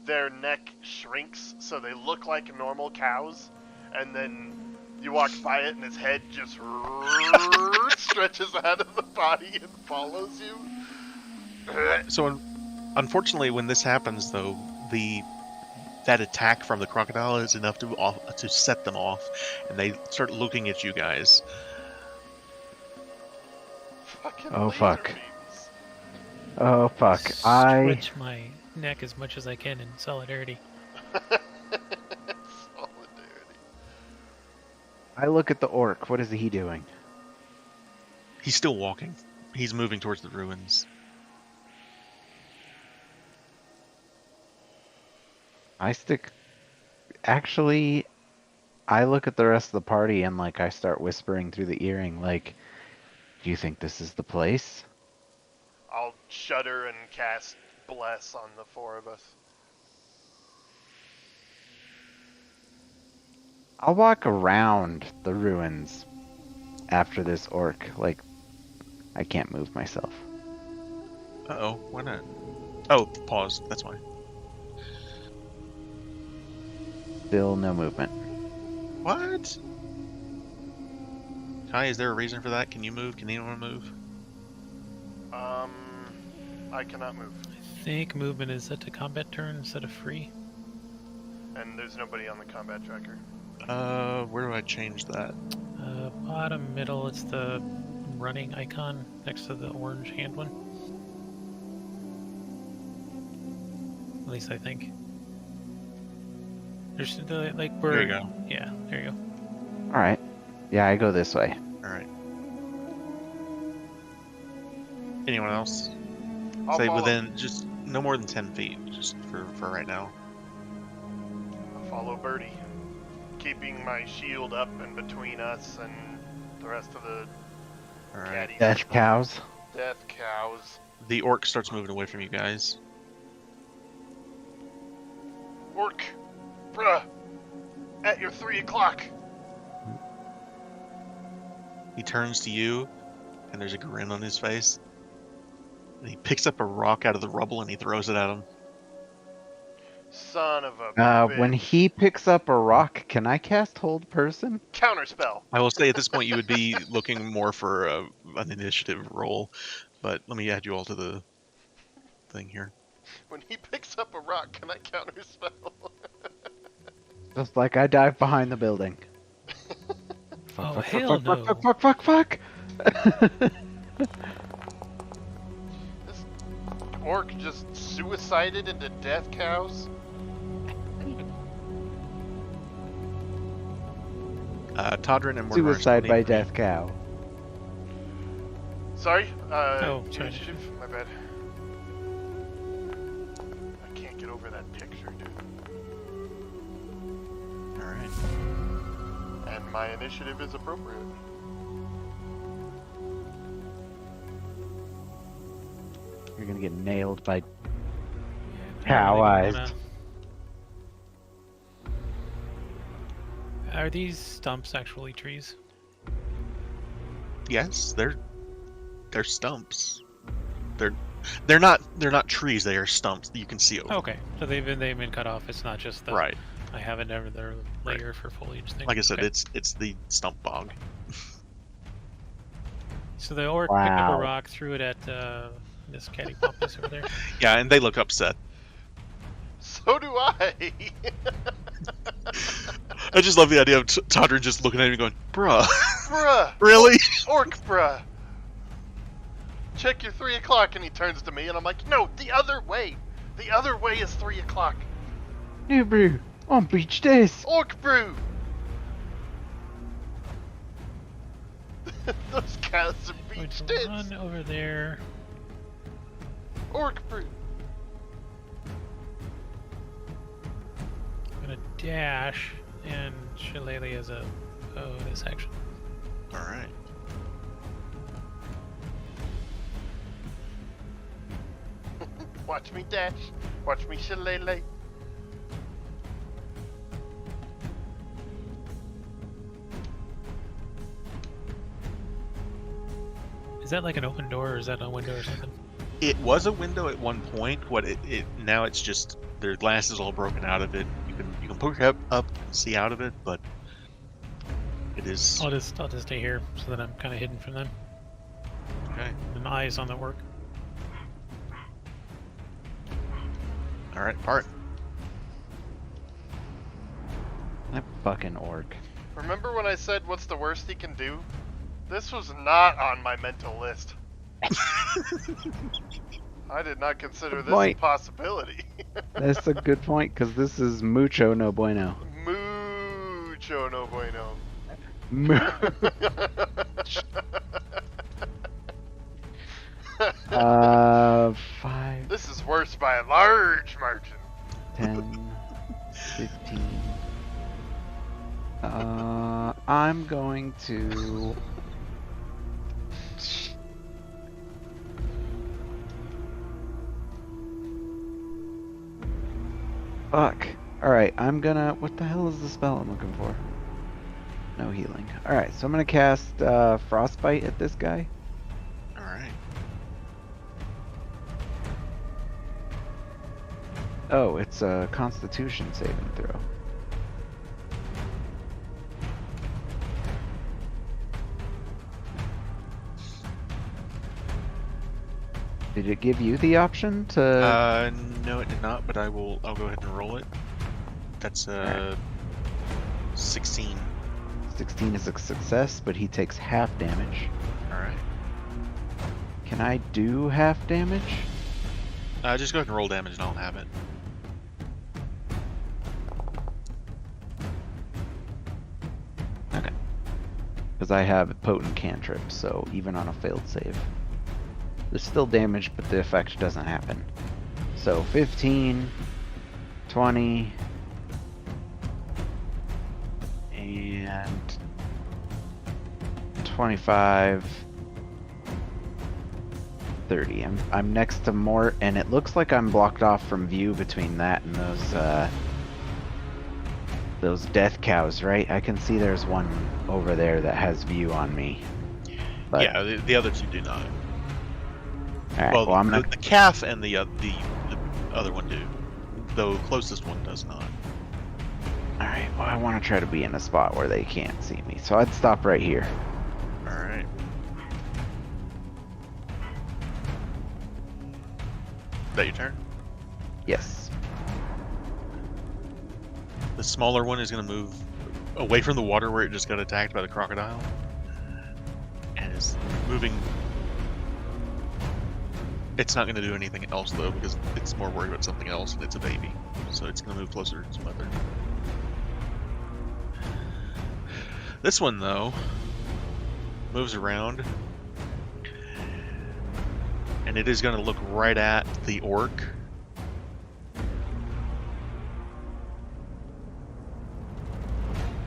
their neck shrinks so they look like normal cows, and then you walk by it and its head just stretches out of the body and follows you. So, unfortunately, when this happens, though, that attack from the crocodile is enough to set them off, and they start looking at you guys. Fucking Oh, laser fuck. beams. Oh fuck. Stretch my neck as much as I can in solidarity. Solidarity. I look at the orc. What is he doing? He's still walking. He's moving towards the ruins. I stick. Actually, I look at the rest of the party and like I start whispering through the earring, like, "Do you think this is the place?" I'll shudder and cast Bless on the four of us. I'll walk around the ruins after this orc. Like, I can't move myself. Uh-oh, why not? Oh, pause. That's why. Still no movement. What? Kai, is there a reason for that? Can you move? Can anyone move? I cannot move. I think movement is set to combat turn instead of free. And there's nobody on the combat tracker. Where do I change that? Bottom middle, it's the running icon next to the orange hand one. At least I think. There's like where. There you go. Yeah, there you go. All right. Yeah, I go this way. Alright. Anyone else? I'll Say follow. within just no more than 10 feet, just for right now. I'll follow Birdie, keeping my shield up in between us and the rest of the Alright. caddies. Death cows. Death cows. The orc starts moving away from you guys. Orc, bruh, at your 3 o'clock. He turns to you, and there's a grin on his face. And he picks up a rock out of the rubble and he throws it at him. Son of a bitch. When he picks up a rock, can I cast Hold Person? Counterspell. I will say at this point you would be looking more for an initiative roll, but let me add you all to the thing here. When he picks up a rock, can I counterspell? Just like I dive behind the building. Oh, fuck, hell fuck, no. fuck, fuck, fuck, fuck, fuck. This orc just suicided into death cows? Todrin and Mortimer. Suicide by death cow. Sorry? Oh, sorry. Initiative? My bad. I can't get over that picture, dude. Alright. And my initiative is appropriate. You're gonna get nailed by Yeah, cow I eyes. don't really wanna- Are these stumps actually trees? Yes, they're stumps. They're not trees. They are stumps that you can see over. Okay, so they've been cut off. It's not just the Right. I have another layer for foliage thing. Like I said, Okay. it's the stump bog. So the orc picked up Wow. a rock, threw it at this cattywampus over there. Yeah, and they look upset. So do I! I just love the idea of Todrin just looking at him and going, "Bruh, Bruh! really?" Orc, bruh! Check your 3 o'clock, and he turns to me, and I'm like, no, the other way! The other way is 3 o'clock! New brew on beach days. Orc brew! Those cows are Going beach to tits! run over there. Orc brew! I'm gonna dash, and Shillelagh has a bonus action. All right. Watch me dash. Watch me shillelagh. Is that like an open door, or is that a window or something? It was a window at one point. What it now it's just their glass is all broken out of it. You can poke up see out of it, but it is I'll just stay here so that I'm kind of hidden from them. okay. And eyes on the work. All right, part. That fucking orc. Remember when I said what's the worst he can do? This was not on my mental list. I did not consider Good this a point. possibility. That's a good point, because this is mucho no bueno. Mucho no bueno. Uh, 5, This is worse by a large margin. 10, 15. I'm going to. Fuck. Alright, I'm gonna. What the hell is the spell I'm looking for? No healing. Alright, so I'm gonna cast Frostbite at this guy. Alright. Oh, it's a Constitution saving throw. Did it give you the option to? No, it did not, but I'll go ahead and roll it. That's Alright. 16. 16 is a success, but he takes half damage. Alright. Can I do half damage? Just go ahead and roll damage and I'll have it. Okay. Because I have a potent cantrip, so even on a failed save. There's still damage, but the effect doesn't happen. So 15, 20, and 25, 30. I'm next to Mort, and it looks like I'm blocked off from view between that and those death cows, right? I can see there's one over there that has view on me. But, Yeah, the other two do not. All right, Well, I'm the, not. the calf and the other one do. The closest one does not. Alright, well, I want to try to be in a spot where they can't see me, so I'd stop right here. Alright. That your turn? Yes. The smaller one is going to move away from the water where it just got attacked by the crocodile. And is moving. It's not going to do anything else, though, because it's more worried about something else, and it's a baby. So it's going to move closer to its mother. This one, though, moves around, and it is going to look right at the orc.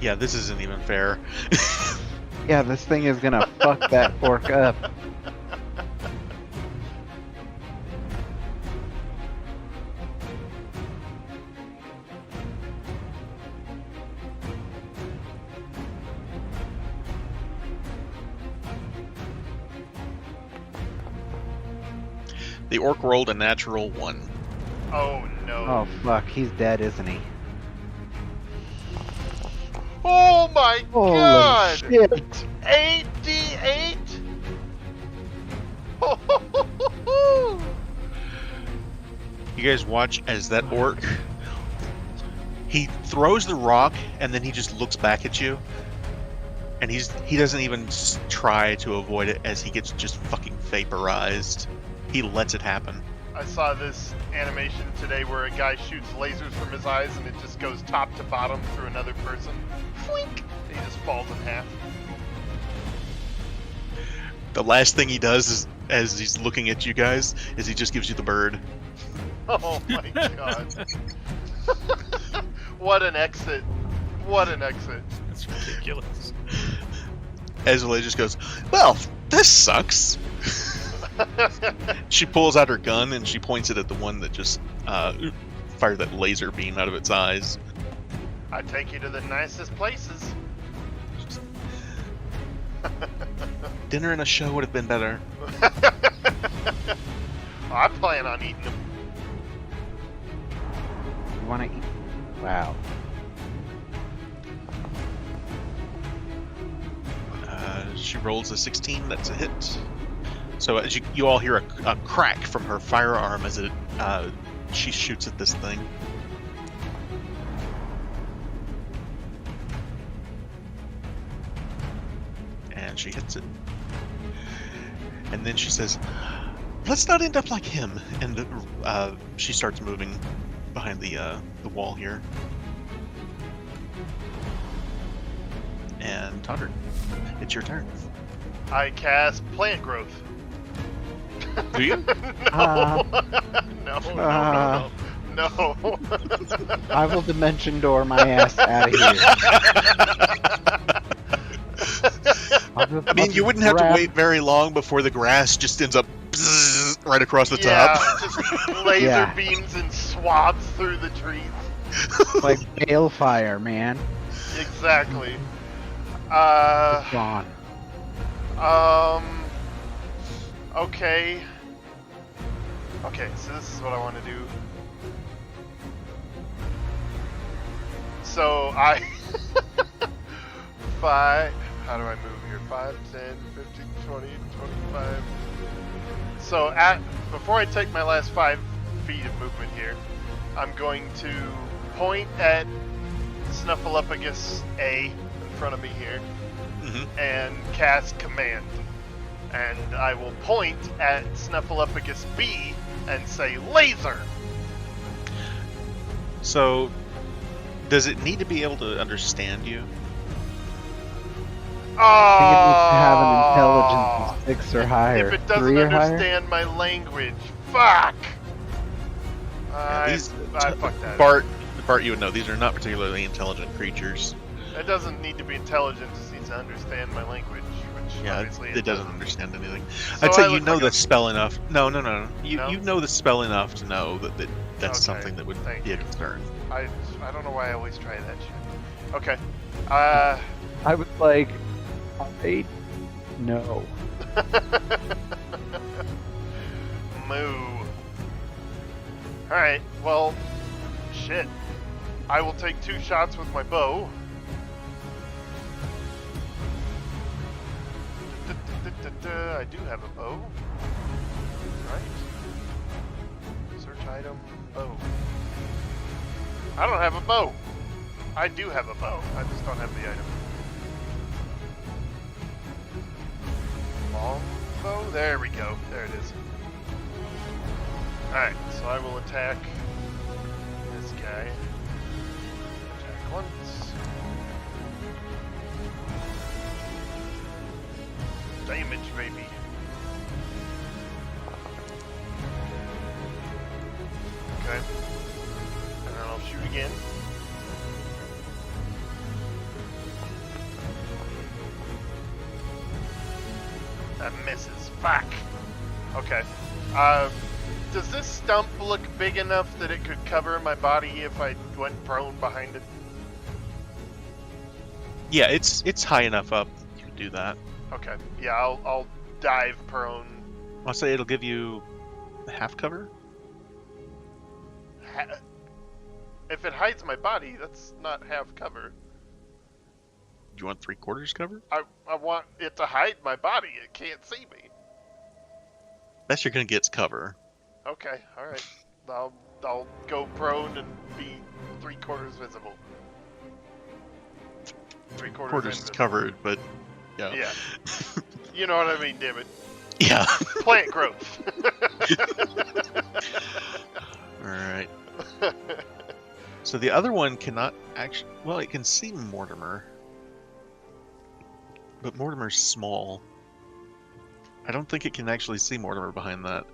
Yeah, this isn't even fair. Yeah, this thing is gonna fuck that orc up. The orc rolled a natural 1. Oh no. Oh fuck, he's dead, isn't he? Oh my Holy god! shit! 8d8? You guys watch as that orc, he throws the rock and then he just looks back at you, and he doesn't even try to avoid it as he gets just fucking vaporized. He lets it happen. I saw this animation today where a guy shoots lasers from his eyes and it just goes top to bottom through another person. Fwink! He just falls in half. The last thing he does is, as he's looking at you guys, is he just gives you the bird. Oh my god. What an exit. What an exit. That's ridiculous. Ezreal just goes, well, this sucks. She pulls out her gun and she points it at the one that just fired that laser beam out of its eyes. I take you to the nicest places. Dinner and a show would have been better. I plan on eating them. You wanna eat? Wow. She rolls a 16, that's a hit. So as you all hear a crack from her firearm as she shoots at this thing. And she hits it. And then she says, let's not end up like him. And she starts moving behind the wall here. And Toddard, it's your turn. I cast plant growth. Do you? No. No. I will dimension door my ass out of here. I mean, you wouldn't have to wait very long before the grass just ends up right across the top. Just laser beams and swabs through the trees. Like balefire, man. Exactly. It's gone. Okay. Okay, so this is what I want to do. So I... How do I move here? 5, 10, 15, 20, 25... So before I take my last 5 feet of movement here, I'm going to point at Snuffleupagus A in front of me here, and cast Command. And I will point at Snuffleupagus B and say, Laser! So, does it need to be able to understand you? I think it needs to have an intelligence of 6 or higher. If it doesn't 3 or higher? understand my language, fuck! I fucked that. Bart, you would know, these are not particularly intelligent creatures. It doesn't need to be intelligent, it just needs to understand my language, which obviously it doesn't understand anything. So I'd say I you look know like the a- spell enough. No. You No? you know the spell enough to know that's Okay, something that would thank be a you. concern. I don't know why I always try that shit. Okay. I was like, no. Moo. Alright, well, shit. I will take 2 shots with my bow. I do have a bow. Right. Search item, bow. I don't have a bow. I do have a bow. I just don't have the item. Long bow? There we go. There it is. Alright, so I will attack this guy. Attack once. Damage, baby. Okay. And then I'll shoot again. That misses. Fuck. Okay. Does this stump look big enough that it could cover my body if I went prone behind it? Yeah, it's high enough up. You can do that. Okay. Yeah, I'll dive prone. I'll say it'll give you half cover. If it hides my body, that's not half cover. Do you want 3/4 cover? I want it to hide my body. It can't see me. Best you're gonna get's cover. Okay, alright. I'll go prone and be 3/4 visible. 3/4 Quarters is invisible. covered, but yeah. Yeah. You know what I mean, damn it. Yeah. Plant growth. All right. So the other one cannot actually. Well, it can see Mortimer, but Mortimer's small. I don't think it can actually see Mortimer behind that.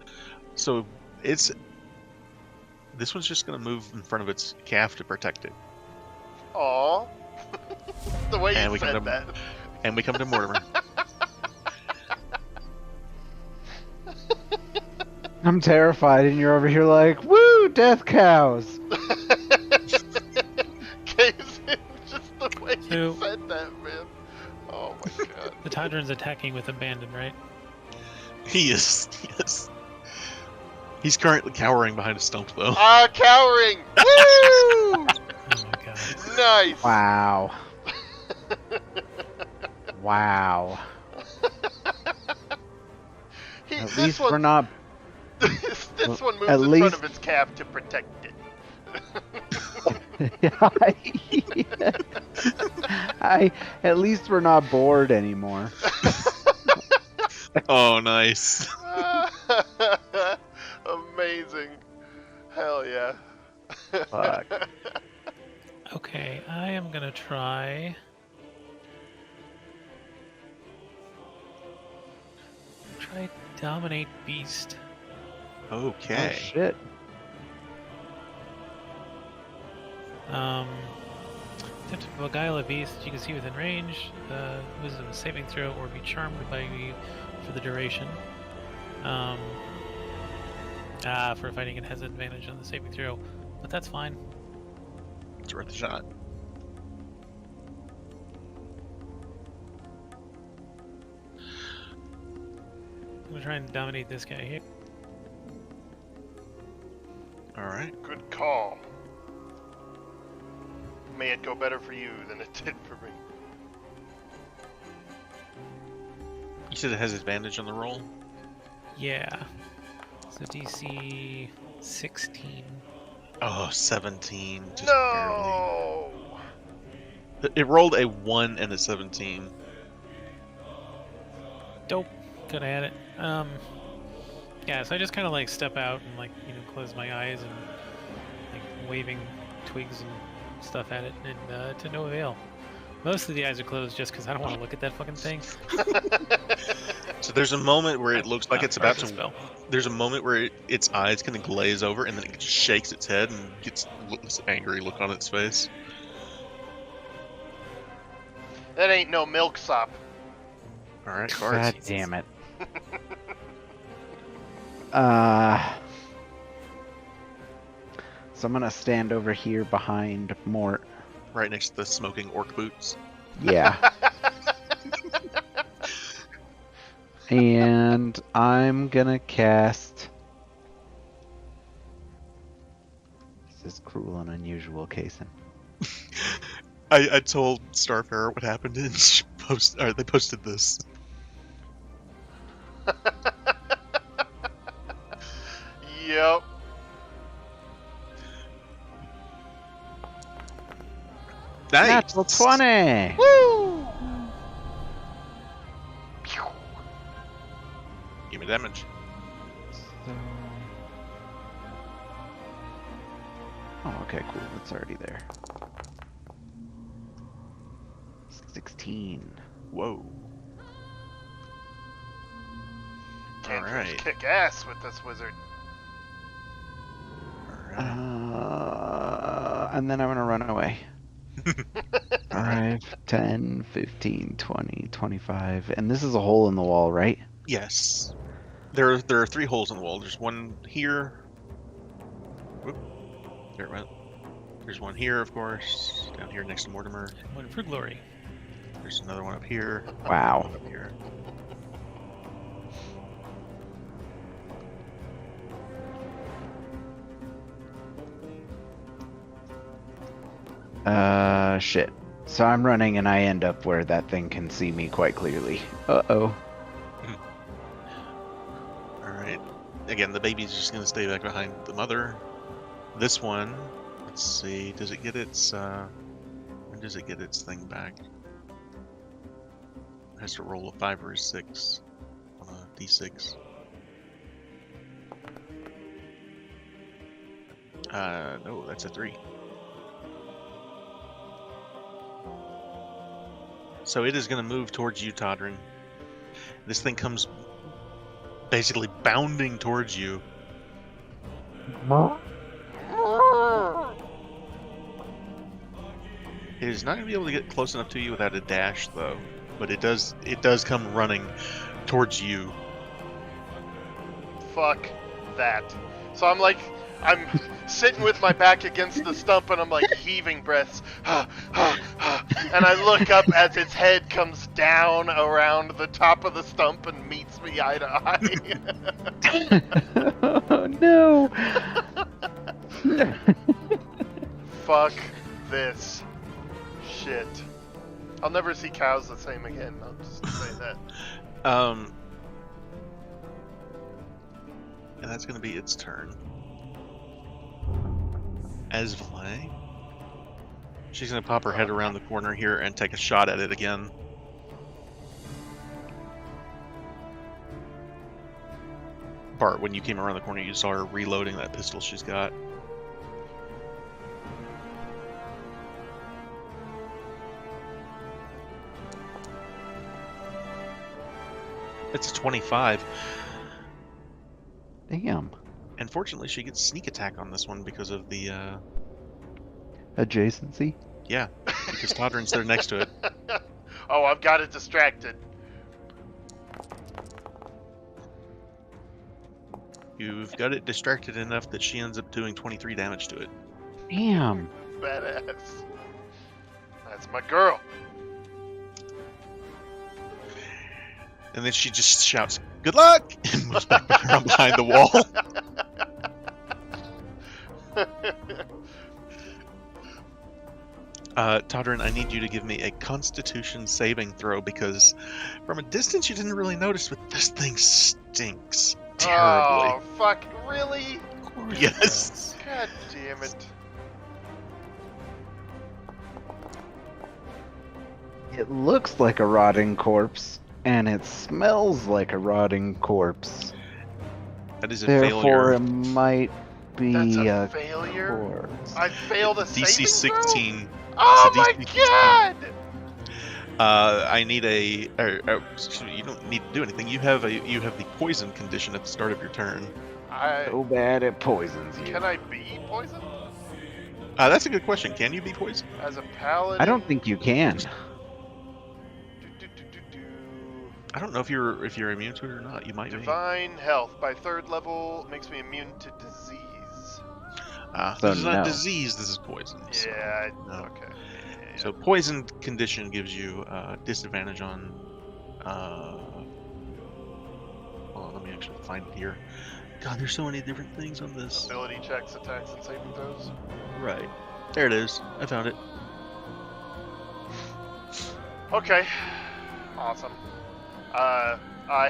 So this one's just going to move in front of its calf to protect it. Aw. The way And you we said come to- that. And we come to Mortimer. I'm terrified, and you're over here like, woo, death cows. Caves in just the way So- you said that, man. Oh my god. The Tydron's attacking with abandon, right? He is. Yes. He's currently cowering behind a stump, though. Cowering! Woo! Oh my god. Nice! Wow. Wow. At This least one, we're not. this one moves at in least- front of its calf to protect it. At least we're not bored anymore. Oh, nice. Amazing. Hell yeah. Fuck. Okay, I am gonna try. Try dominate beast. Okay. Oh shit. Attempt to beguile a beast that you can see within range. Wisdom saving throw or be charmed by you for the duration. For fighting it has advantage on the saving throw, but that's fine. It's worth a shot. I'm gonna try and dominate this guy here. Alright. Good call. May it go better for you than it did for me. You said it has advantage on the roll? Yeah. So DC 16. Oh, 17. Just No! barely. It rolled a 1 and a 17. Dope. Could have had it. Yeah, so I just kind of like step out and like, close my eyes and like waving twigs and stuff at it, and to no avail. Most of the eyes are closed just because I don't want to look at that fucking thing. So there's a moment where it looks like it's about to. Spell. There's a moment where its eyes kind of glaze over, and then it just shakes its head and gets this angry look on its face. That ain't no milksop. All right, God cards. damn it. So I'm gonna stand over here behind Mort. Right next to the smoking orc boots. Yeah. And I'm gonna cast. This is cruel and unusual, Kason. I told Starfarer what happened, and they posted this. Yep. Nice. Natural 20! Woo! Give me damage. So... Oh, okay, cool. It's already there. 16. Whoa. Cantrips Alright. kick ass with this wizard. Alright. And then I'm gonna run away. 5, 10, 15, 20, 25. And this is a hole in the wall, right? Yes. There are 3 holes in the wall. There's one here. Whoop. There it went. There's one here, of course. Down here next to Mortimer. One for glory. There's another one up here. Wow. One up here. Shit. So I'm running and I end up where that thing can see me quite clearly. Uh-oh. Alright. Again, the baby's just going to stay back behind the mother. This one, let's see, does it get its, when does it get its thing back? It has to roll a 5 or a 6 on a d6. No, that's a 3. So it is going to move towards you, Todrin. This thing comes basically bounding towards you. It is not going to be able to get close enough to you without a dash, though. But it does come running towards you. Fuck that. So I'm sitting with my back against the stump and I'm like heaving breaths. And I look up as its head comes down around the top of the stump and meets me eye to eye. Oh, no! Fuck this shit. I'll never see cows the same again. I'll just say that. And that's going to be its turn. Esvlae. She's going to pop her head around the corner here and take a shot at it again. Bart, when you came around the corner, you saw her reloading that pistol she's got. It's a 25. Damn. And fortunately, she gets sneak attack on this one because of the adjacency? Yeah, because Todrin's there next to it. Oh, I've got it distracted. You've got it distracted enough that she ends up doing 23 damage to it. Damn. Badass. That's my girl. And then she just shouts, "Good luck!" and moves back around behind the wall. Todrin, I need you to give me a Constitution saving throw because from a distance you didn't really notice, but this thing stinks terribly. Oh, fuck. Really? Of course it Yes. does. God damn it. It looks like a rotting corpse, and it smells like a rotting corpse. That is a Therefore, failure. it might be That's a a failure? corpse. I failed a DC saving throw? 16. Oh It's a my DC 16. god! I need a. Excuse me, you don't need to do anything. You have the poison condition at the start of your turn. So bad it poisons you. Can I be poisoned? That's a good question. Can you be poisoned? As a paladin? I don't think you can. I don't know if you're immune to it or not. You might Divine health. By 3rd level, makes me immune to disease. be. So This is not no. disease. This is poison. so Yeah, no. okay. Yeah. So poison condition gives you disadvantage on. Hold on, let me actually find it here. God, there's so many different things on this. Ability checks, attacks, and saving throws. Right. There it is. I found it. Okay. Awesome. I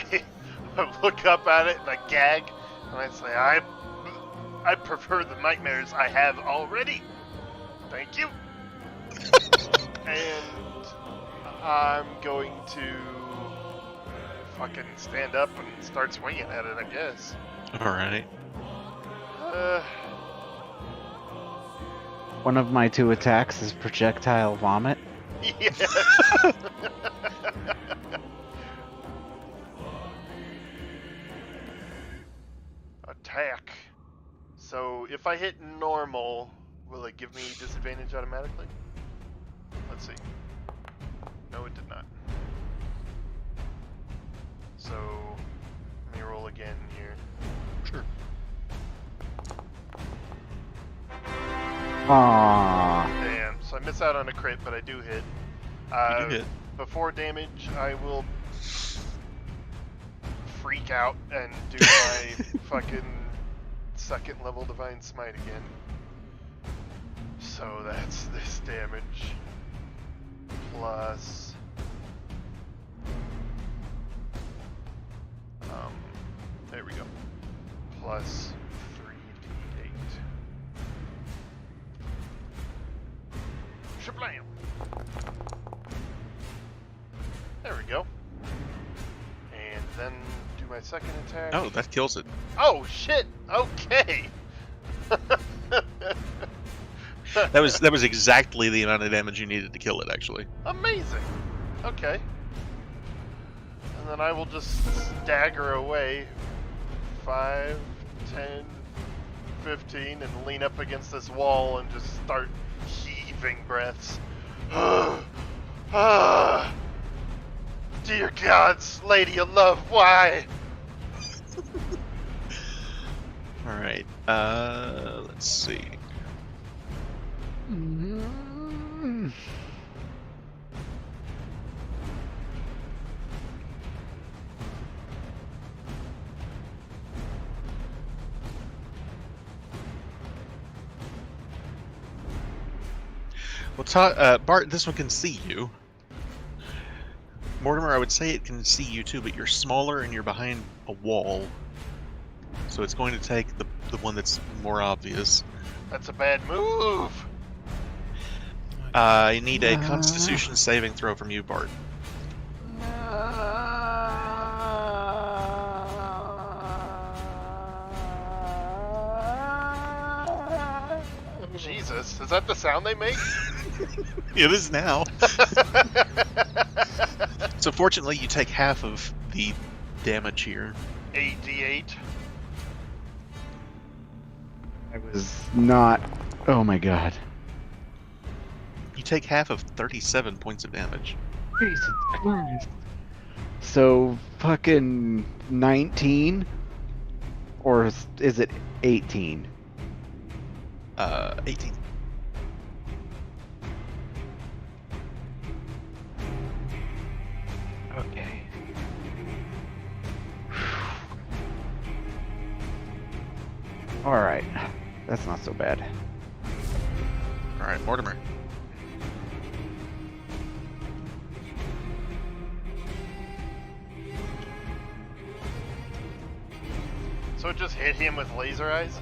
look up at it and I gag, and I say, I prefer the nightmares I have already. Thank you. And I'm going to fucking stand up and start swinging at it, I guess. All right. One of my 2 attacks is projectile vomit. Yes. Attack. So if I hit normal, will it give me disadvantage automatically? Let's see. No, it did not. So let me roll again here. Sure. Aww. Damn. So I miss out on a crit, but I do hit. You do hit. Before damage, I will freak out and do my fucking 2nd level Divine Smite again. So that's this damage. Plus... there we go. Plus 3d8. Shablam! There we go. And then do my 2nd attack. Oh, that kills it. Oh shit! Okay. That was exactly the amount of damage you needed to kill it, actually. Amazing. Okay. And then I will just stagger away 5, 10, 15 and lean up against this wall and just start heaving breaths. Dear gods, lady of love, why? All right. Let's see. Well, Bart, this one can see you. Mortimer, I would say it can see you too, but you're smaller and you're behind a wall. So it's going to take the one that's more obvious. That's a bad move. I need a Constitution saving throw from you, Bart. Jesus, is that the sound they make? It is now. So fortunately, you take half of the damage here. 8d8. I was not. Oh my god. You take half of 37 points of damage. Jesus Christ. So fucking 19, or is it 18? 18. Okay. All right, that's not so bad. All right, Mortimer. So it just hit him with laser eyes?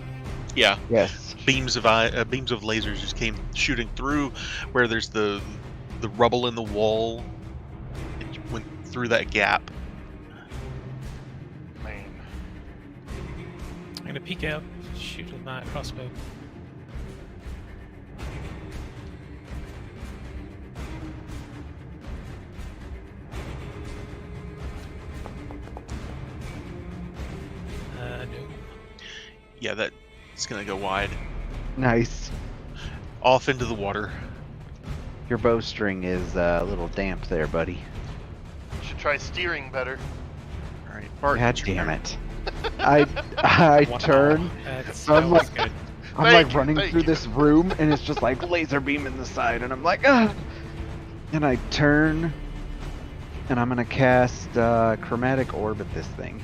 Yeah. Yes. Beams of lasers just came shooting through where there's the rubble in the wall. It went through that gap. Man. I'm gonna peek out, shoot with my crossbow. No. Yeah, that's gonna go wide. Nice. Off into the water. Your bowstring is a little damp there, buddy. Should try steering better. All right, Bart. God it's your damn turn. it. I Wow, turn. That I'm was like- good. I'm Thank like you, running thank through you. this room, and it's just like laser beam in the side, and I'm like, ah! And I turn, and I'm gonna cast Chromatic Orb at this thing.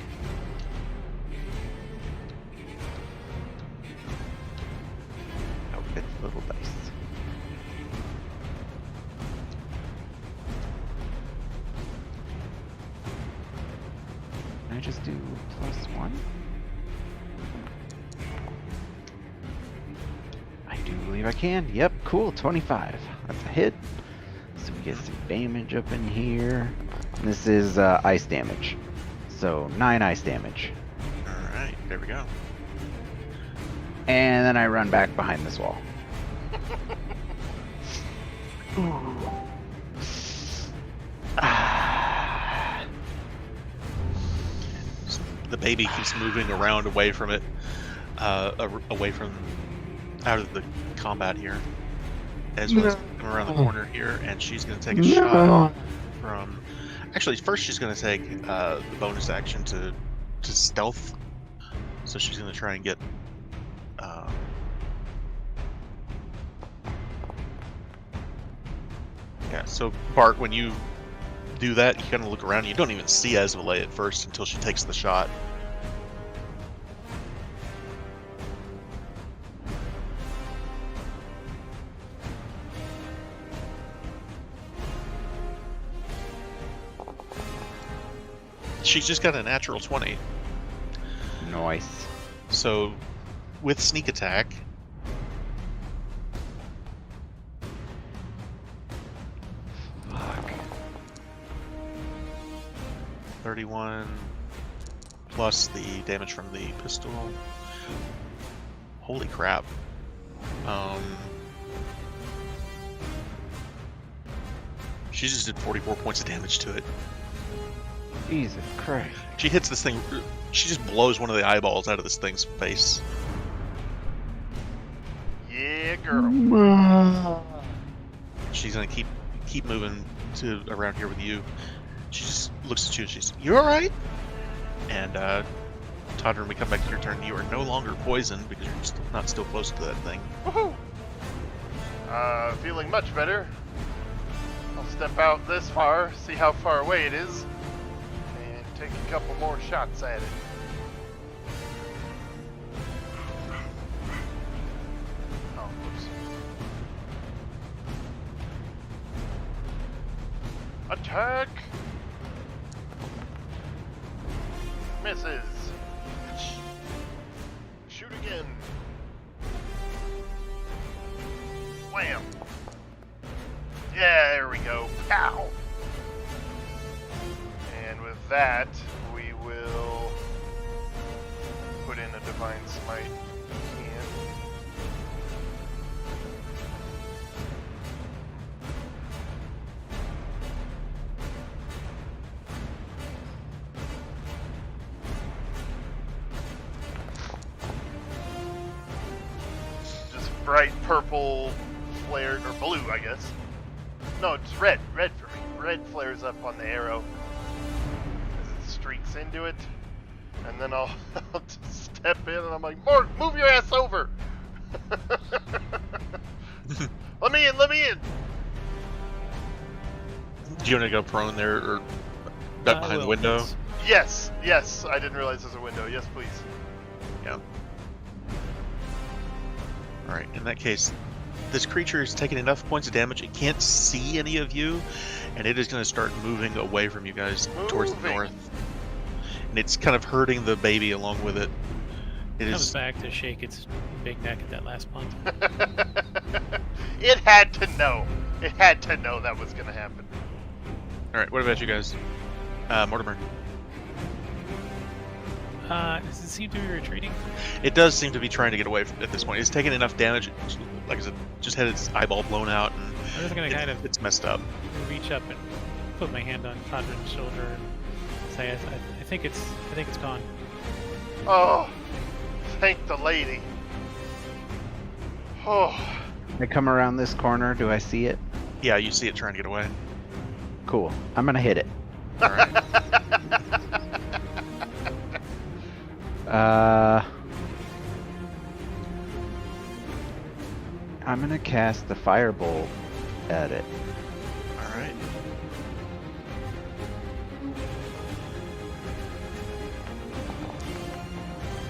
Oh, it's little dice. Can I just do +1? I do believe I can. Yep, cool, 25. That's a hit. So we get some damage up in here. And this is ice damage. So 9 ice damage. All right, there we go. And then I run back behind this wall. Ah. The baby keeps moving around away from it, away from out of the combat here. Ezra's coming around the corner here, and she's going to take a shot from. Actually, first she's going to take the bonus action to stealth. So she's going to try and get. Yeah. So Bart, when you do that, you kind of look around. You don't even see Esvale at first until she takes the shot. She's just got a natural 20. Nice. So, with sneak attack, Fuck. 31 plus the damage from the pistol. Holy crap. She just did 44 points of damage to it. Jesus Christ. She hits this thing, she just blows one of the eyeballs out of this thing's face. Yeah, girl. She's gonna keep moving to around here with you. She just looks at you and she's, "You alright?" And Todd, when we come back to your turn, you are no longer poisoned because you're not still close to that thing. Woohoo! Feeling much better. I'll step out this far, see how far away it is, and take a couple more shots at it. Oh, whoops. Attack! Misses. Shoot again. Wham! Yeah, there we go. Pow! And with that, we will put in a Divine Smite again. Just bright purple flared, or blue, I guess. No, it's red. Red for me. Red flares up on the arrow as it streaks into it. And then I'll just step in and I'm like, Mark, move your ass over! Let me in, let me in! Do you want to go prone there or duck behind the window? Yes, yes, I didn't realize there's a window. Yes, please. Yeah. Alright, in that case, this creature is taking enough points of damage, it can't see any of you, and it is going to start moving away from you guys towards the north. And it's kind of hurting the baby along with it. It comes is back to shake its big neck at that last month. It had to know. It had to know that was going to happen. Alright, what about you guys? Mortimer. Does it seem to be retreating? It does seem to be trying to get away at this point. It's taken enough damage, like I said, just had its eyeball blown out, and I'm just gonna kind of it's messed up. reach up and put my hand on Conrad's shoulder and say, I think it's gone. Oh, thank the lady. Oh. I come around this corner. Do I see it? Yeah, you see it trying to get away. Cool. I'm gonna hit it. Alright. I'm gonna cast the firebolt at it. Alright.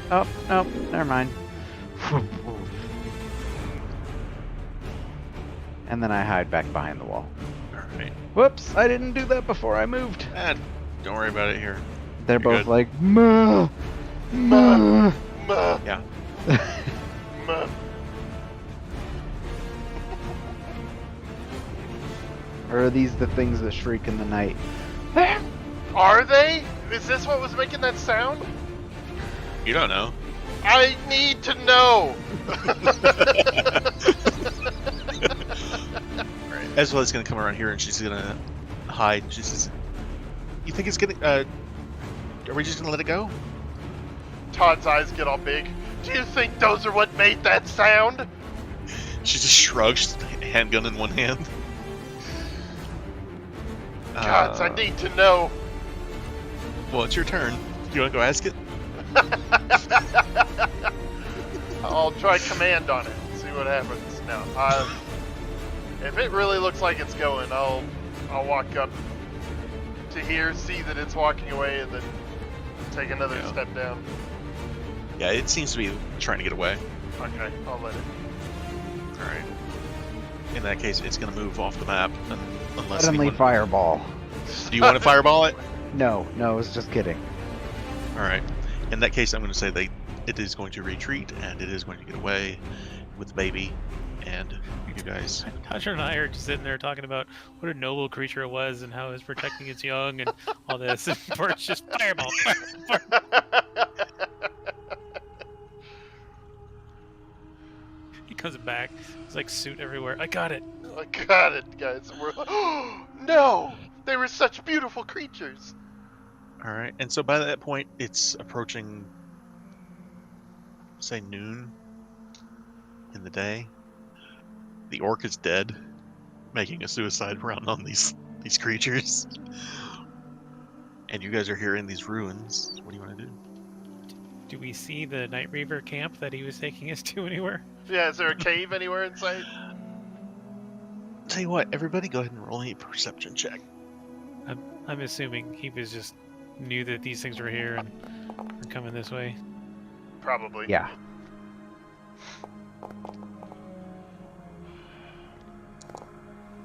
Oh, no, never mind. And then I hide back behind the wall. Alright. Whoops, I didn't do that before I moved. Don't worry about it here. They're You're both good. like, "Muh, muh." Muh, Yeah. muh. Or are these the things that shriek in the night? Are they? Is this what was making that sound? You don't know. I need to know. Alright. Ezra's gonna come around here and she's gonna hide. She says, "You think it's gonna? Are we just gonna let it go?" Todd's eyes get all big. Do you think those are what made that sound? She just shrugs, handgun in one hand. Gods, I need to know. Well, it's your turn. You wanna go ask it? I'll try command on it. See what happens. No, if it really looks like it's going, I'll walk up to here, see that it's walking away, and then take another step down. Yeah, it seems to be trying to get away. Okay, I'll let it. Alright. In that case, it's gonna move off the map unless Suddenly anyone... fireball. Do you want to fireball it? No, I was just kidding. Alright. In that case, I'm going to say it is going to retreat, and it is going to get away with the baby, and you guys... Tasha and I are just sitting there talking about what a noble creature it was and how it was protecting its young and all this. And Bert's just fireball. He comes back. There's like suit everywhere. I got it. I got it, guys. We're like, oh, no! They were such beautiful creatures. Alright, and so by that point, it's approaching, say, noon in the day. The orc is dead, making a suicide round on these creatures. And you guys are here in these ruins. What do you want to do? Do we see the Night Reaver camp that he was taking us to anywhere? Yeah, is there a cave anywhere in sight? Tell you what, everybody go ahead and roll a perception check. I'm assuming he was just knew that these things were here and were coming this way. Probably. Yeah.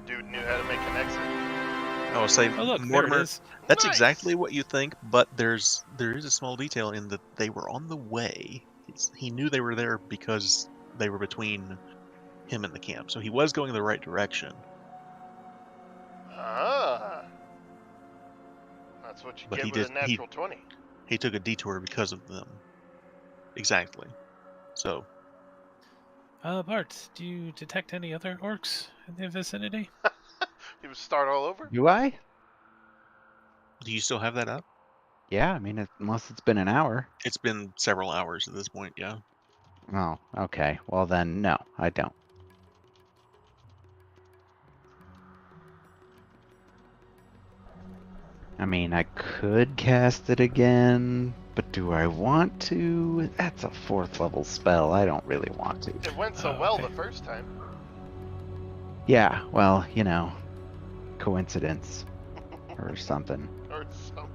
Dude knew how to make an exit. I will say, Oh look, Mortimer, there it is. that's Nice. exactly what you think, but there is a small detail in that they were on the way. He knew they were there because they were between him and the camp, so he was going in the right direction. Ah. That's what you But get he with a did- natural 20. He took a detour because of them. Exactly. So, Bart, do you detect any other orcs in the vicinity? He would start all over? Do I? do you still have that up? Yeah, I mean, unless it's been an hour. It's been several hours at this point, yeah. Oh, okay. Well then, no, I don't. I mean, I could cast it again, but do I want to? That's a 4th level spell. I don't really want to. It went so Oh, well okay. the first time. Yeah, well, coincidence or something. Or something.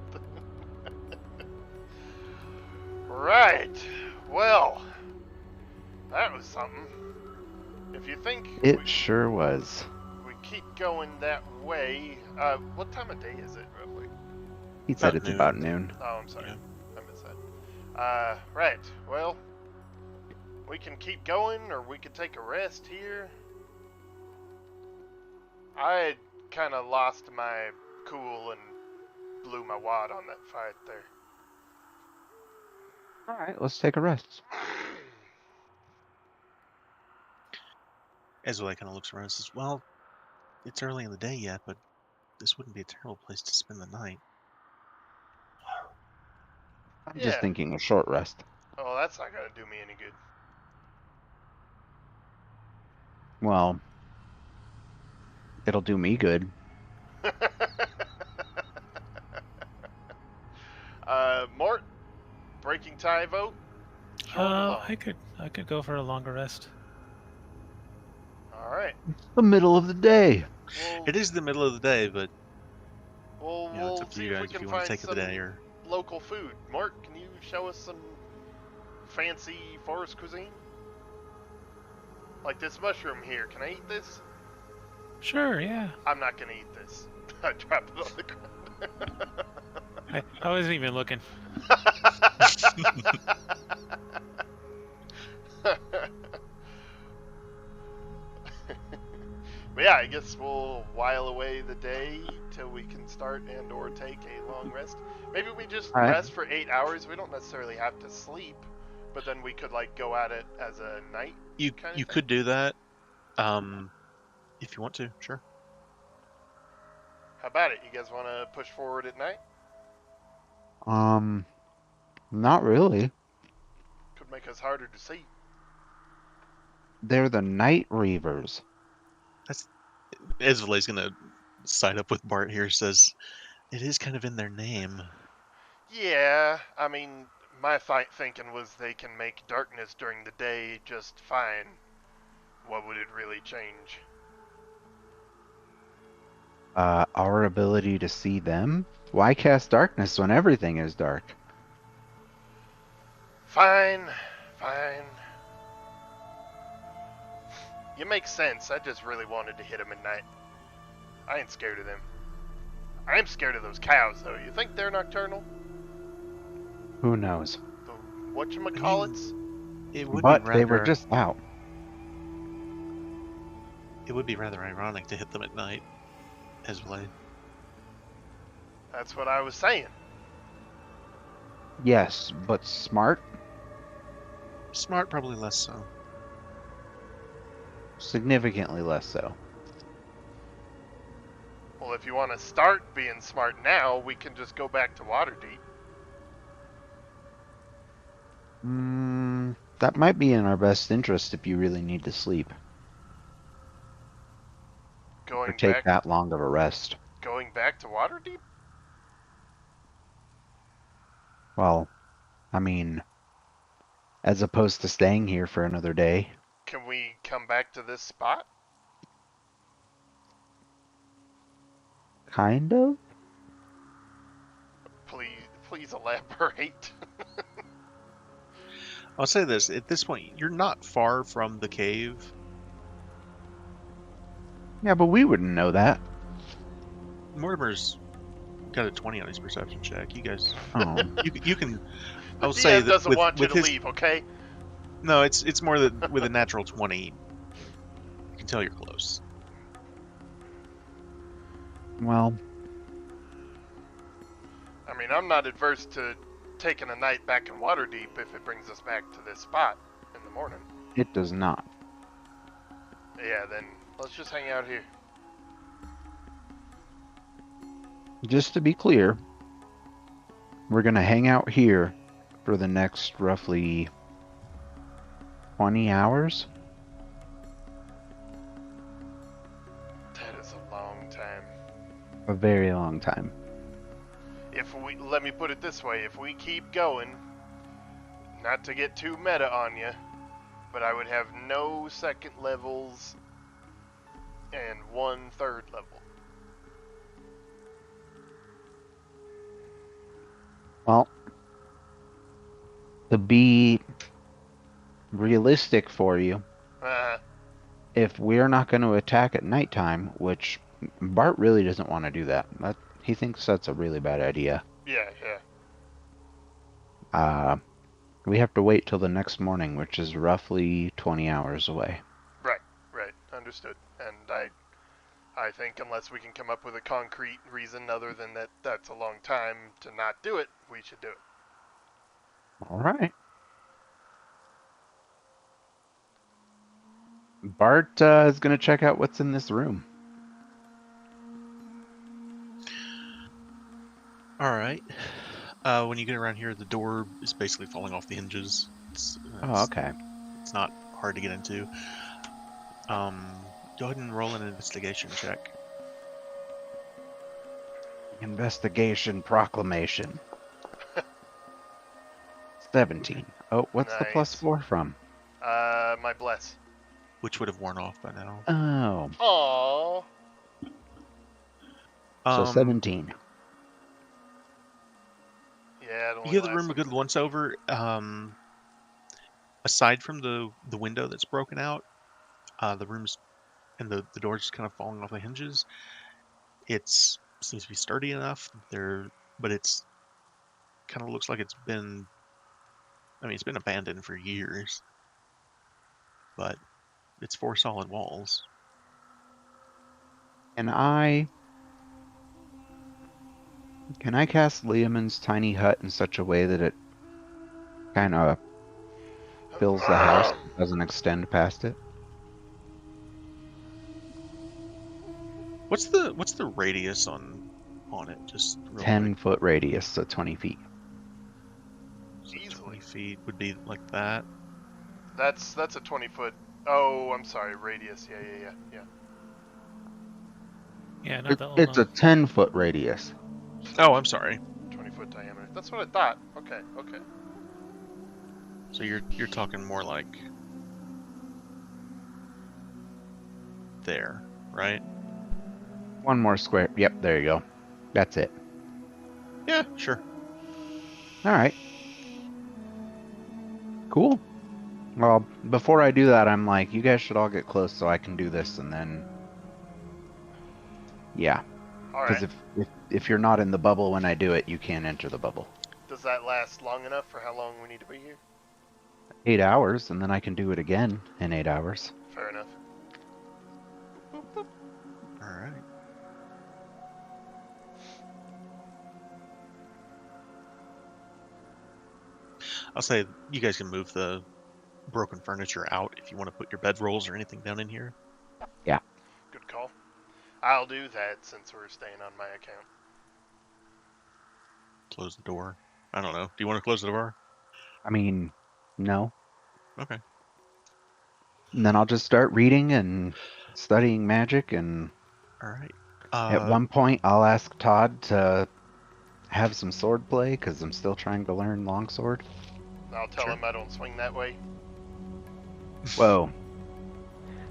Right. Well, that was something. If you think It sure was. we keep going that way, what time of day is it roughly? He said About it's noon. about noon. Oh, I'm sorry. Yeah. I missed that. Right. Well, we can keep going, or we could take a rest here. I kind of lost my cool and blew my wad on that fight there. All right, let's take a rest. Ezra kind of looks around and says, "Well, it's early in the day yet, but this wouldn't be a terrible place to spend the night." I'm just Yeah. thinking a short rest. Oh, that's not gonna do me any good. Well, it'll do me good. Mort, breaking tie vote? Short or long? I could go for a longer rest. All right. The middle of the day. We'll, It is the middle of the day, but we'll, you know, it's we'll up to see you if we guys if can you want find to take it some the day or. local food. Mort, can you show us some fancy forest cuisine? Like this mushroom here. Can I eat this? Sure, yeah. I'm not gonna eat this. I drop it on the ground. I wasn't even looking. But yeah, I guess we'll while away the day till we can start and or take a long rest. Maybe we just All right. rest for 8 hours. We don't necessarily have to sleep, but then we could like go at it as a night. You kind of you thing. could do that, if you want to. Sure. How about it? You guys want to push forward at night? Not really. Could make us harder to see. They're the Night Reavers. Ezra's gonna side up with Bart here. Says it is kind of in their name. Yeah, I mean, my thinking was they can make darkness during the day just fine. What would it really change? Our ability to see them? Why cast darkness when everything is dark? Fine, fine. You make sense. I just really wanted to hit him at night. I ain't scared of them. I am scared of those cows, though. You think they're nocturnal? Who knows? The whatchamacallits? It would But be they were rather. just out. It would be rather ironic to hit them at night, Ezra. That's what I was saying. Yes, but smart? Smart, probably less so. Significantly less so. Well, if you want to start being smart now, we can just go back to Waterdeep. That might be in our best interest if you really need to sleep. Or Going take back, that long of a rest. going back to Waterdeep? Well, I mean, as opposed to staying here for another day. Can we come back to this spot? Kind of? Please elaborate. I'll say this: at this point, you're not far from the cave. Yeah, but we wouldn't know that. Mortimer's got a 20 on his perception check. You guys, Oh. you can. I The will say DM that doesn't with, want you with to his, leave, okay? No, it's more that with a natural 20, you can tell you're close. Well, I mean, I'm not adverse to taking a night back in Waterdeep if it brings us back to this spot in the morning. it does not. Yeah, then let's just hang out here. Just to be clear, we're going to hang out here for the next roughly 20 hours. That is a long time. A very long time. let me put it this way, if we keep going, not to get too meta on you, but I would have no second levels and 1 third level. Well, to be realistic for you, if we're not going to attack at nighttime, which Bart really doesn't want to do that. He thinks that's a really bad idea. Yeah. We have to wait till the next morning, which is roughly 20 hours away. Right. Understood. And I think unless we can come up with a concrete reason other than that's a long time to not do it, we should do it. All right. Bart is going to check out what's in this room. All right. When you get around here, the door is basically falling off the hinges. Okay. It's not hard to get into. Go ahead and roll an investigation check. Investigation proclamation. 17. Oh, what's the Nice. +4 from? My bless. Which would have worn off by now. Oh. Aww. So 17. Yeah, You give the room a good once over. Aside from the window that's broken out, the room's and the door's just kind of falling off the hinges. It seems to be sturdy enough. But it's kind of looks like it's been. I mean, it's been abandoned for years. But it's 4 solid walls. Can I cast Liamon's tiny hut in such a way that it kind of fills the house, doesn't extend past it? What's the radius on it? Just real 10-foot radius, so 20 feet. quick. So Easily. 20 feet would be like that. That's a 20-foot. Oh, I'm sorry, radius. Yeah. Yeah, not that long. It's a 10-foot radius. Oh, I'm sorry. 20-foot diameter. That's what I thought. Okay. So you're talking more like there, right? One more square. Yep, there you go. That's it. Yeah, sure. All right. Cool. Well, before I do that, I'm like, you guys should all get close so I can do this, and then, yeah. All Because right. if you're not in the bubble when I do it, you can't enter the bubble. Does that last long enough for how long we need to be here? 8 hours, and then I can do it again in 8 hours. Fair enough. All right. I'll say you guys can move the broken furniture out if you want to put your bedrolls or anything down in here. Good call. I'll do that since we're staying on my account. Close the door. I don't know. Do you want to close the door? I mean, no. Okay. And then I'll just start reading and studying magic, and All right. at one point I'll ask Todd to have some sword play, because I'm still trying to learn longsword. I'll tell Sure. him I don't swing that way. Whoa.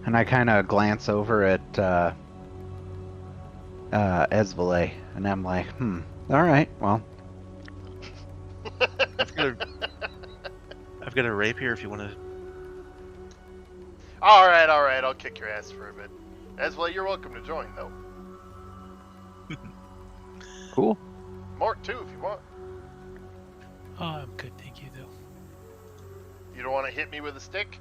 And I kind of glance over at Esvale, and I'm like, all right, well. I've got a rapier if you want to. All right. I'll kick your ass for a bit. As well, you're welcome to join, though. Cool. Mort, too, if you want. Oh, I'm good, thank you, though. You don't want to hit me with a stick?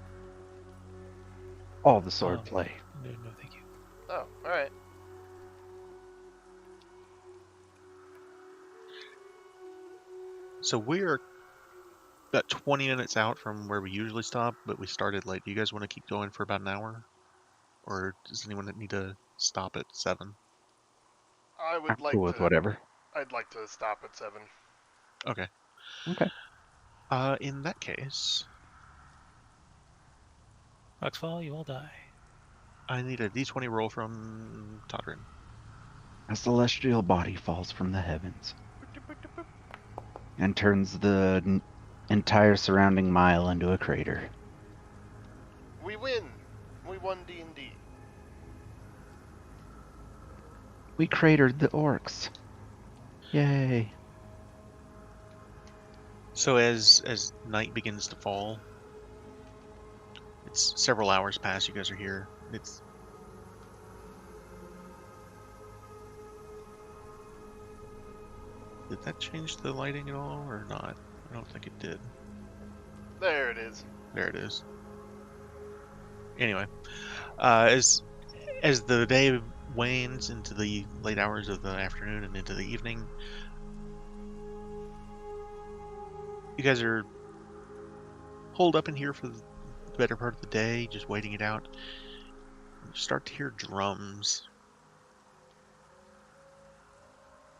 All the sword play. No, thank you. Oh, all right. So we're about 20 minutes out from where we usually stop, but we started late. Do you guys want to keep going for about an hour? Or does anyone need to stop at 7? I would I'm like cool to. with whatever. I'd like to stop at 7. Okay. Okay. In that case, Foxfall, you all die. I need a d20 roll from Todrin. A celestial body falls from the heavens. and turns the entire surrounding mile into a crater. We win. We won D&D. We cratered the orcs. Yay. So as night begins to fall, it's several hours pass. You guys are here. It's Did that change the lighting at all or not? I don't think it did. There it is. There it is. Anyway, as the day wanes into the late hours of the afternoon and into the evening, you guys are holed up in here for the better part of the day, just waiting it out. You start to hear drums.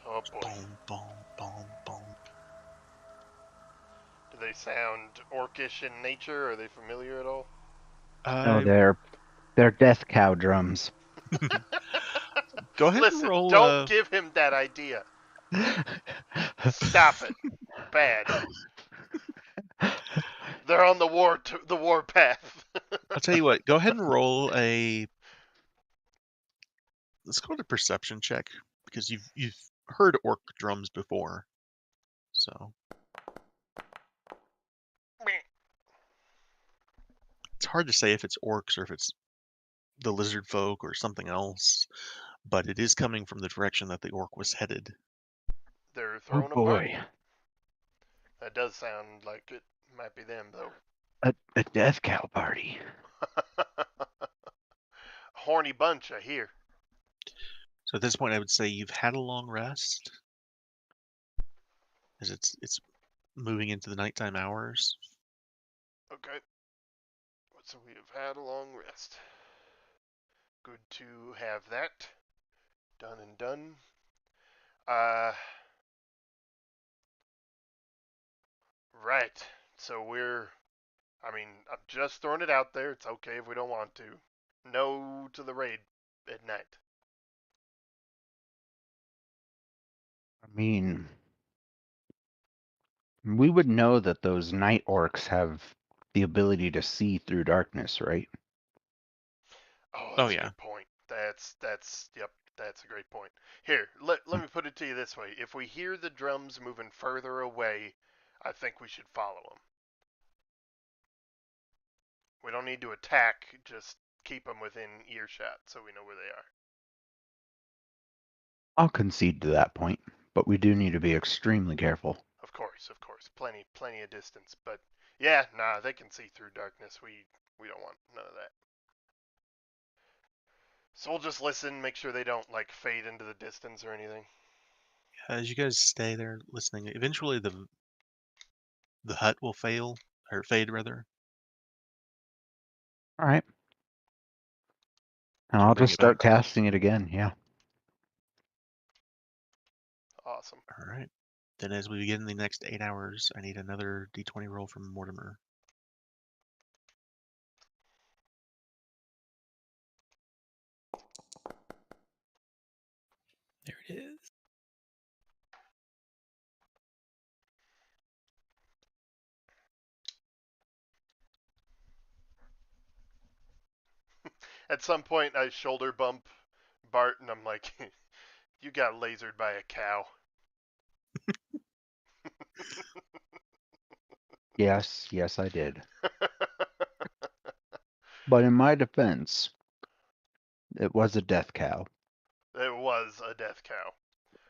Oh boy. Boom, boom, boom, boom. Do they sound orcish in nature? Are they familiar at all? No, they're death cow drums. Go ahead and Listen, roll. don't give him that idea. Stop it. Bad. They're on the war path. I'll tell you what. Go ahead and roll a. Let's call it a perception check because you've heard orc drums before, so it's hard to say if it's orcs or if it's the lizard folk or something else. But it is coming from the direction that the orc was headed. They're Oh throwing a party. boy. That does sound like it might be them, though. A death cow party. Horny bunch, I hear. So at this point, I would say you've had a long rest, as it's moving into the nighttime hours. Okay. So we have had a long rest. Good to have that done and done. Right. So I'm just throwing it out there. It's okay if we don't want to. No to the raid at night. I mean, we would know that those night orcs have the ability to see through darkness, right? Oh, Oh that's a yeah. good point. Yep, that's a great point. Here, let me put it to you this way. If we hear the drums moving further away, I think we should follow them. We don't need to attack, just keep them within earshot so we know where they are. I'll concede to that point, but we do need to be extremely careful. Of course. Plenty of distance. But yeah, nah, they can see through darkness. We don't want none of that. So we'll just listen, make sure they don't like fade into the distance or anything. As you guys stay there listening, eventually the hut will fade rather. All right. And Can I'll bring just you back. start casting it again, yeah. Awesome. All right. Then as we begin the next 8 hours, I need another d20 roll from Mortimer. There it is. At some point, I shoulder bump Bart, and I'm like, "You got lasered by a cow." Yes, I did. But in my defense, it was a death cow. It was a death cow.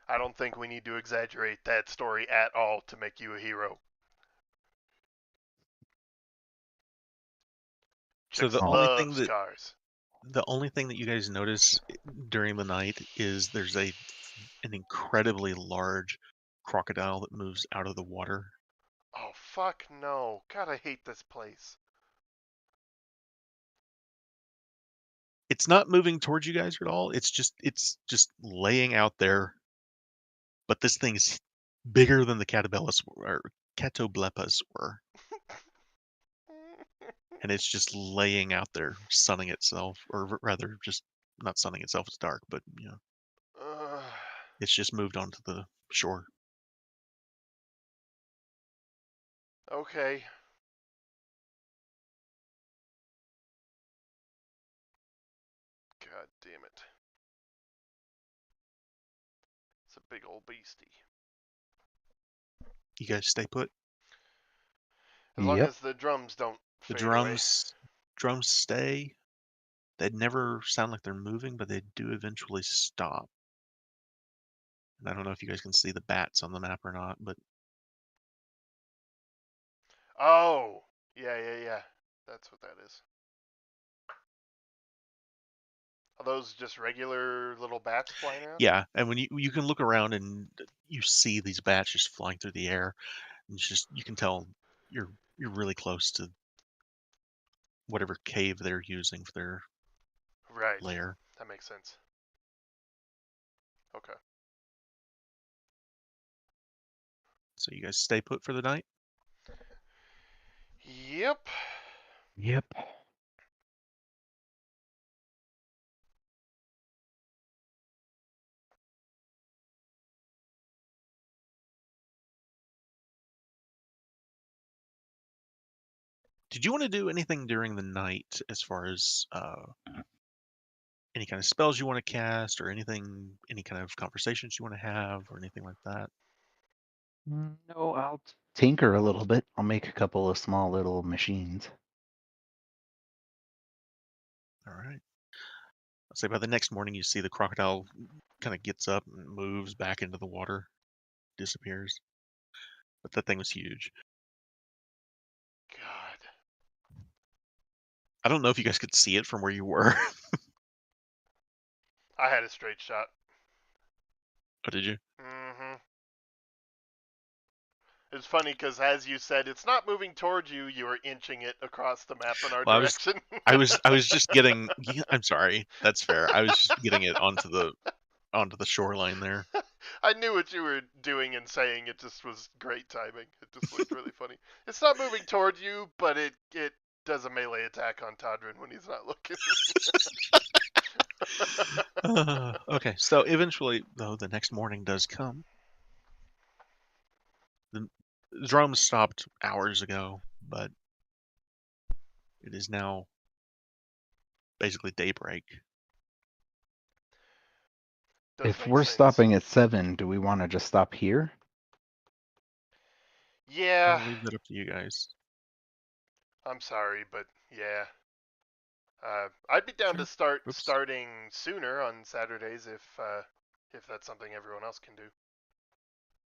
I don't think we need to exaggerate that story at all to make you a hero. So Chicks the only love thing that scars. you guys notice during the night is there's an incredibly large crocodile that moves out of the water. Oh fuck no! God, I hate this place. It's not moving towards you guys at all. It's just laying out there. But this thing's bigger than the catoblepas were, and it's just laying out there, sunning itself, or rather, just not sunning itself. It's dark, but it's just moved onto the shore. Okay. God damn it. It's a big old beastie. You guys stay put. As long Yep. as the drums don't The fade away. drums stay. They never sound like they're moving, but they do eventually stop. And I don't know if you guys can see the bats on the map or not, but Oh! Yeah. That's what that is. Are those just regular little bats flying around? yeah. And when you can look around and you see these bats just flying through the air, and it's just you can tell you're really close to whatever cave they're using for their Right. lair. That makes sense. Okay. So you guys stay put for the night. Yep. Yep. Did you want to do anything during the night as far as any kind of spells you want to cast or anything, any kind of conversations you want to have or anything like that? No, I'll tinker a little bit. I'll make a couple of small little machines. All right. I'll say by the next morning, you see the crocodile kind of gets up and moves back into the water, disappears. But that thing was huge. God. I don't know if you guys could see it from where you were. I had a straight shot. Oh, did you? Mm-hmm. It's funny because as you said, it's not moving towards you. You were inching it across the map in our Well, direction. I was just getting. Yeah, I'm sorry. That's fair. I was just getting it onto the shoreline there. I knew what you were doing and saying. It just was great timing. It just looked really funny. It's not moving towards you, but it does a melee attack on Todrin when he's not looking. Okay, so eventually, though, the next morning does come. The drums stopped hours ago, but it is now basically daybreak. Does If make we're sense. stopping at 7, do we want to just stop here? Yeah, I'll leave that up to you guys. I'm sorry, but yeah. I'd be down Sure. to Oops. starting sooner on Saturdays if that's something everyone else can do.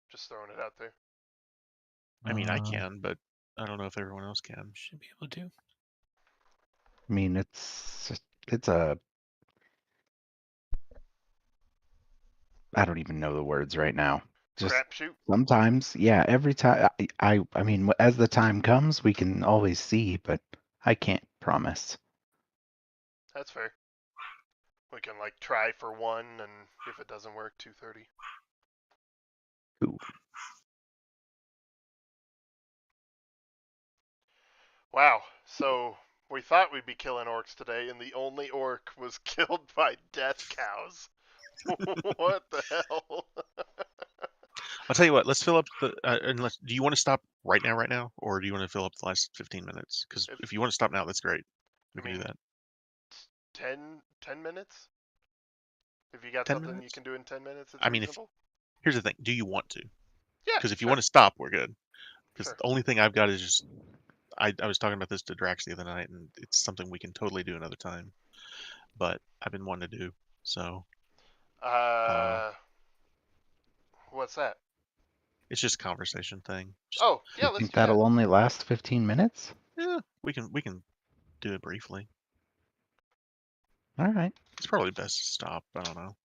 Just throwing it out there. I mean, I can, but I don't know if everyone else can. Should be able to. I mean, it's a I don't even know the words right now. Just Crapshoot. sometimes, yeah, every time I mean, as the time comes, we can always see, but I can't promise. That's fair. We can like try for 1, and if it doesn't work, 2:30. Ooh. Wow. So we thought we'd be killing orcs today, and the only orc was killed by death cows. What the hell? I'll tell you what. Let's fill up the. Unless, do you want to stop right now, or do you want to fill up the last 15 minutes? Because if you want to stop now, that's great. We I can do mean, that. 10 minutes? If you got 10 something you minutes. can do in 10 minutes, it's I mean, if reasonable. here's the thing, do you want to? Yeah, Because if you sure. want to stop, we're good. Because Sure. the only thing I've got is just. I was talking about this to Drax the other night, and it's something we can totally do another time. But I've been wanting to do so. What's that? It's just a conversation thing. Just, Oh, yeah, You let's think do that. that'll only last 15 minutes? yeah, we can do it briefly. All right. It's probably best to stop. I don't know.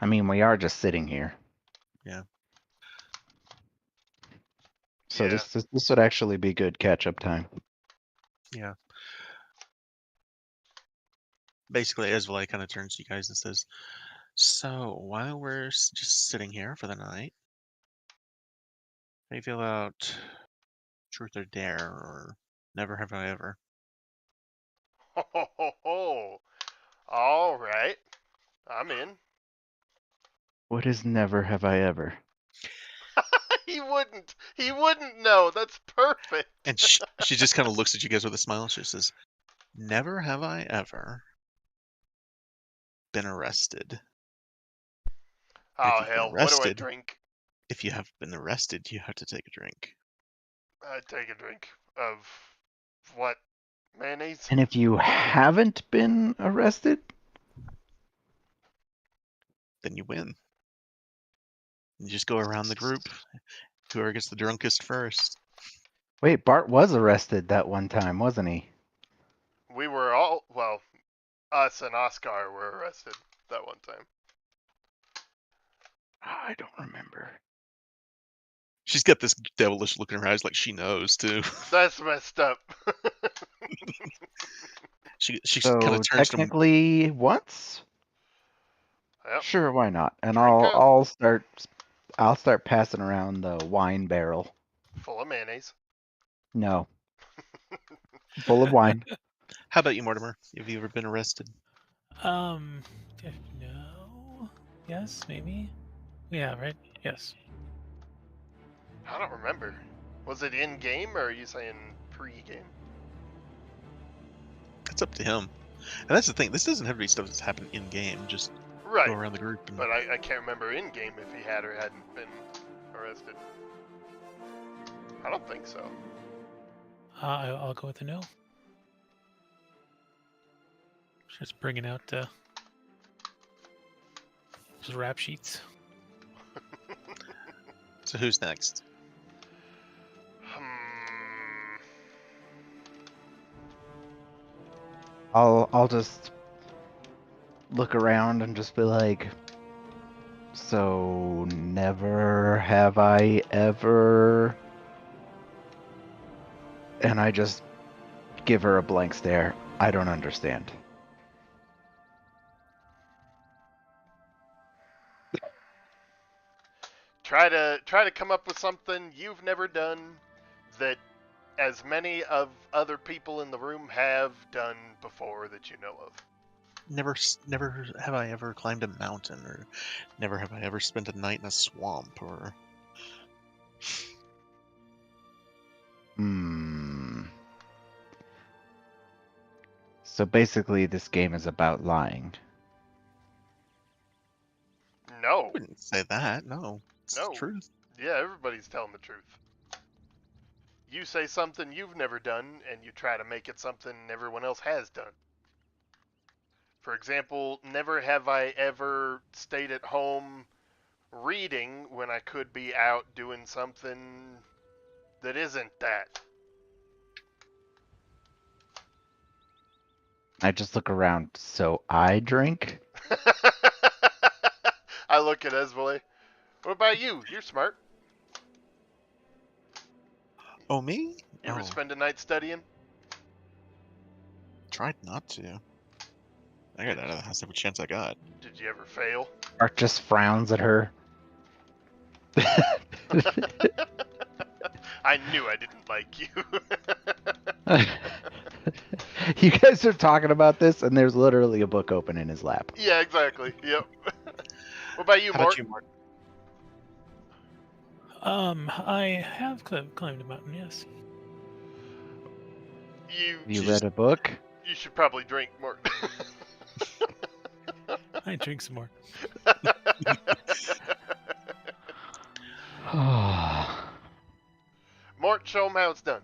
I mean, we are just sitting here. Yeah. So Yeah. this would actually be good catch-up time. Yeah. Basically, Esvali kind of turns to you guys and says, "So while we're just sitting here for the night, how do you feel about truth or dare or never have I ever?" Ho, ho, ho, ho. All right. I'm in. What is never have I ever? He wouldn't. He wouldn't know. That's perfect. And she just kind of looks at you guys with a smile. She says, "Never have I ever been arrested. And if Oh you've been hell, what do I arrested, drink? if you have been arrested, you have to take a drink. I take a drink of what? Mayonnaise? And if you haven't been arrested, Then you win. You just go around the group. Whoever gets the drunkest first." wait, Bart was arrested that one time, wasn't he? We were all, well, us and Oscar were arrested that one time. I don't remember. She's got this devilish look in her eyes, like she knows too. That's messed up. She kind So of turns to him. technically, once. Yep. Sure, why not? And Drink up. I'll start passing around the wine barrel. Full of mayonnaise. No, full of wine. How about you, Mortimer? Have you ever been arrested? No. Yes, maybe. Yeah, right? Yes. I don't remember. Was it in game or are you saying pre-game? It's up to him. And that's the thing. This doesn't have to be stuff that's happened in game. Just Right. go around the group. And... But I can't remember in game if he had or hadn't been arrested. I don't think so. I'll go with the no. Just bringing out just rap sheets. So who's next? I'll just look around and just be like, so never have I ever. And I just give her a blank stare. I don't understand. Try to come up with something you've never done that as many of other people in the room have done before that you know of. Never have I ever climbed a mountain, or never have I ever spent a night in a swamp, or... So basically, this game is about lying. No. I wouldn't say that, no. It's No. the truth. Yeah, everybody's telling the truth. You say something you've never done, and you try to make it something everyone else has done. For example, never have I ever stayed at home reading when I could be out doing something that isn't that. I just look around. So I drink? I look at Esvele. What about you? You're smart. Oh, me? You ever Oh, spend a night studying? tried not to. I got out of the house every chance I got. Did you ever fail? Art just frowns at her. I knew I didn't like you. You guys are talking about this, and there's literally a book open in his lap. Yeah, exactly. Yep. What about you, How Mort? about you, Mark? I have climbed a mountain, yes. You read a book? You should probably drink more. I drink some more. Mort, show him how it's done.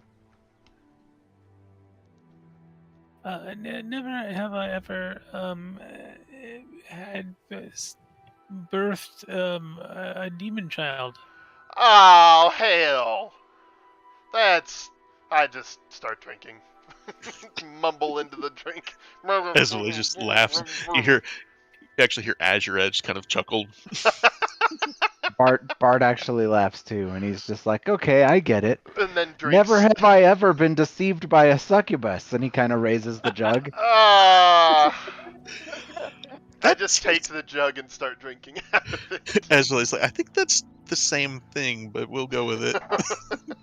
Never have I ever had birthed a demon child. Oh, hell. I just start drinking. Mumble into the drink. Esvele just laughs. You actually hear Azure Edge kind of chuckle. Bart actually laughs too, and he's just like, okay, I get it. And then drinks. Never have I ever been deceived by a succubus. And he kind of raises the jug. I just take the jug and start drinking out of it. Esvele's like, I think that's the same thing, but we'll go with it.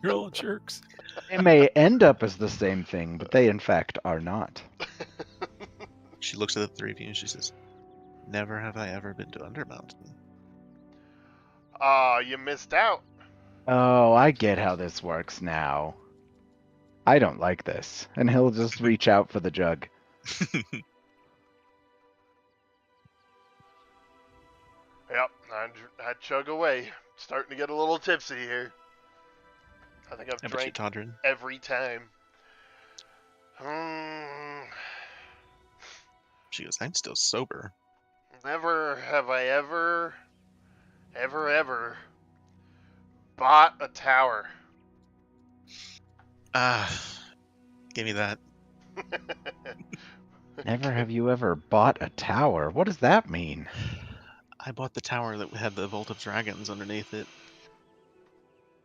You're all jerks. They may end up as the same thing, but they in fact are not. She looks at the three of you and she says, never have I ever been to Undermountain. You missed out. Oh, I get how this works now. I don't like this. And he'll just reach out for the jug. Yep, I chug away. Starting to get a little tipsy here. I think I've How about you, drank Todrin? every time. She goes, I'm still sober. Never have I ever bought a tower. Give me that. Never have you ever bought a tower. What does that mean? I bought the tower that had the Vault of Dragons underneath it.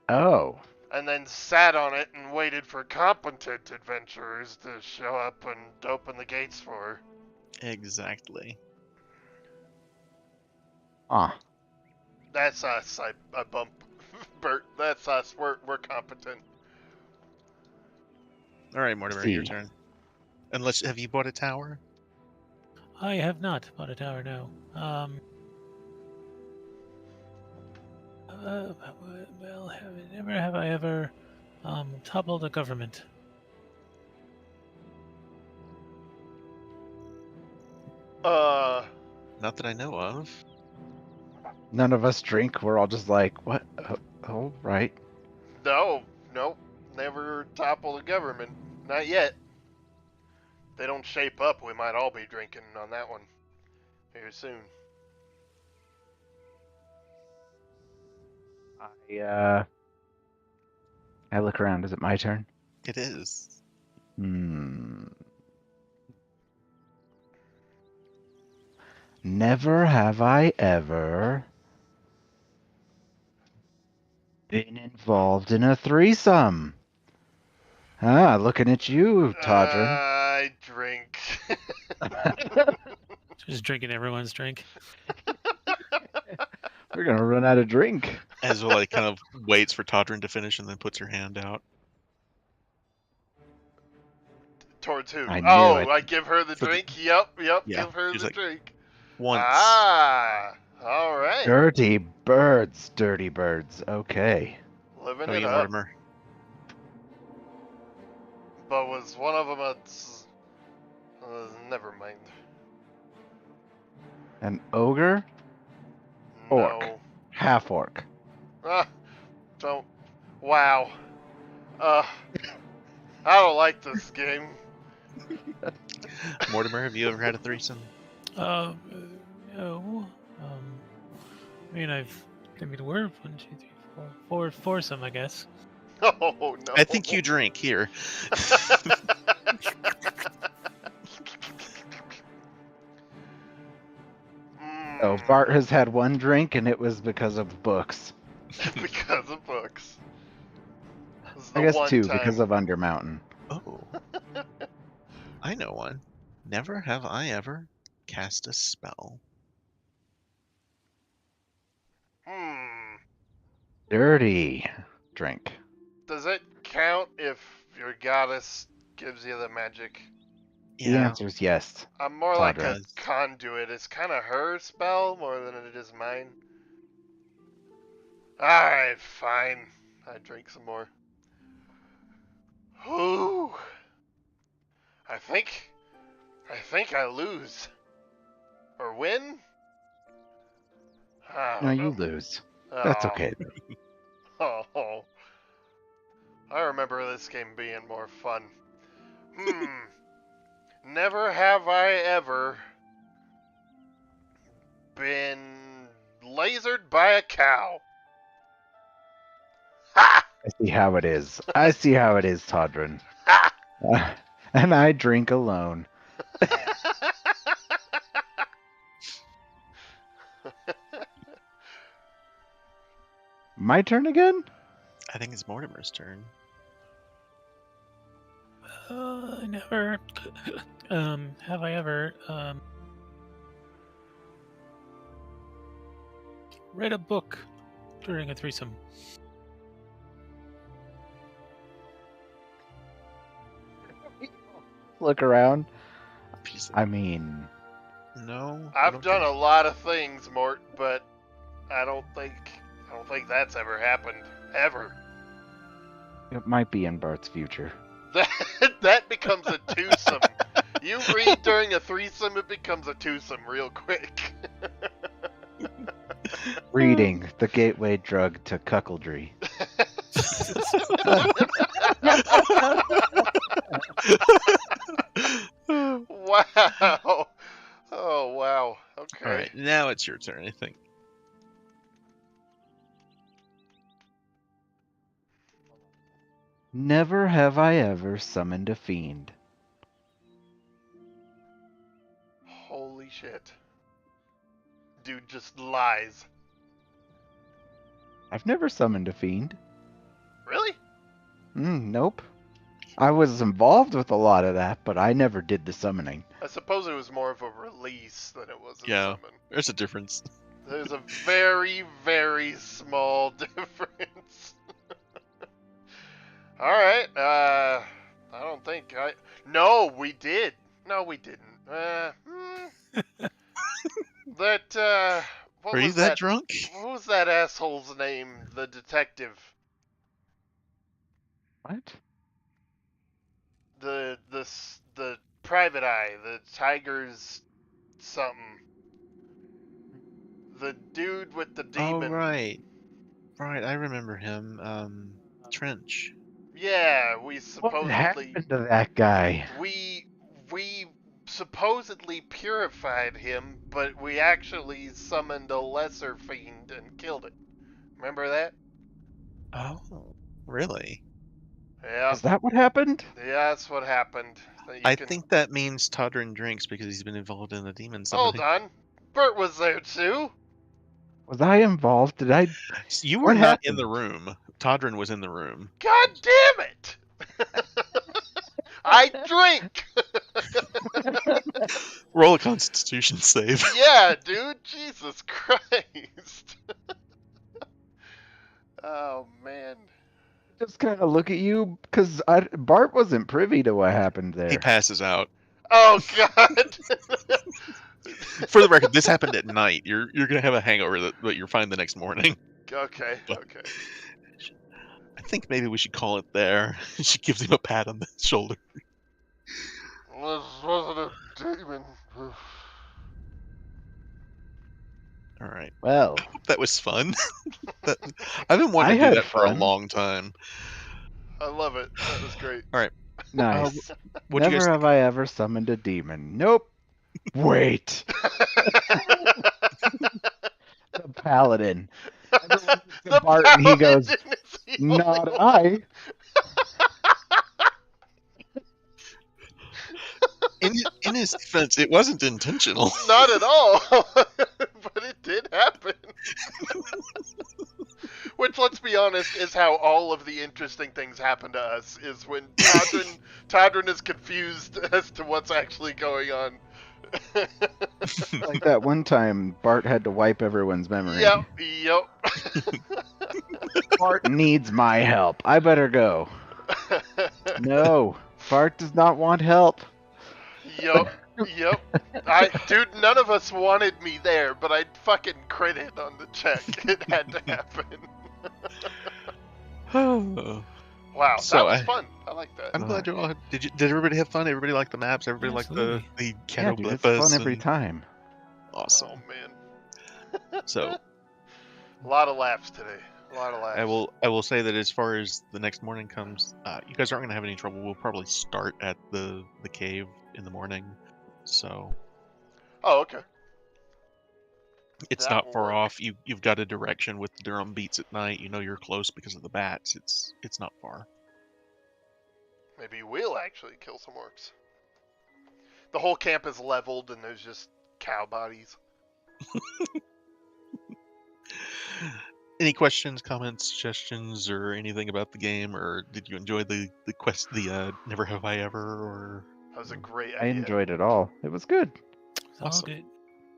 Oh. And then sat on it and waited for competent adventurers to show up and open the gates for her. Exactly. Ah. That's us. I bump Bert. That's us. We're competent. All right, Mortimer, your turn. Unless, have you bought a tower? I have not bought a tower, no. Well, never have I ever toppled a government. Not that I know of. None of us drink. We're all just like, what? Oh, right. No, nope. Never toppled a government. Not yet. If they don't shape up, we might all be drinking on that one here soon. I look around. Is it my turn? It is. Never have I ever been involved in a threesome. Ah, looking at you, Todrin. I drink. Just drinking everyone's drink. We're gonna run out of drink. Ezra like kind of waits for Todrin to finish and then puts her hand out. Towards who? I knew Oh, it. I give her the For the- drink? Yep, Yeah, give her she's the like, drink. Once. Ah, all right. Dirty birds, dirty birds. Okay. Living How are it you, up. Mortimer? But was one of them a... never mind. An ogre? Orc. No. Half orc. Don't. Wow. I don't like this game. Mortimer, have you ever had a threesome? No. We're 1, 2, 3, 4, foursome, I guess. Oh, no. I think you drink here. Oh, Bart has had one drink, and it was because of books. Because of books. This is I the guess one two, time. because of Undermountain. Oh. I know one. Never have I ever cast a spell. Dirty drink. Does it count if your goddess gives you the magic? The answer's yes. I'm more like a Todrin. conduit. It's kind of her spell more than it is mine. Alright, fine. I drink some more. Ooh. I think I lose. Or win? No, you lose. That's okay. Oh. I remember this game being more fun. Never have I ever been lasered by a cow. Ha! I see how it is. I see how it is, Todrin. Ha! And I drink alone. My turn again? I think it's Mortimer's turn. Never have I ever read a book during a threesome. Look around. Piece of- I mean, No. I've done a lot of things, Mort, but I don't think that's ever happened. Ever. It might be in Bart's future. That becomes a twosome. You read during a threesome, it becomes a twosome real quick. Reading, the gateway drug to cuckoldry. Wow. Oh, wow. Okay. All right, now it's your turn, I think. Never have I ever summoned a fiend. Holy shit. Dude just lies. I've never summoned a fiend. Really? Nope. I was involved with a lot of that, but I never did the summoning. I suppose it was more of a release than it was a Yeah. summon. There's a difference. There's a very, very small difference. Alright, I don't think I... No, we did. No, we didn't. That, what Are was you that drunk? What was that asshole's name? The detective. What? The private eye. The tiger's something. The dude with the demon. Oh, right. Right, I remember him. Trench. Yeah, we What supposedly... happened to that guy? We supposedly purified him, but we actually summoned a lesser fiend and killed it. Remember that? Oh, really? Yeah. Is that what happened? Yeah, that's what happened. I think that means Todrin drinks because he's been involved in the demon Hold summoning. on. Bert was there too. Was I involved? Did I? You were What not in happened? the room. Todrin was in the room. God damn it! I drink! Roll a Constitution save. Yeah, dude. Jesus Christ. Oh, man. Just kind of look at you because Bart wasn't privy to what happened there. He passes out. Oh, God. For the record, this happened at night. You're gonna have a hangover that you're fine the next morning. Okay, But- okay. I think maybe we should call it there. She gives him a pat on the shoulder. This wasn't a demon. All right, Well, that was fun. I've been wanting to do had that for a fun. long time. I love it. That was great. nice. What do you Never guys? have I ever summoned a demon. Nope. Wait. The paladin. Everyone looks at Bart and he goes, paladin is the only "Not one." I." In his defense, it wasn't intentional. Not at all. But it did happen. Which, let's be honest, is how all of the interesting things happen to us, is when Todrin is confused as to what's actually going on. Like that one time Bart had to wipe everyone's memory. Yep. Bart needs my help. I better go. No, Bart does not want help. Yep. Dude, none of us wanted me there, but I fucking critted on the check. It had to happen. Wow, So that was fun. I like that. I'm glad you all. Did everybody have fun? Everybody liked the maps. Everybody liked the Yeah, Cato dude, it's Blippus fun every and- time. Awesome. Oh man, So a lot of laughs today. A lot of laughs. I will say that as far as the next morning comes, you guys aren't gonna have any trouble. We'll probably start at the cave in the morning, so Oh, okay. it's That not will far work. off. You've got a direction with the drum beats at night. You know you're close because of the bats. It's not far. Maybe we'll actually kill some orcs. The whole camp is leveled and there's just cow bodies. Any questions, comments, suggestions, or anything about the game, or did you enjoy the quest, the Never Have I Ever, or That was a great I idea. enjoyed it all. It was good. It's all Awesome. good.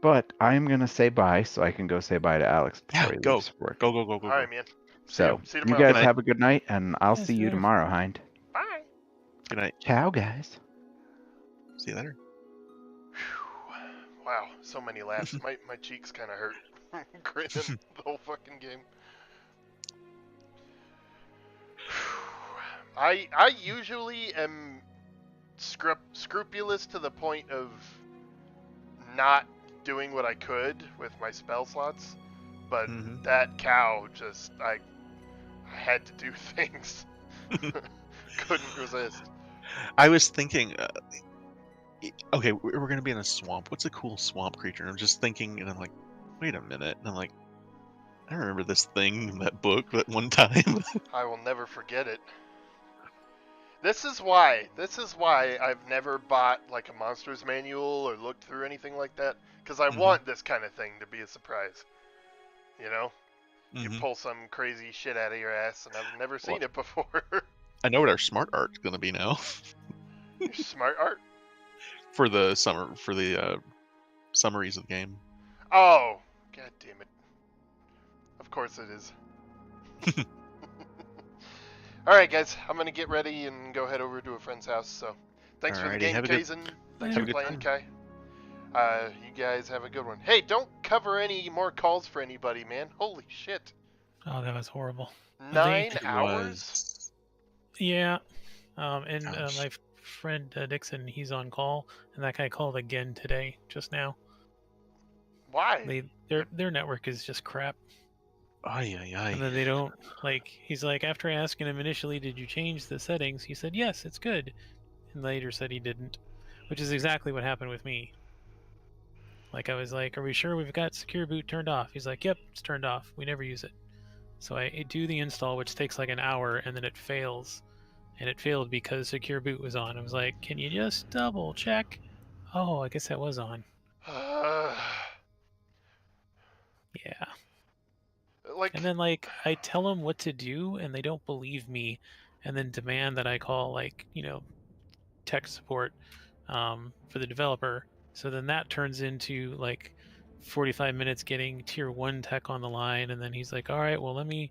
But I'm gonna say bye so I can go say bye to Alex before Yeah, he go. leaves for work. go. All right, man. So See you you tomorrow. guys Good night. have a good night, and I'll Yeah, see see you you later. tomorrow, Hind. Bye. Good night. Ciao, guys. See you later. Whew. Wow, so many laughs. My cheeks kind of hurt. Grinning the whole fucking game. I usually am scrupulous to the point of not doing what I could with my spell slots, but Mhm. that cow just I had to do things. Couldn't resist. I was thinking, okay, we're going to be in a swamp. What's a cool swamp creature? And I'm just thinking, and I'm like, wait a minute. And I'm like, I remember this thing in that book that one time. I will never forget it. This is why I've never bought like a monsters manual or looked through anything like that, because I Mhm. want this kind of thing to be a surprise. You know, you Mhm. pull some crazy shit out of your ass, and I've never seen it before. I know what our smart art's going to be now Your smart art. for the summaries of the game. Oh, god damn it! Of course it is. All right, guys, I'm gonna get ready and go head over to a friend's house. So, thanks for the Alrighty, game, have a good- Kaizen. Thanks have for a good playing, time. Kai. You guys have a good one. Hey, don't cover any more calls for anybody, man. Holy shit! Oh, that was horrible. 9 It hours? was. Yeah. And Gosh. my friend Dixon, he's on call, and that guy called again today, just now. Why? Their network is just crap. Ay, ay, ay. And then they don't, like, he's like, after asking him initially, did you change the settings? He said, yes, it's good. And later said he didn't, which is exactly what happened with me. Like, I was like, are we sure we've got secure boot turned off? He's like, yep, it's turned off. We never use it. So I do the install, which takes like an hour, and then it fails. And it failed because secure boot was on. I was like, can you just double check? Oh, I guess that was on. Yeah. Like, And then, like, I tell them what to do, and they don't believe me, and then demand that I call, like, tech support for the developer. So then that turns into, like, 45 minutes getting tier 1 tech on the line, and then he's like, all right, well, let me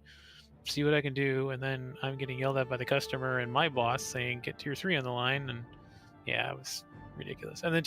see what I can do. And then I'm getting yelled at by the customer and my boss saying, get tier 3 on the line. And yeah, it was ridiculous. And then